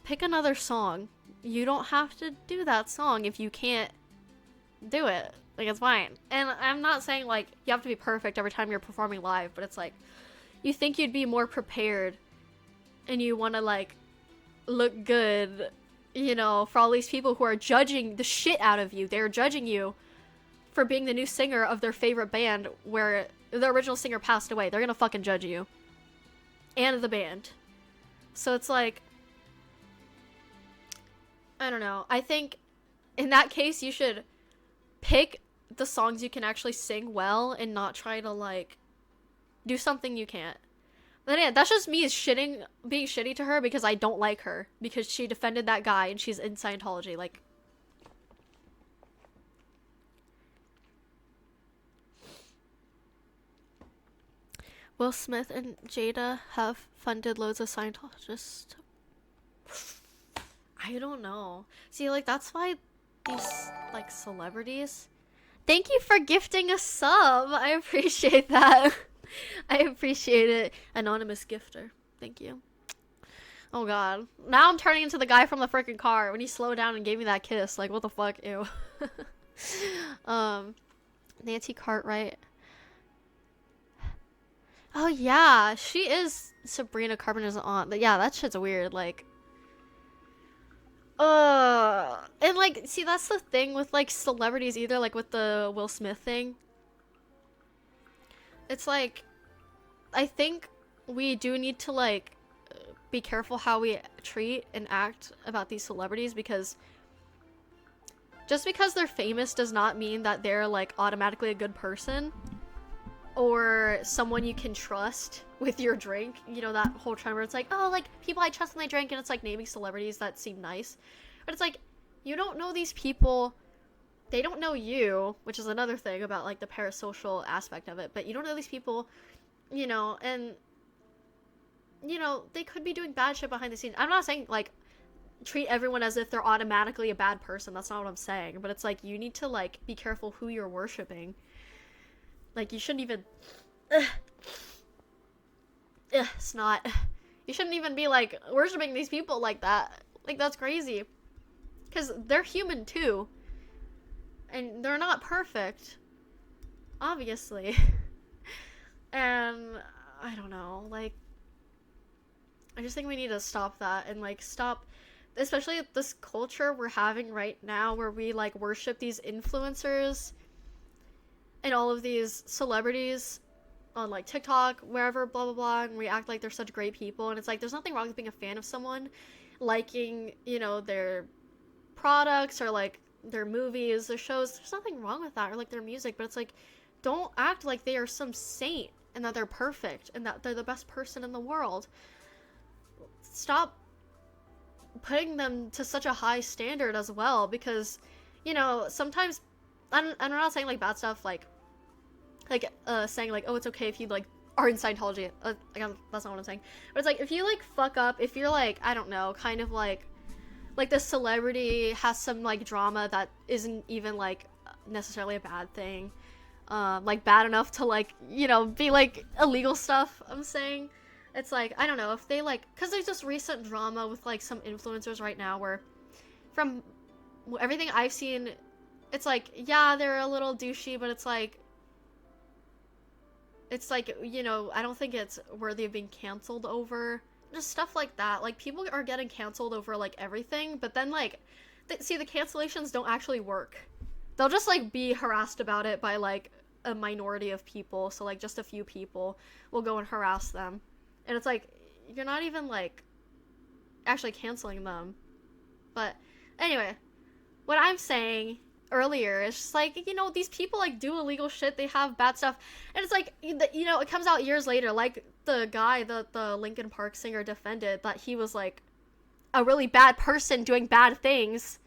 pick another song. You don't have to do that song if you can't do it. Like, it's fine. And I'm not saying, like, you have to be perfect every time you're performing live, but it's like, you think you'd be more prepared and you want to, like, look good, you know, for all these people who are judging the shit out of you. They're judging you for being the new singer of their favorite band where the original singer passed away. They're gonna fucking judge you. And the band. So it's like, I don't know. I think in that case, you should pick the songs you can actually sing well and not try to, like, Do something you can't. But yeah, that's just me being shitty to her because I don't like her because she defended that guy and she's in Scientology. Like, Will Smith and Jada have funded loads of Scientologists. I don't know. See, like, that's why these, like, celebrities. Thank you for gifting a sub. I appreciate that. I appreciate it. Anonymous gifter. Thank you. Oh god. Now I'm turning into the guy from the freaking car when he slowed down and gave me that kiss. Like, what the fuck? Ew. Nancy Cartwright. Oh yeah, she is Sabrina Carpenter's aunt. But yeah, that shit's weird. Like, and like, see, that's the thing with like celebrities, either like with the Will Smith thing. It's like, I think we do need to like be careful how we treat and act about these celebrities, because just because they're famous does not mean that they're like automatically a good person or someone you can trust with your drink. You know, that whole trend where it's like, oh, like people I trust when they drink, and it's like naming celebrities that seem nice. But it's like, you don't know these people, they don't know you, which is another thing about like the parasocial aspect of it. But you don't know these people, you know, and you know, they could be doing bad shit behind the scenes. I'm not saying like treat everyone as if they're automatically a bad person. That's not what I'm saying. But it's like, you need to like be careful who you're worshiping. Like, you shouldn't even it's not, you shouldn't even be like worshiping these people like that. Like, that's crazy, because they're human too, and they're not perfect, obviously. And I don't know, like, I just think we need to stop that, and like stop, especially this culture we're having right now where we like worship these influencers and all of these celebrities on like TikTok, wherever, blah blah blah, and we act like they're such great people. And it's like, there's nothing wrong with being a fan of someone, liking, you know, their products or like their movies, their shows. There's nothing wrong with that, or like their music. But it's like, don't act like they are some saint and that they're perfect and that they're the best person in the world. Stop putting them to such a high standard as well, because, you know, sometimes I'm not saying like bad stuff, like saying like, oh, it's okay if you like are in Scientology. Again, that's not what I'm saying. But it's like, if you like fuck up, if you're like, I don't know, kind of like the celebrity has some like drama that isn't even like necessarily a bad thing, like bad enough to like, you know, be like illegal stuff. I'm saying, it's like, I don't know, if they like, because there's just recent drama with like some influencers right now where, from everything I've seen, it's like, yeah, they're a little douchey, but it's like, you know, I don't think it's worthy of being canceled over. Just stuff like that. Like, people are getting canceled over like everything, but then like, see, the cancellations don't actually work. They'll just like be harassed about it by like a minority of people. So like just a few people will go and harass them. And it's like, you're not even like actually canceling them. But anyway, what I'm saying earlier is just like, you know, these people like do illegal shit, they have bad stuff, and it's like, you know, it comes out years later, like the guy that the Linkin Park singer defended, that he was like a really bad person doing bad things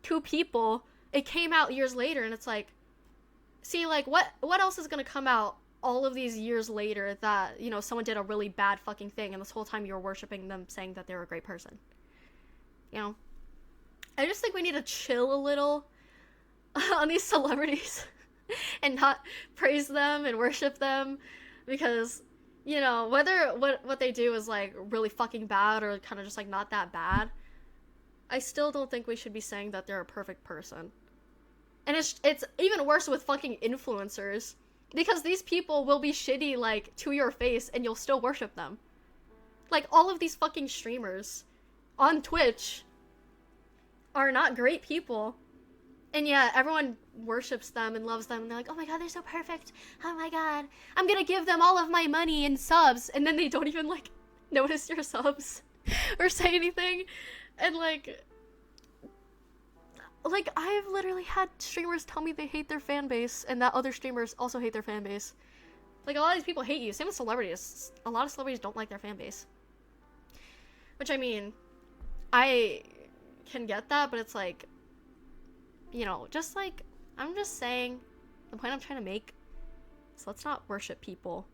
to people. It came out years later, and it's like, see, like, what else is gonna come out all of these years later that, you know, someone did a really bad fucking thing, and this whole time you were worshiping them, saying that they were a great person? You know, I just think we need to chill a little on these celebrities and not praise them and worship them, because, you know, whether what they do is like really fucking bad or kind of just like not that bad, I still don't think we should be saying that they're a perfect person. And it's even worse with fucking influencers, because these people will be shitty like to your face and you'll still worship them. Like, all of these fucking streamers on Twitch are not great people, and yeah, everyone worships them and loves them, and they're like, oh my god, they're so perfect, oh my god, I'm gonna give them all of my money and subs, and then they don't even like notice your subs or say anything. And like I've literally had streamers tell me they hate their fan base and that other streamers also hate their fan base, Like, a lot of these people hate you. Same with celebrities. A lot of celebrities don't like their fan base. Which, I mean, I can get that, but it's like, you know, just like, I'm just saying, the point I'm trying to make is let's not worship people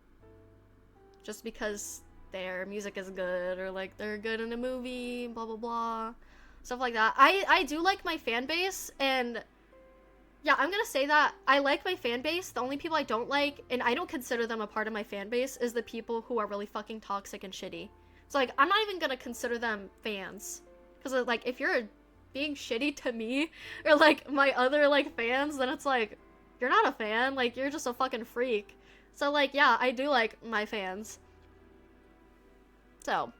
just because their music is good, or like they're good in a movie, blah blah blah, stuff like that. I do like my fan base, and yeah, I'm gonna say that I like my fan base. The only people I don't like, and I don't consider them a part of my fan base, is the people who are really fucking toxic and shitty. So like, I'm not even gonna consider them fans, because like, if you're being shitty to me or like my other like fans, then it's like, you're not a fan, like you're just a fucking freak. So like, yeah, I do like my fans. So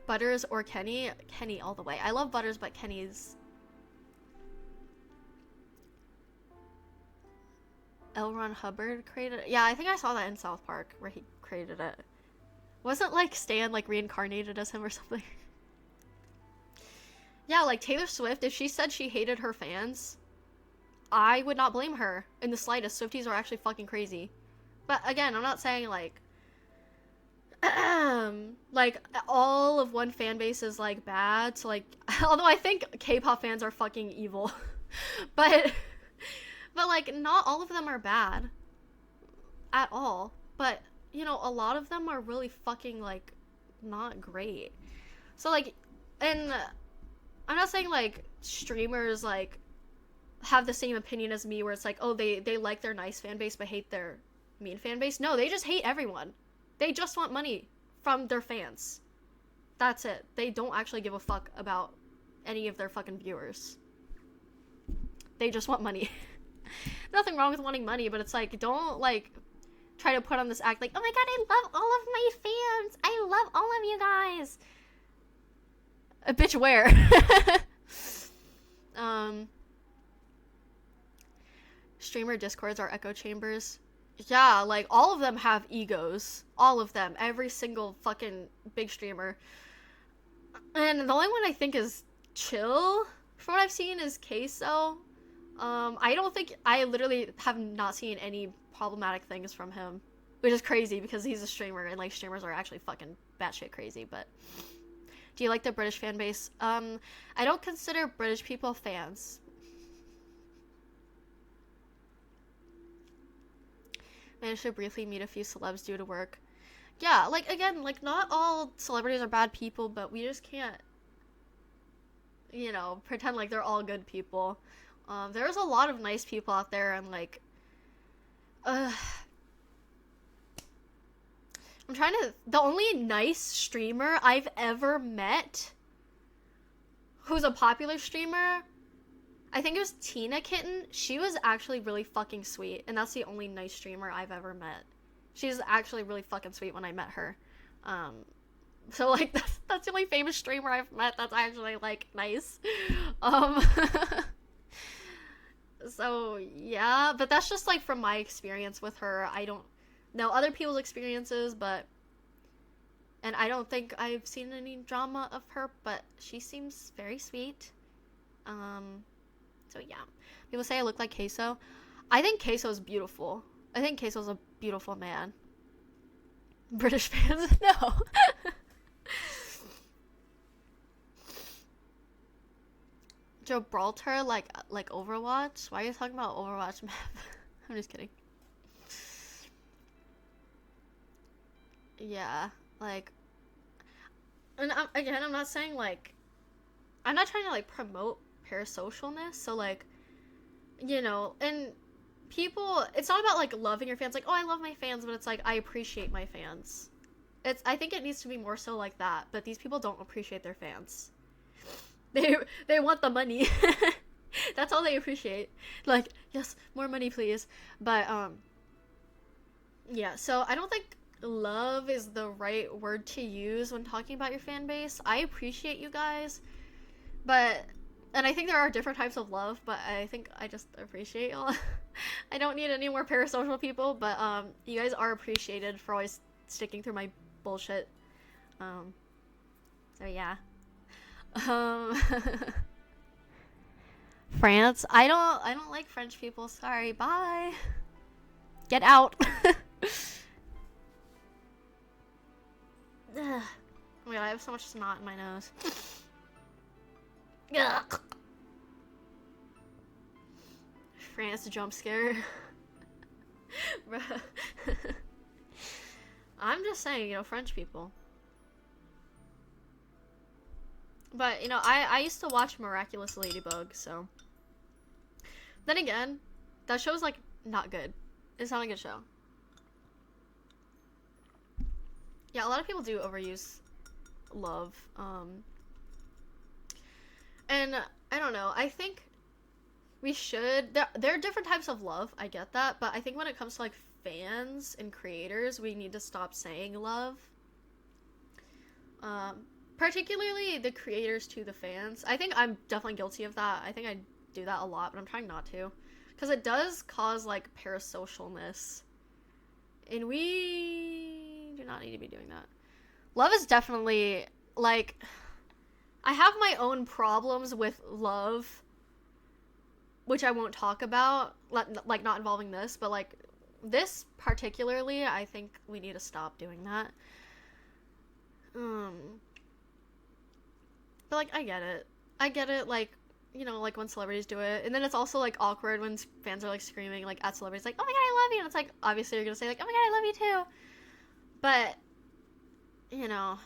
Butters or Kenny? Kenny all the way. I love Butters, but Kenny's L. Ron Hubbard created it. Yeah, I think I saw that in South Park where he created it. Wasn't like Stan like reincarnated as him or something? Yeah, like Taylor Swift, if she said she hated her fans, I would not blame her in the slightest. Swifties are actually fucking crazy. But again, I'm not saying like like all of one fan base is like bad. So like, although I think K-pop fans are fucking evil, but like not all of them are bad at all. But you know, a lot of them are really fucking like not great. So like, and I'm not saying like streamers like have the same opinion as me where it's like, oh, they like their nice fan base but hate their mean fan base. No, they just hate everyone. They just want money from their fans. That's it. They don't actually give a fuck about any of their fucking viewers. They just want money. Nothing wrong with wanting money, but it's like, don't like try to put on this act like, oh my god, I love all of my fans. I love all of you guys. A bitch where? Streamer discords are echo chambers. Yeah, like all of them have egos. All of them. Every single fucking big streamer. And the only one I think is chill from what I've seen is Queso. I literally have not seen any problematic things from him, which is crazy because he's a streamer and like streamers are actually fucking batshit crazy. But do you like the British fan base? I don't consider British people fans. Managed to briefly meet a few celebs due to work. Yeah, like again, like not all celebrities are bad people, but we just can't, you know, pretend like they're all good people. There's a lot of nice people out there, and like, I'm trying to, the only nice streamer I've ever met who's a popular streamer, I think it was Tina Kitten. She was actually really fucking sweet, and that's the only nice streamer I've ever met. She's actually really fucking sweet when I met her. So like that's the only famous streamer I've met that's actually like nice. So yeah, but that's just like from my experience with her. I don't know other people's experiences, and I don't think I've seen any drama of her, but she seems very sweet. So yeah, people say I look like Queso. I think Queso's beautiful. I think Queso's a beautiful man. British fans, no. Gibraltar, like Overwatch? Why are you talking about Overwatch map? I'm just kidding. Yeah, like, and I'm not saying like, I'm not trying to like promote parasocialness, so like, you know, and people, it's not about like loving your fans, like, oh, I love my fans, but it's like, I appreciate my fans. I think it needs to be more so like that, but these people don't appreciate their fans. They want the money. That's all they appreciate. Like, yes, more money please. But yeah, so I don't think love is the right word to use when talking about your fan base. I appreciate you guys, and I think there are different types of love, but I think I just appreciate y'all. I don't need any more parasocial people, but you guys are appreciated for always sticking through my bullshit. So yeah. France. I don't like French people. Sorry. Bye. Get out. Ugh. Oh my god, I have so much snot in my nose. Ugh. France jump scare. Bruh. I'm just saying, you know, French people. But, you know, I used to watch Miraculous Ladybug, so. Then again, that show's, like, not good. It's not a good show. Yeah, a lot of people do overuse love. And, I don't know, I think we should. There are different types of love, I get that, but I think when it comes to, like, fans and creators, we need to stop saying love. Particularly the creators to the fans. I think I'm definitely guilty of that. I think I do that a lot, but I'm trying not to. Because it does cause, like, parasocialness. And we do not need to be doing that. Love is definitely, like, I have my own problems with love, which I won't talk about, like, not involving this, but, like, this particularly, I think we need to stop doing that. But, like, I get it, like, you know, like, when celebrities do it, and then it's also, like, awkward when fans are, like, screaming, like, at celebrities, like, oh my god, I love you, and it's like, obviously you're gonna say, like, oh my god, I love you too, but, you know,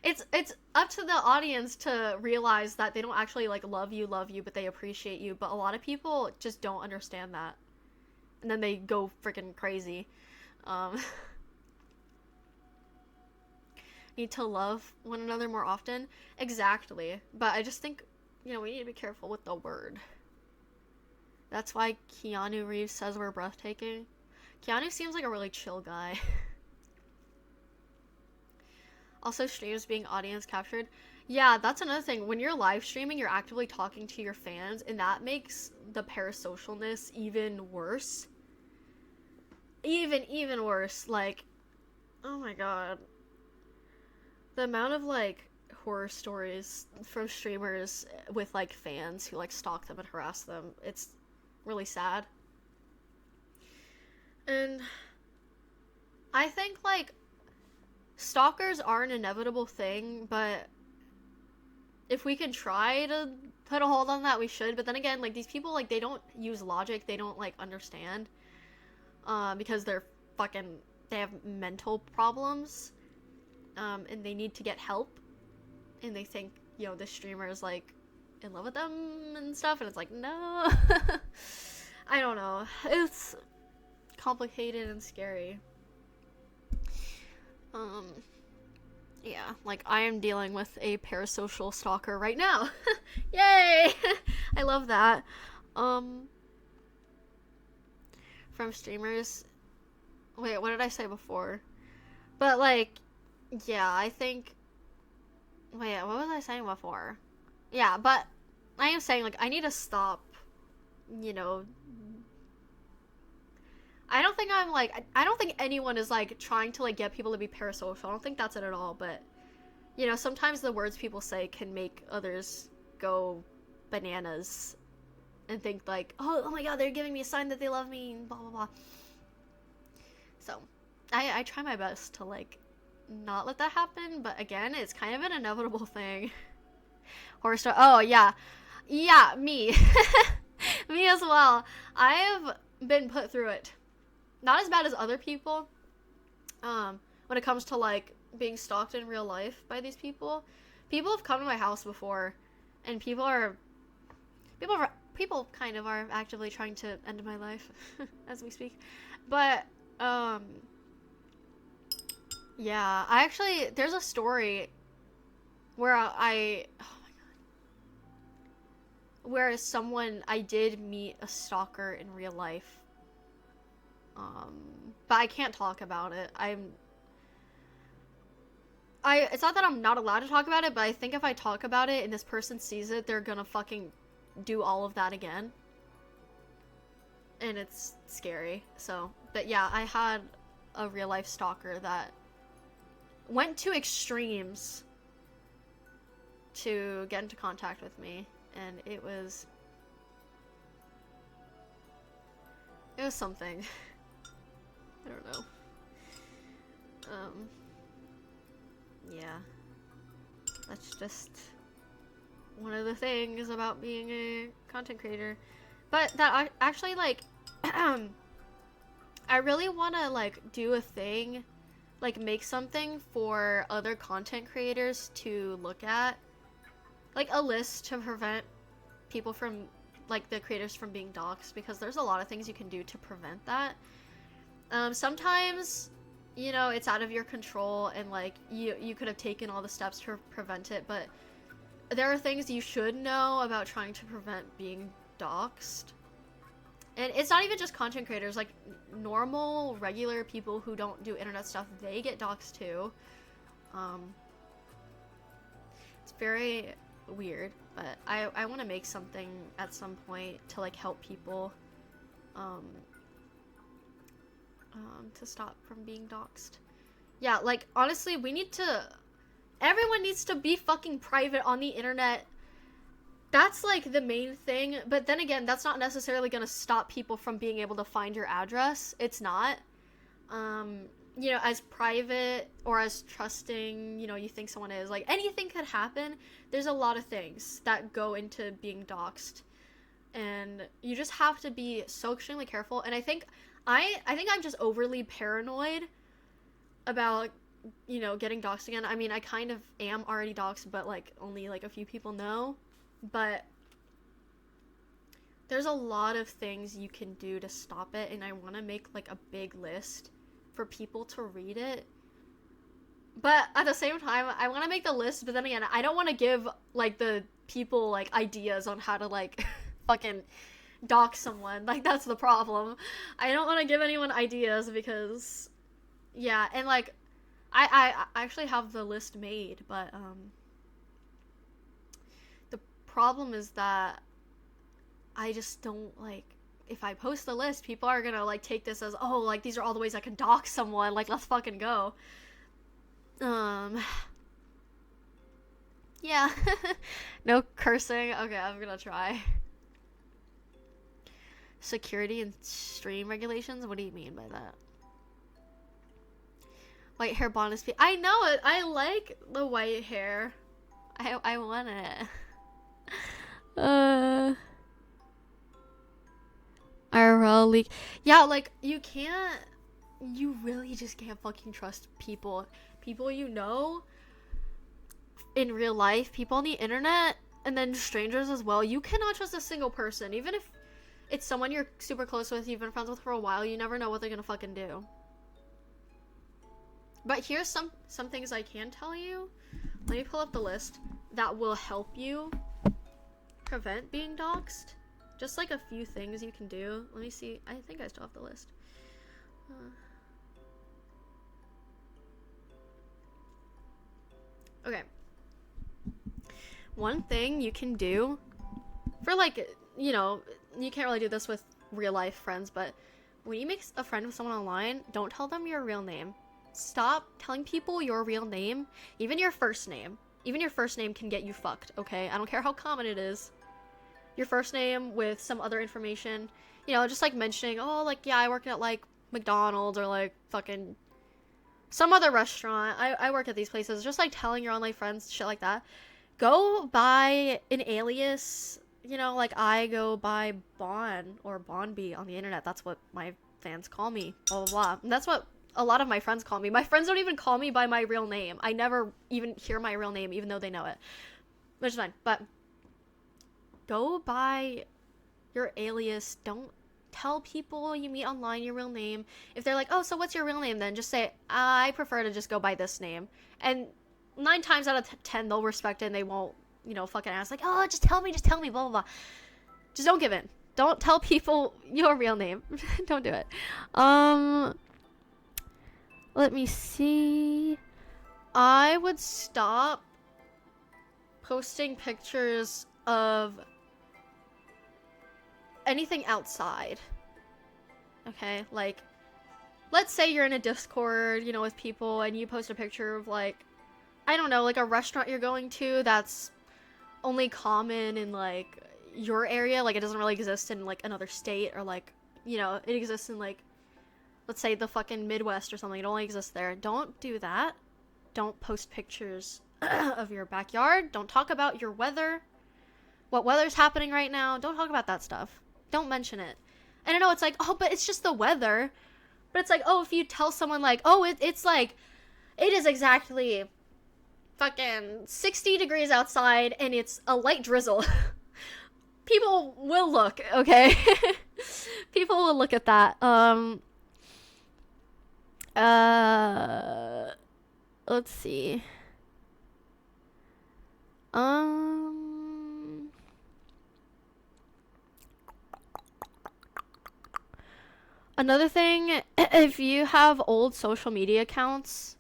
it's up to the audience to realize that they don't actually, like, love you, but they appreciate you, but a lot of people just don't understand that, and then they go freaking crazy. Need to love one another more often. Exactly. But I just think, you know, we need to be careful with the word. That's why Keanu Reeves says we're breathtaking. Keanu seems like a really chill guy. Also, streams being audience captured. Yeah, that's another thing. When you're live streaming, you're actively talking to your fans, and that makes the parasocialness even worse. Even worse. Like, oh my god. The amount of, like, horror stories from streamers with, like, fans who, like, stalk them and harass them, it's really sad. And I think, like, stalkers are an inevitable thing, but if we can try to put a hold on that, we should. But then again, like, these people, like, they don't use logic, they don't, like, understand, because they're fucking, they have mental problems. And they need to get help, and they think, you know, this streamer is, like, in love with them and stuff, and it's like, no. I don't know. It's complicated and scary. Yeah, like, I am dealing with a parasocial stalker right now. Yay! I love that. From streamers. Wait, what did I say before? But, like, yeah, I think... Wait, what was I saying before? Yeah, but I am saying, like, I need to stop, you know... I don't think I'm, like... I don't think anyone is, like, trying to, like, get people to be parasocial. I don't think that's it at all, but... You know, sometimes the words people say can make others go bananas. And think, like, oh my god, they're giving me a sign that they love me, and blah, blah, blah. So, I try my best to, like... not let that happen, but again, it's kind of an inevitable thing. Horror story. Oh, yeah. Yeah, me. Me as well. I have been put through it. Not as bad as other people. When it comes to, like, being stalked in real life by these people. People have come to my house before, and people kind of are actively trying to end my life as we speak. But, yeah, I actually, there's a story where oh my god, where I did meet a stalker in real life, but I can't talk about it. It's not that I'm not allowed to talk about it, but I think if I talk about it and this person sees it, they're gonna fucking do all of that again. And it's scary, so, but yeah, I had a real life stalker that went to extremes to get into contact with me, and it was something. I don't know. yeah, that's just one of the things about being a content creator. But that actually, like, I really want to, like, do a thing, like, make something for other content creators to look at. Like, a list to prevent people from, like, the creators from being doxxed, because there's a lot of things you can do to prevent that. Sometimes, you know, it's out of your control, and, like, you could have taken all the steps to prevent it, but there are things you should know about trying to prevent being doxxed. And it's not even just content creators, like, normal, regular people who don't do internet stuff, they get doxxed too. It's very weird, but I want to make something at some point to, like, help people to stop from being doxxed. Yeah, like, honestly, everyone needs to be fucking private on the internet. That's, like, the main thing, but then again, that's not necessarily gonna stop people from being able to find your address. It's not. You know, as private or as trusting, you know, you think someone is, like, anything could happen. There's a lot of things that go into being doxxed, and you just have to be so extremely careful. And I think I'm just overly paranoid about, you know, getting doxxed again. I mean, I kind of am already doxxed, but, like, only, like, a few people know. But there's a lot of things you can do to stop it, and I want to make, like, a big list for people to read it. But at the same time, I want to make the list, but then again, I don't want to give, like, the people, like, ideas on how to, like, fucking dox someone. Like, that's the problem. I don't want to give anyone ideas because, yeah, and, like, I actually have the list made, but, the problem is that I just don't, like, if I post the list, people are gonna, like, take this as, oh, like, these are all the ways I can dox someone, like, let's fucking go. Yeah. No cursing. Okay, I'm gonna try. Security and stream regulations? What do you mean by that? White hair bonus fee. I know it. I like the white hair. I want it. IRL leak. Yeah, like, you really just can't fucking trust people. People you know in real life, people on the internet, and then strangers as well. You cannot trust a single person. Even if it's someone you're super close with, you've been friends with for a while, you never know what they're gonna fucking do. But here's some things I can tell you. Let me pull up the list that will help you prevent being doxxed. Just, like, a few things you can do. Let me see. I think I still have the list. Okay. One thing you can do for, like, you know, you can't really do this with real life friends, but when you make a friend with someone online, don't tell them your real name. Stop telling people your real name, even your first name. Even your first name can get you fucked, okay? I don't care how common it is. Your first name with some other information, you know, just, like, mentioning, oh, like, yeah, I work at, like, McDonald's or, like, fucking some other restaurant. I work at these places. Just, like, telling your online friends, shit like that. Go by an alias, you know, like, I go by Bon or Bonbi on the internet. That's what my fans call me, blah, blah, blah. And that's what a lot of my friends call me. My friends don't even call me by my real name. I never even hear my real name, even though they know it. Which is fine, but go by your alias. Don't tell people you meet online your real name. If they're like, oh, so what's your real name then? Just say, I prefer to just go by this name. And 9 times out of 10, they'll respect it and they won't, you know, fucking ask, like, oh, just tell me, blah, blah, blah. Just don't give in. Don't tell people your real name. Don't do it. Let me see. I would stop posting pictures of anything outside. Okay, like, let's say you're in a Discord, you know, with people, and you post a picture of, like, I don't know, like, a restaurant you're going to that's only common in, like, your area. Like, it doesn't really exist in, like, another state, or, like, you know, it exists in, like, let's say the fucking Midwest or something. It only exists there. Don't do that. don't post pictures of your backyard. Don't talk about your weather. What weather's happening right now. Don't talk about that stuff. Don't mention it. And I know it's like, oh, but it's just the weather. But it's like, oh, if you tell someone like, oh, it's like, it is exactly fucking 60 degrees outside and it's a light drizzle. People will look, okay? People will look at that. Let's see. Another thing, if you have old social media accounts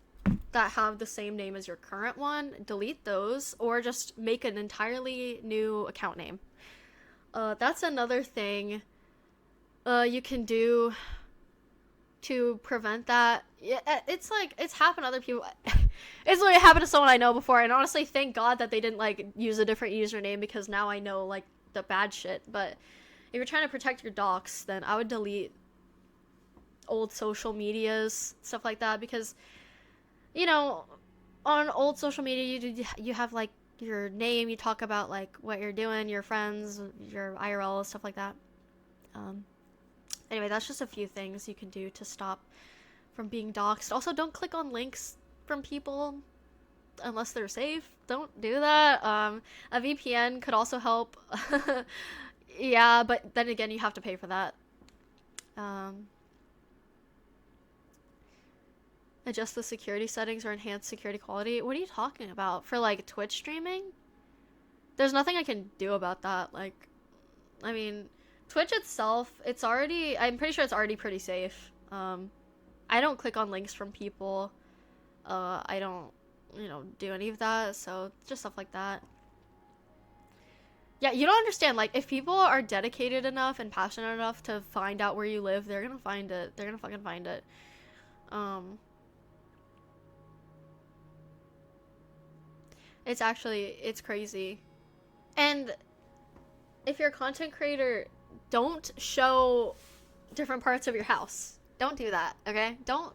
that have the same name as your current one, delete those or just make an entirely new account name. That's another thing you can do to prevent that. It's like, it's happened to other people. It's literally happened to someone I know before, and honestly, thank God that they didn't, like, use a different username, because now I know, like, the bad shit. But if you're trying to protect your docs, then I would delete old social medias, stuff like that, because, you know, on old social media, you have, like, your name, you talk about, like, what you're doing, your friends, your IRL, stuff like that. Anyway, that's just a few things you can do to stop from being doxxed. Also, don't click on links from people unless they're safe. Don't do that. A VPN could also help. Yeah, but then again, you have to pay for that. Adjust the security settings or enhance security quality. What are you talking about? For, like, Twitch streaming? There's nothing I can do about that. Like, I mean, Twitch itself, it's already, I'm pretty sure it's already pretty safe. I don't click on links from people. I don't, you know, do any of that, so just stuff like that. Yeah, you don't understand, like, if people are dedicated enough and passionate enough to find out where you live, they're gonna find it. They're gonna fucking find it. It's actually, it's crazy. And if you're a content creator, don't show different parts of your house. Don't do that, okay? Don't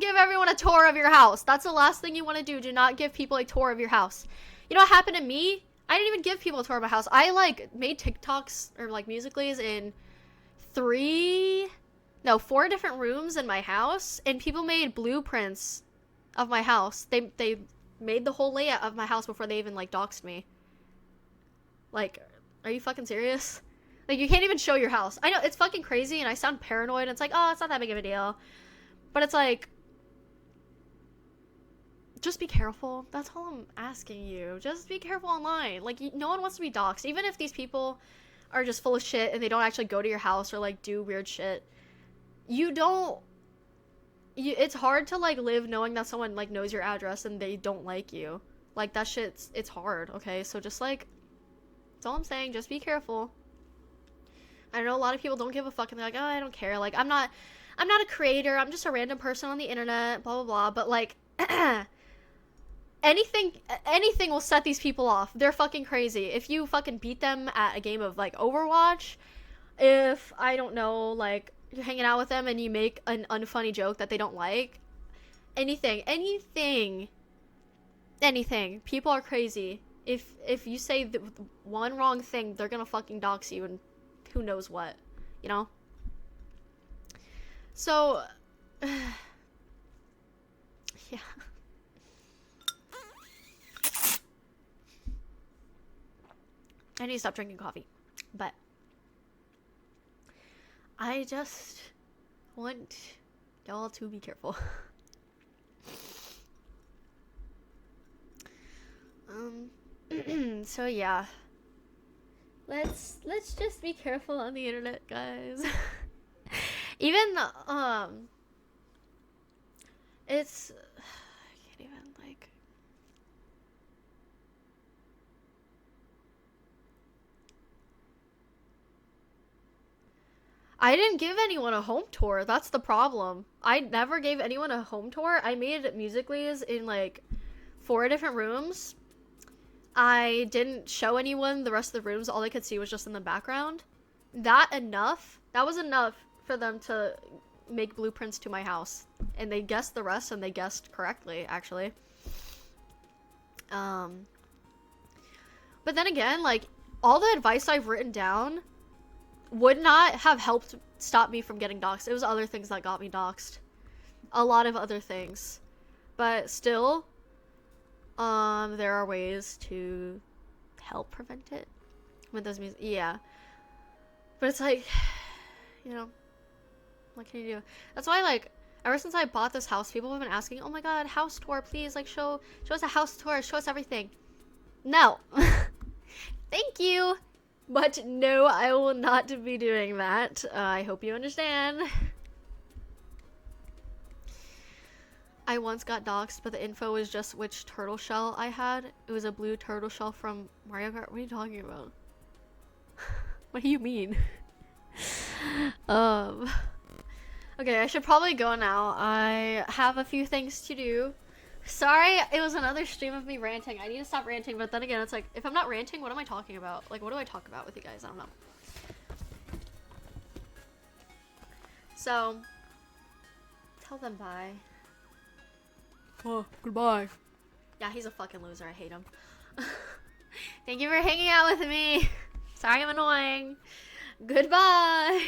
give everyone a tour of your house. That's the last thing you want to do. Do not give people a tour of your house. You know what happened to me? I didn't even give people a tour of my house. I, like, made TikToks or, like, Musical.lys in 4 different rooms in my house, and people made blueprints of my house. They made the whole layout of my house before they even, like, doxed me. Like, are you fucking serious? Like, you can't even show your house. I know, it's fucking crazy, and I sound paranoid, and it's like, oh, it's not that big of a deal. But it's like, just be careful. That's all I'm asking you. Just be careful online. Like, no one wants to be doxxed. Even if these people are just full of shit and they don't actually go to your house or, like, do weird shit. It's hard to, like, live knowing that someone, like, knows your address and they don't like you. Like, that shit's, it's hard, okay? So just, like, that's all I'm saying. Just be careful. I know a lot of people don't give a fuck and they're like, oh, I don't care. Like, I'm not a creator. I'm just a random person on the internet, blah, blah, blah. But, like, anything will set these people off. They're fucking crazy. If you fucking beat them at a game of, like, Overwatch, if, I don't know, like, you're hanging out with them and you make an unfunny joke that they don't like, anything, people are crazy. If you say the one wrong thing, they're gonna fucking dox you and who knows what, you know? So, yeah. I need to stop drinking coffee, but I just want y'all to be careful. So yeah. Let's just be careful on the internet, guys. Even it's I can't even, like, I didn't give anyone a home tour. That's the problem. I never gave anyone a home tour. I made Musical.lys in, like, 4 different rooms. I didn't show anyone the rest of the rooms. All they could see was just in the background. That was enough for them to make blueprints to my house. And they guessed the rest, and they guessed correctly, actually. But then again, like, all the advice I've written down would not have helped stop me from getting doxxed. It was other things that got me doxxed. A lot of other things. But still, there are ways to help prevent it. With those music, yeah. But it's like, you know, what can you do? That's why, like, ever since I bought this house, people have been asking, oh my god, house tour, please, like, show us a house tour, show us everything. No. Thank you. But no, I will not be doing that. I hope you understand. I once got doxxed, but the info was just which turtle shell I had. It was a blue turtle shell from Mario Kart. What are you talking about? What do you mean? Okay, I should probably go now. I have a few things to do. Sorry, it was another stream of me ranting. I need to stop ranting, but then again, it's like, if I'm not ranting, what am I talking about? Like, what do I talk about with you guys? I don't know. So, tell them bye. Oh, goodbye. Yeah, he's a fucking loser. I hate him. Thank you for hanging out with me. Sorry I'm annoying. Goodbye.